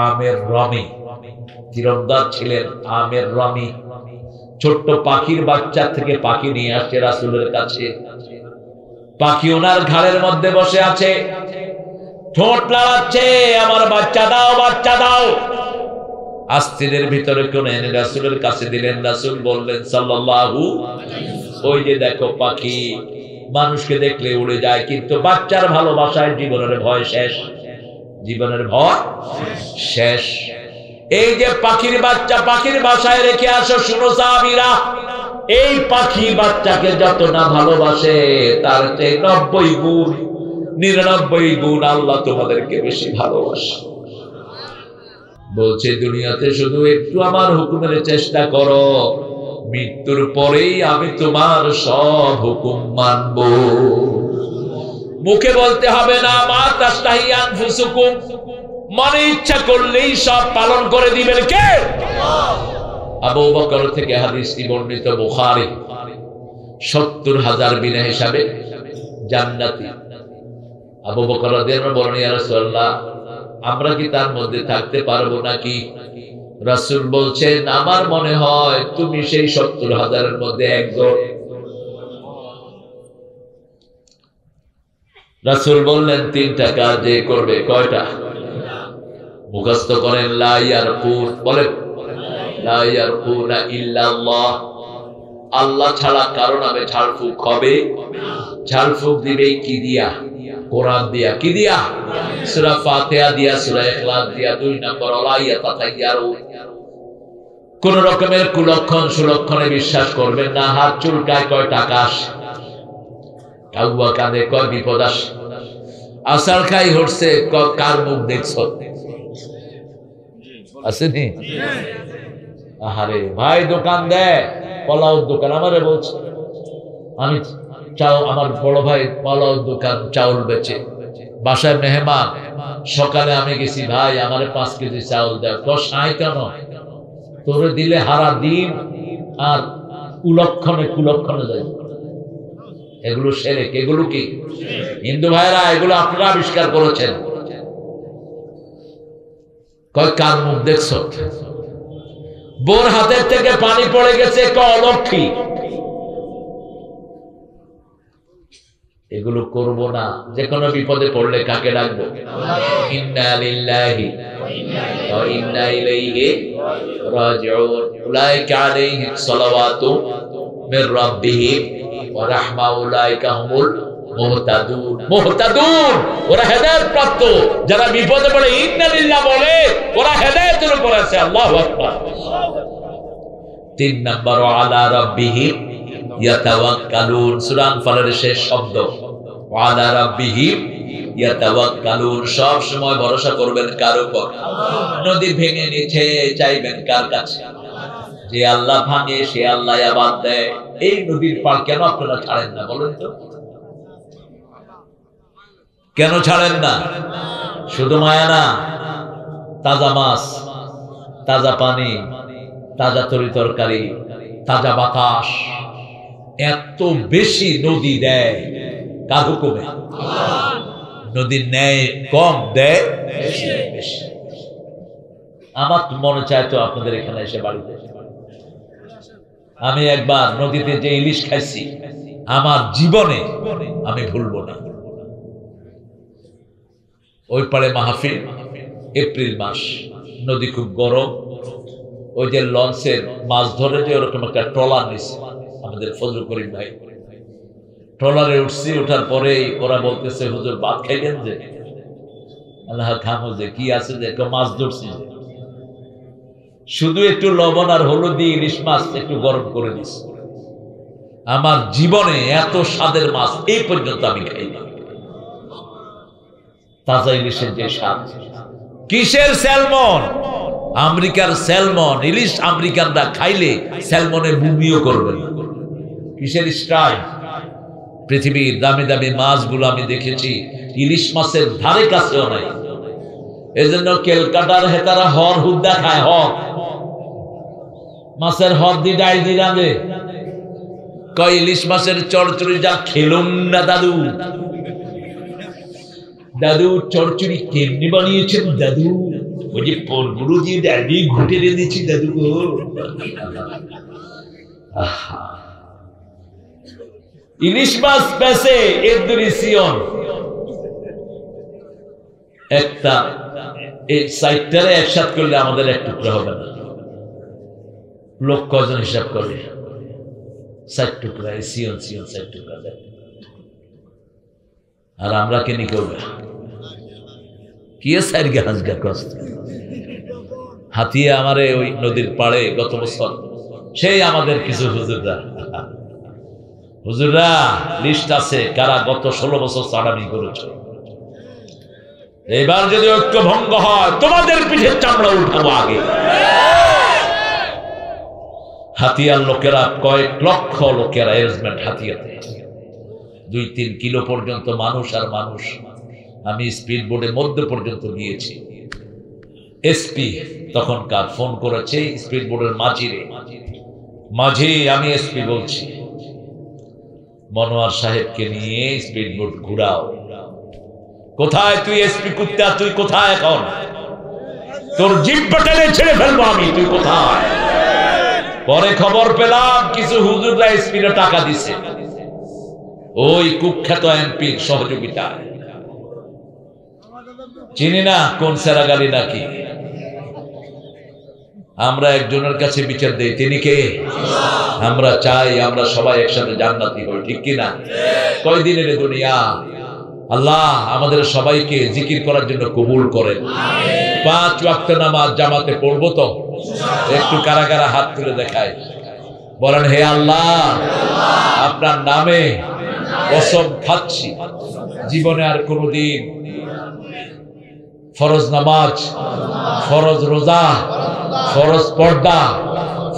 আমের রমি, তীরন্দাজ ছিলেন আমের রমি। ছোট্ট পাখির বাচ্চা থেকে পাখি নিয়ে আসছে রাসূলের কাছে। পাখি ওনার ঘাড়ের মধ্যে বসে আছে, ঠোঁট লাড়াচ্ছে, আমার বাচ্চা দাও, বাচ্চা দাও। আস্তিনের ভিতরে কোন এনে রাসূলের কাছে দিলেন। রাসূল বললেন সাল্লাল্লাহু, ওই যে দেখো পাখি, মানুষকে দেখলে উড়ে যায়, কিন্তু বাচ্চার ভালোবাসায় জীবনের ভয় শেষ, জীবনের ভয় শেষ। এই যে পাখির বাচ্চা, পাখির বাসায় রেখে আসো। শুনো সাহাবীরা, এই পাখি বাচ্চাকে যত না ভালোবাসে, তার চেয়ে 90 গুণ, 99 গুণ আল্লাহ তোমাদেরকে বেশি ভালোবাসে। বলছে দুনিয়াতে শুধু একটু আমার হুকুমের চেষ্টা করো, মৃত্যুর পরেই আমি তোমার সব হুকুম মানব। মুখে বলতে হবে না, মা তাস্তাহি আনফুসুকুম, মনে ইচ্ছা করলেই সব পালন করে দিবেন কে? আবু বকর থেকে হাদিসটি বর্ণিত, বুখারী। 70,000 বিনা হিসাবে জান্নাতি। আবু বকর রাদিয়াল্লাহু আনহু বলেন, ইয়া রাসূলুল্লাহ, আমরা কি তার মধ্যে থাকতে পারবো নাকি? রাসূল বলছেন, আমার মনে হয় তুমি সেই 70,000-এর মধ্যে একজন। রাসূল বললেন, 3টা কাজ যে করবে। কয়টা? মুখস্থ করেন, লা ইয়ারকুন, বলেন লা ইয়ারকুনা ইল্লাল্লাহ, আল্লাহ ছাড়া কারো নামে ঝাড়ফুঁক হবে। ঝাড়ফুঁক দিবে কি দিয়া? কোরআন দিয়া। কি দিয়া? সূরা ফাতিহা দিয়া, সূরা ইখলাস দিয়া। 2 নম্বর, লা ইয়াতাতাইয়ারু, কোন রকমের কুলক্ষণ সুলক্ষণে বিশ্বাস করবেন না। হাত চুলকায় কয় টাকা আসে, কাউয়া কাঁদে কয় বিপদ আসে, আসার খাই হচ্ছে কার মুখ দেখছ, আসেনি? আহারে ভাই দোকান দেয়, পোলাও দোকান, আমারে বলছে, আমি চাও, আমার বড় ভাই পোলাও দোকান, চাউল বেচে, বাসায় মেহমান, সকালে আমি গেছি, ভাই আমার 5 কেজি চাউল দেয়। তো সাঁই কেন? তোরে দিলে হারা দিন আর কুলক্ষণে কুলক্ষণে যায়। এগুলো শিরক। এগুলো কি? হিন্দু ভাইরা, এগুলো আপনারা আবিষ্কার করেছেন। কয় কার মুখ দেখছ? বোর হাতের থেকে পানি পড়ে গেছে, কয় অলক্ষী। এগুলো করব না। যে কোনো বিপদে পড়লে কাকে ডাকবো? ইন্না লিল্লাহি ওয়া ইন্না ইলাইহি রাজিউন। উলাইকা আলাইহিম সালাওয়াতু মির রাব্বিহিম ওয়া রাহমা, উলাইকা হুমুল মুহতাদুন। মুহতাদুন, ওরা হেদায়েত প্রাপ্ত। যারা বিপদে পড়ে ইন্না লিল্লাহ বলে, ওরা হেদায়েতের উপর আছে। আল্লাহু আকবার। 3 নম্বর, আলা রাব্বিহিম ইয়াতাওয়াক্কালুন। সূরা আনফালের শেষ শব্দ, আলা রাব্বিহিম ইয়াতাওয়াক্কালুন। সব সময় ভরসা করবেন কার উপর? নদী ভেঙে নিচে চাইবেন কার কাছে? যে আল্লাহ ভাঙে সে আল্লাহ আবাদ দেয়। এই নদীর পার কেন আপনারা ছাড়েন না বলেন তো? কেন ছাড়েন না? শুধু মায়া না, তাজা মাছ, তাজা পানি, তাজা তরি তরকারি, তাজা বাতাস, এত বেশি নদী দেয় কার হুকুমে? নদীর ন্যায় কম, দেয় বেশি। আমার মনে চায় তো আপনাদের এখানে এসে বাড়িতে। আমি একবার নদীতে যে ইলিশ খাইছি আমার জীবনে আমি ভুলবো না। ওই পারে মাহফিল, এপ্রিল মাস, নদী খুব গরম। ওই যে লঞ্চের মাছ ধরে যে ওরকম একটা ট্রলার নিচ্ছে আমাদের ফজল করিম ভাই, ট্রলারে উঠছি। ওঠার পরেই ওরা বলতেছে, হুজুর ভাত খাইলেন যে? আল্লাহ খামো যে কি আছে, যে মাছ ধরছি, শুধু একটু লবণ আর হলুদ দিয়ে ইলিশ মাছ একটু গরম করে দিস। আমার জীবনে এত স্বাদের মাছ এই পর্যন্ত আমি খাইনি। তাজা ইলিশের যে স্বাদ। কিসের স্যালমন? আমেরিকার স্যালমন। ইলিশ আমেরিকানরা খাইলে স্যালমনে বুমিও করবেন। কিসের স্টাইল? পৃথিবীর দামি দামি মাছগুলো আমি দেখেছি, ইলিশ মাছের ধারে কাছেও নাই। এজন্য কেলকাটার হেতারা হর হুদ্দা খায়, হর মাছের হর দি ডাই দি রাঁধে। কয় ইলিশ মাছের চড়চড়ি যা খেলুন না দাদু। দাদু চড়চড়ি কেমনি বানিয়েছেন দাদু? ওই যে পরগুলো দিয়ে ডালি ঘুটে রেঁধেছি দাদু গো। ইলিশ মাছ পেছে এদরিসিয়ন একটা, এই সাইটটারে একসাথ করলে আমাদের এক টুকরা হবে না। লোক কজন হিসাব করে? 60 টুকরা, সিয়ন সিয়ন 60 টুকরা দেয়। আর আমরা কেনি করবে কি সাইডকে হাজগা কষ্ট। হাতিয়ে আমারে ওই নদীর পাড়ে গত বছর সেই আমাদের কিছু হুজুররা লিস্ট আছে কারা গত 16 বছর চালামি করেছে। এবার যদি ঐক্য ভঙ্গ হয় তোমাদের পিঠের চামড়া উঠাবো আগে। হাতিয়ার লোকেরা কয়েক লক্ষ লোকেরা অ্যারেঞ্জমেন্ট হাতিয়াতে 2-3 কিলো পর্যন্ত মানুষ আর মানুষ। আমি স্পিড বোর্ডের মধ্যে পর্যন্ত গিয়েছি। এসপি তখনকার ফোন করেছে স্পিড বোর্ডের মাঝিরে, মাঝি আমি এসপি বলছি, মনোয়ার সাহেবকে নিয়ে স্পিড বোর্ড ঘুরাও। কোথায় তুই এসপি কুত্তা? তুই কোথায় এখন? তোর জিহ্বা টেনে ছেড়ে ফেলবো আমি, তুই কোথায়? পরে খবর পেলাম কিছু হুজুররা এসপিরে টাকা দিছে ওই কুখ্যাত এমপির সহযোগিতায়। চিনি না কোন সেরাগালি নাকি। আমরা একজনের কাছে বিচার দেই, তিনি কে? আমরা চাই আমরা সবাই একসাথে জান্নাতি হই, ঠিক কিনা? কয়দিনের দুনিয়া। আল্লাহ আমাদের সবাইকে জিকির করার জন্য কবুল করেন। 5 ওয়াক্ত নামাজ জামাতে পড়বো তো? একটু কারা কারা হাত তুলে দেখায়, বলেন হে আল্লাহ আপনার নামে কসম খাচ্ছি জীবনে আর কোনোদিন ফরজ নামাজ, ফরজ রোজা, ফরজ পর্দা,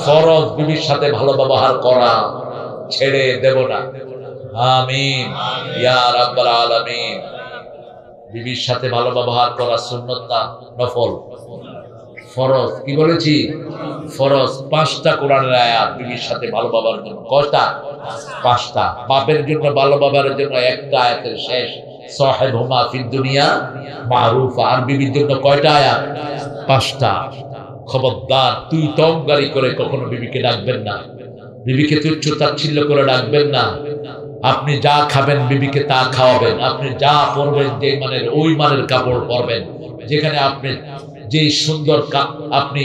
ফরজ বিবির সাথে ভালো ব্যবহার করা ছেড়ে দেব না। আমিন ইয়া রাব্বাল আলামিন। বিবির সাথে ভালো ব্যবহার করা সুন্নাত না নফল? ফরজ। কি বলেছি? ফরজ। 5টা কোরআনের আয়াত বিবির সাথে ভালো ব্যবহারের জন্য। কয়টা? 5টা। বাপের জন্য ভালো ব্যবহারের জন্য একটা আয়াতের শেষ, সাহিবহুমা ফিদ দুনিয়া মারুফা। আর বিবির জন্য কয়টা আয়াত? 5টা। খবরদার তুই তমগারি করে কখনো বিবিকে ডাকবেন না, বিবিকে তুচ্ছ তাচ্ছিল্য করে ডাকবেন না। আপনি যা খাবেন বিবিকে তা খাওয়াবেন, আপনি যা পরবেন যে মানের ওই মানের কাপড় পরবেন, যেখানে আপনি যেই সুন্দর আপনি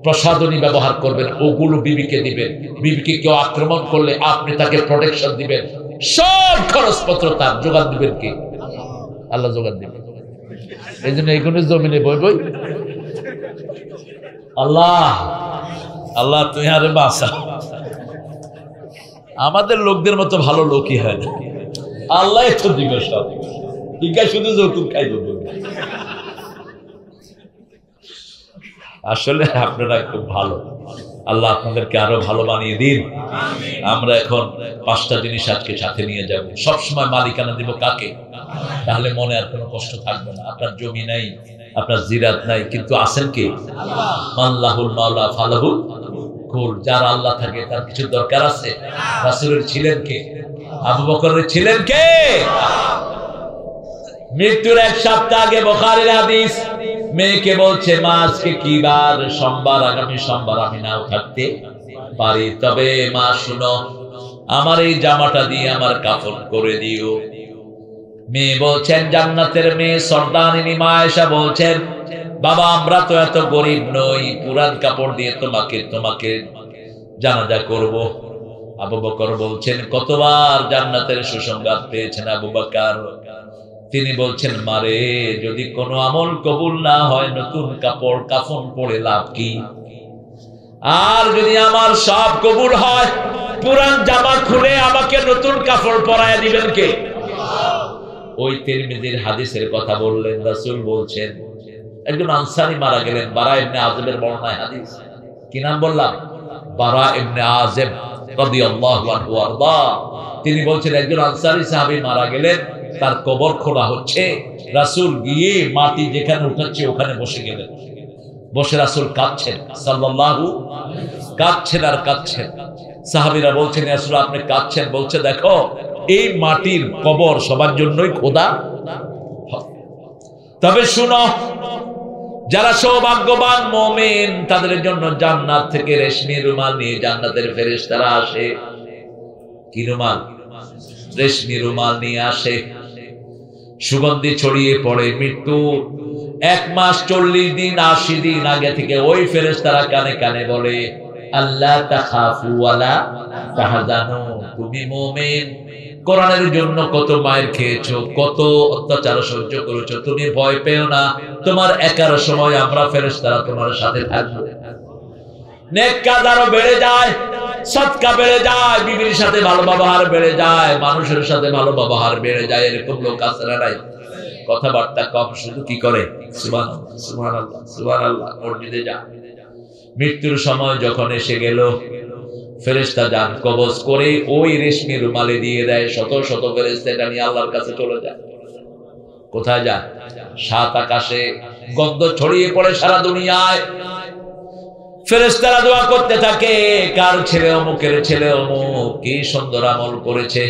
প্রসাধনী ব্যবহার করবেন ওগুলো বিবিকে দিবেন। বিবিকে কেউ আক্রমণ করলে আপনি তাকে প্রোটেকশন দিবেন। সব খরচপত্র তার যোগান দিবেন কি? আল্লাহ যোগান দিবেন। এই জন্য এইগুলো জমিনে বই বই আল্লাহ আল্লাহ তুই আরে বাসা। আমাদের লোকদের মতো ভালো লোকই হয় না। আল্লাহ তো দিবে সব, ঠিক আছে, শুধু যৌতুক খাই দেবো। আসলে আপনারা খুব ভালো, আল্লাহ আপনাদেরকে আরো ভালো বানিয়ে দিন। আমরা এখন 5টা জিনিস আজকে সাথে নিয়ে যাব। সবসময় মালিকানা দিব কাকে? তাহলে মনে আর কোনো কষ্ট থাকবে না। আপনার জমি নাই, আপনার জিরাত নাই, কিন্তু আছেন কে? মাল্লাহুল মাওলা ফালাহুল কুল। যার আল্লাহ থাকে তার কিছু দরকার আছে? রাসূলের ছিলেন কে? আবু বকরের ছিলেন কে? মৃত্যুর এক সপ্তাহ আগে বুখারীর হাদিস, মেয়েকে বলছে মা আজকে কি বার? সোমবার, আগামী সোমবার আমি নাও থাকতে পারি, তবে মা শুনো, আমার এই জামাটা দিয়ে আমার কাফন করে দিও। মেয়ে বলছেন, জান্নাতের মেয়ে সর্দারিনী মা আয়েশা বলছেন, বাবা আমরা তো এত গরিব নই, পুরান কাপড় দিয়ে তোমাকে জানাজা করব। আবু বকর বলছেন, কতবার জান্নাতের সুসংবাদ পেয়েছেন আবু বকর? তিনি বলছেন, মারে যদি কোনো আমল কবুল না হয় নতুন কাপড় কাফন পরে লাভ কি? আর যদি আমার সব কবুল হয় পুরান জামা খুলে আমাকে নতুন কাপড় পরায় দিবেন কে? ওই তিরমিজির হাদিসের কথা বললেন। রাসূল বলছেন, একজন আনসারী মারা গেলেন, বারা ইবনে আযিবের বর্ণনায় হাদিস। কি নাম বললাম? বারা ইবনে আযিব রাদিয়াল্লাহু আনহু আরদা। তিনি বলছেন, একজন আনসারী সাহাবী মারা গেলেন, তার কবর খোঁড়া হচ্ছে, রাসূল গিয়ে মাটি যেখানে উঠাচ্ছে ওখানে বসে গেলেন। বসে রাসূল কাঁদছেন, সাল্লাল্লাহু কাঁদছেন আর কাঁদছেন। সাহাবীরা বলছেন, ইয়া রাসূল আপনি কাঁদছেন? বলছে, দেখো এই মাটির কবর সবার জন্যই খোদা, তবে শুনো, যারা সৌভাগ্যবান মুমিন তাদের জন্য জান্নাত থেকে রেশমি রুমাল নিয়ে জান্নাতের ফেরেশতারা আসে। কি রুমাল? রেশমি রুমাল নিয়ে আসে, সুগন্ধি ছড়িয়ে পড়ে। মৃত্যু 1 মাস 40 দিন 80 দিন আগে থেকে ওই ফেরেশতারা কানে কানে বলে, আল্লাহ তাখাফু ওয়ালা তাহজানু, তুমি মুমিন, কোরআনের জন্য কত মায়ের খেয়েছো, কত অত্যাচার সহ্য করেছো, তুমি ভয় পেও না, তোমার একার সময় আমরা ফেরেশতারা তোমার সাথে থাকবো। নেক কাজ আরো বেড়ে যায়, সদকা বেড়ে যায়, বিবির সাথে ভালো ব্যবহার বেড়ে যায়, মানুষের সাথে ভালো ব্যবহার বেড়ে যায়। এরকম লোক আছে না নাই? কথাবার্তা কম, শুধু কি করে সুবহানাল্লাহ সুবহানাল্লাহ সুবহানাল্লাহ, মসজিদে যায়। মৃত্যুর সময় যখন এসে গেল, ফেরেশতা যান কবজ করে ওই রেশমি রুমালে দিয়ে দেয়। শত শত ফেরেশতা এটা নিয়ে আল্লাহর কাছে চলে যায়। কোথায় যায়? 7 আকাশে গন্ধ ছড়িয়ে পড়ে সারা দুনিয়ায়। ফেরেশতারা দোয়া করতে থাকে, কার ছেলে অমুকের ছেলে অমুক কি সুন্দর আমল করেছে।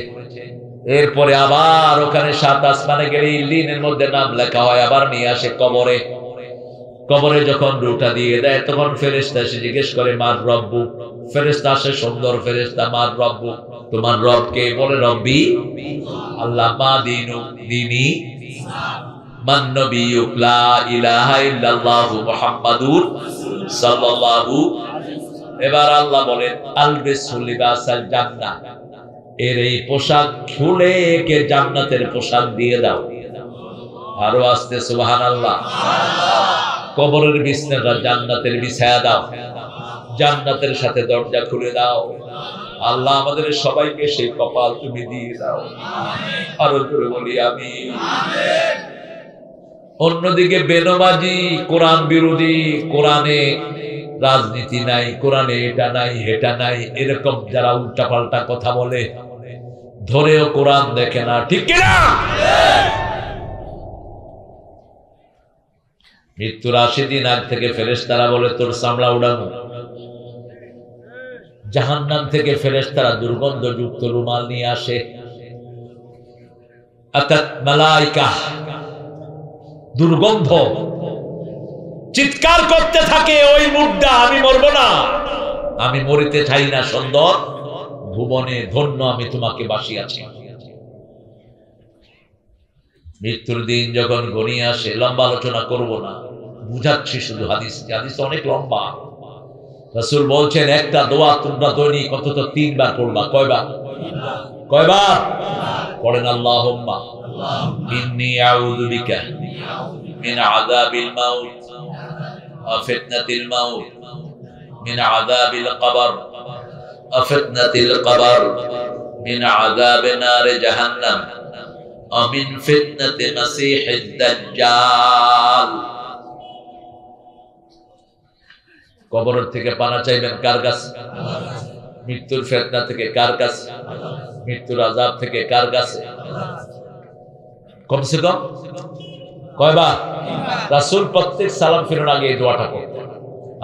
এরপরে আবার ওখানে 7 আসমানে গেলে ইল্লিনের মধ্যে নাম লেখা হয়, আবার নিয়ে আসে কবরে। কবরে যখন রুটা দিয়ে দেয় তখন ফেরেশতা এসে জিজ্ঞেস করে, মার রব্বু? ফেরেশতা আসে, সুন্দর ফেরেশতা, মার রব্বু, তোমার রব কে? বলে, রব্বি আল্লাহ। মা দিনু? দিনী মান নবিয়ুক? লা ইলাহা ইল্লাল্লাহু মুহাম্মাদুর সাল্লাল্লাহু। এবার আল্লাহ বলেন, আলবিসু লিবাসাল জান্নাহ, এর এই পোশাক খুলে একে জান্নাতের পোশাক দিয়ে দাও। আরো আস্তে সুবহানাল্লাহ। কবরের বিছানাটা জান্নাতের বিছায়া দাও, জান্নাতের সাথে দরজা খুলে দাও। আল্লাহ আমাদের সবাইকে সেই কপাল তুমি দিয়ে দাও। আরো জোরে বলি আমিন। অন্যদিকে বেনমাজি, কোরআন বিরোধী, কোরআনে রাজনীতি নাই, কোরআনে এটা নাই হেটা নাই, এরকম যারা উল্টাপাল্টা কথা বলে, ধরেও কোরআন দেখে না, ঠিক কিনা? মৃত্যুর 80 দিন আগ থেকে ফেরেশতারা বলে, তোর চামড়া উড়ানো। জাহান্নাম থেকে ফেরেশতারা দুর্গন্ধযুক্ত রুমাল নিয়ে আসে। আতাত মালাইকা, দুর্গন্ধ, চিৎকার করতে থাকে, ওই মুর্দা, আমি মরব না, আমি মরিতে চাই না, সুন্দর ভুবনে ধন্য আমি তোমাকে বাসিয়াছি। মৃত্যুর দিন যখন ঘনিয়ে আসে, লম্বা আলোচনা করব না, বুঝাচ্ছি শুধু হাদিস। হাদিস অনেক লম্বা। রাসূল বলছেন, একটা দোয়া তোমরা দৈনিক অন্তত 3 বার পড়বা। কয়বার? কয়বার পড়েন? আল্লাহুম্মা ইন্নী আউযু বিকা মিন আযাবিল মাউত ওয়া ফিতনাতিল মাউত, মিন আযাবিল কবর ওয়া ফিতনাতিল কবর, মিন আযাবি নারি জাহান্নাম ওয়া মিন ফিতনাতি মাসীহিদ দাজ্জাল। কবরের থেকে পানা চাইবেন কার কাছে? মৃত্যুর ফিতনা থেকে কার কাছে? মৃত্যুর আযাব থেকে কার কাছে? কমসে কম কয়বার? রাসূল প্রত্যেক সালাম ফিরানোর আগে এই দোয়াটা করতেন।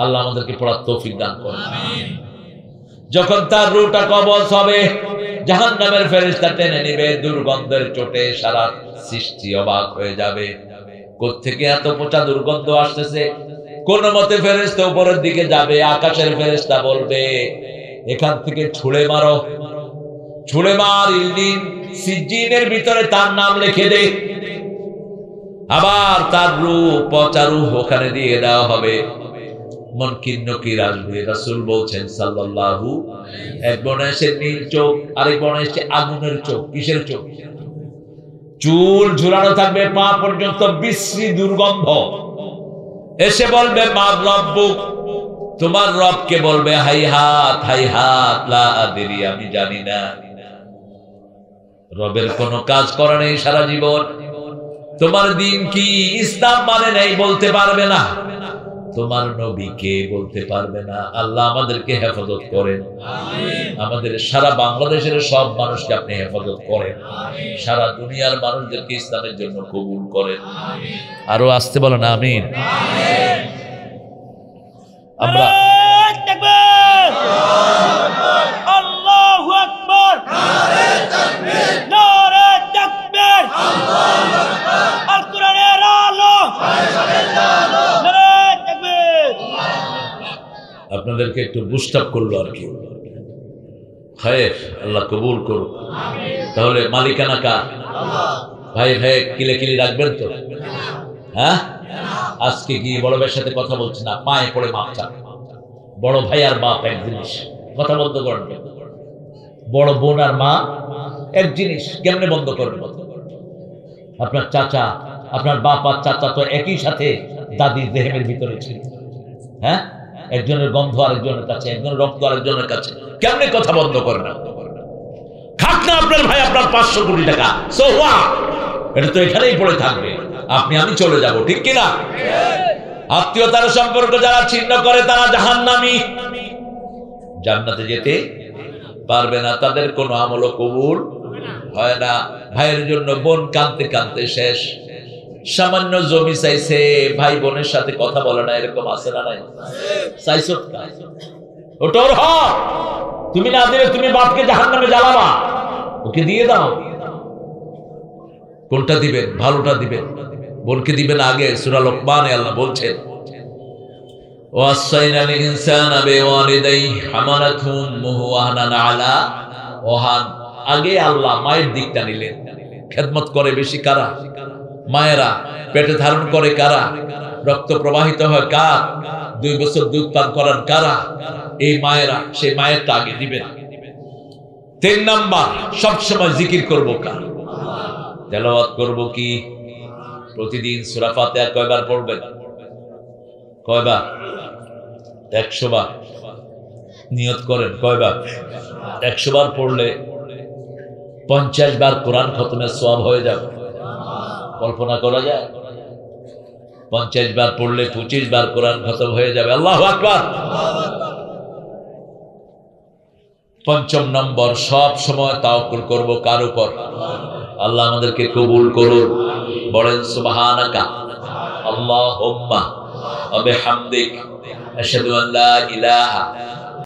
আল্লাহ আমাদেরকে পড়ার তৌফিক দান করুন। আমিন। যখন তার রূহটা কবজ হবে, জাহান্নামের ফেরেশতা টেনে নিবে, দুর্গন্ধের চোটে সারা সৃষ্টি অবাক হয়ে যাবে। কোত্থেকে এত পচা দুর্গন্ধ আসতেছে? কোন মতে ফেরেশতা উপরের দিকে যাবে, আকাশের ফেরেশতা বলবে এখান থেকে ছুঁড়ে মারো, ছুঁড়ে মার, ইলদিন সিজ্জিনের ভিতরে তার নাম লিখে দে। আবার তার রূহ, পচা রূহ ওখানে দিয়ে দেওয়া হবে। মুনকির নকির আসবে। রাসূল বলছেন সাল্লাল্লাহু, এক বনে এসে নীল চোখ, আরেক বনে এসে আগুনের চোখ। কিসের চোখ? চুল ঝুলানো থাকবে পা পর্যন্ত, বিশ্রী দুর্গন্ধ। এসে বলবে মা রব্বুক, তোমার রবকে বলবে হাইহাত হাইহাত লা আদরি, আমি জানি না। রবের কোনো কাজ করে নেই সারা জীবন। তোমার দিন কি, ইসলাম মানে নেই বলতে পারবে না। তোমার নবীকে বলতে পারবে না। আল্লাহ আমাদেরকে হেফাজত করেন, আমাদের সারা বাংলাদেশের সব মানুষকে আপনি হেফাজত করেন, সারা দুনিয়ার মানুষদেরকে ইসলামের জন্য কবুল করেন। আরো আসতে বলেন আমিন। আমরা আল্লাহু আকবার, নারে তাকবীর, নারে তাকবীর, আল্লাহু আকবার, আল কোরআনের আলো, নারে তাকবীর। আপনাদেরকে একটু বুস্ট আপ করলো আর কি। খায়ের, আল্লাহ কবুল করুন। তাহলে মালিকানা কার? ভাই ভাই কিলে কিলি রাখবেন তো? হ্যাঁ, আজকে কি বড় ভাইয়ের সাথে কথা বলছি না, পায়ে পড়ে মাপ চান। বড় ভাই আর বাপ এক জিনিস, কথা বন্ধ করেন। বড় বোন আর মা এক জিনিস, কেমনে বন্ধ করবেন? আপনার চাচা, আপনার বাপ আর চাচা তো একই সাথে দাদির দেহের ভিতরে ছিল। হ্যাঁ, একজনের গন্ধ আরেকজনের কাছে, একজনের রক্ত আরেকজনের কাছে, কেমনে কথা বন্ধ করে না? খাক না আপনার ভাই আপনার 500 কোটি টাকা, সো হোয়াট, এটা তো এখানেই পড়ে থাকবে, আপনি আমি চলে যাব, ঠিক কিনা? আত্মীয়তার সম্পর্ক যারা ছিন্ন করে তারা জাহান্নামী, জান্নাতে যেতে পারবে না, তাদের কোনো আমল কবুল হয় না। ভাইয়ের জন্য বোন কাঁদতে কাঁদতে শেষ। সামান্য জমি চাইছে, ভাই বোনের সাথে কথা বলে না, এরকম আছে না নাই? চাইছো ওটার হক, তুমি না দিলে তুমি বাপকে জাহান্নামে জ্বালাবা, ওকে দিয়ে দাও। কোনটা দিবেন? ভালোটা দিবেন, বোনকে দিবেন আগে। সূরা লোকমানে আল্লাহ বলছেন ওয়াসাইনাল ইনসানা বিওয়ালিদাইহি হামালাতহু উম্মুহু ওয়াহানান আলা ওয়াহান। আগে আল্লাহ মায়ের দিকটা নিলেন। খেদমত করে বেশি কারা? মায়েরা। পেটে ধারণ করে কারা? রক্ত প্রবাহিত হয় কার? 2 বছর দুধ পান করান কারা? এই মায়েরা। সেই মায়েরটা আগে দিবেন। 3 নাম্বার, সবসময় জিকির করবো কার? তেলাওয়াত করবো কি? প্রতিদিন সূরা ফাতিহা কয়বার পড়বেন? কয়বার? 100 বার। নিয়ত করেন কয়বার? 100 বার পড়লে 50 বার কোরআন খতমের সওয়াব হয়ে যাবে। কল্পনা করা যায়? 50 বার পড়লে 25 বার কোরআন খতম হয়ে যাবে। আল্লাহু আকবার। 5 নম্বর, সব সময় তাওয়াক্কুল করব কার উপর? আল্লাহ আমাদেরকে কবুল করুন। বলেন সুবহানাকা আল্লাহুম্মা ওয়া বিহামদিক আশহাদু আল্লা ইলাহা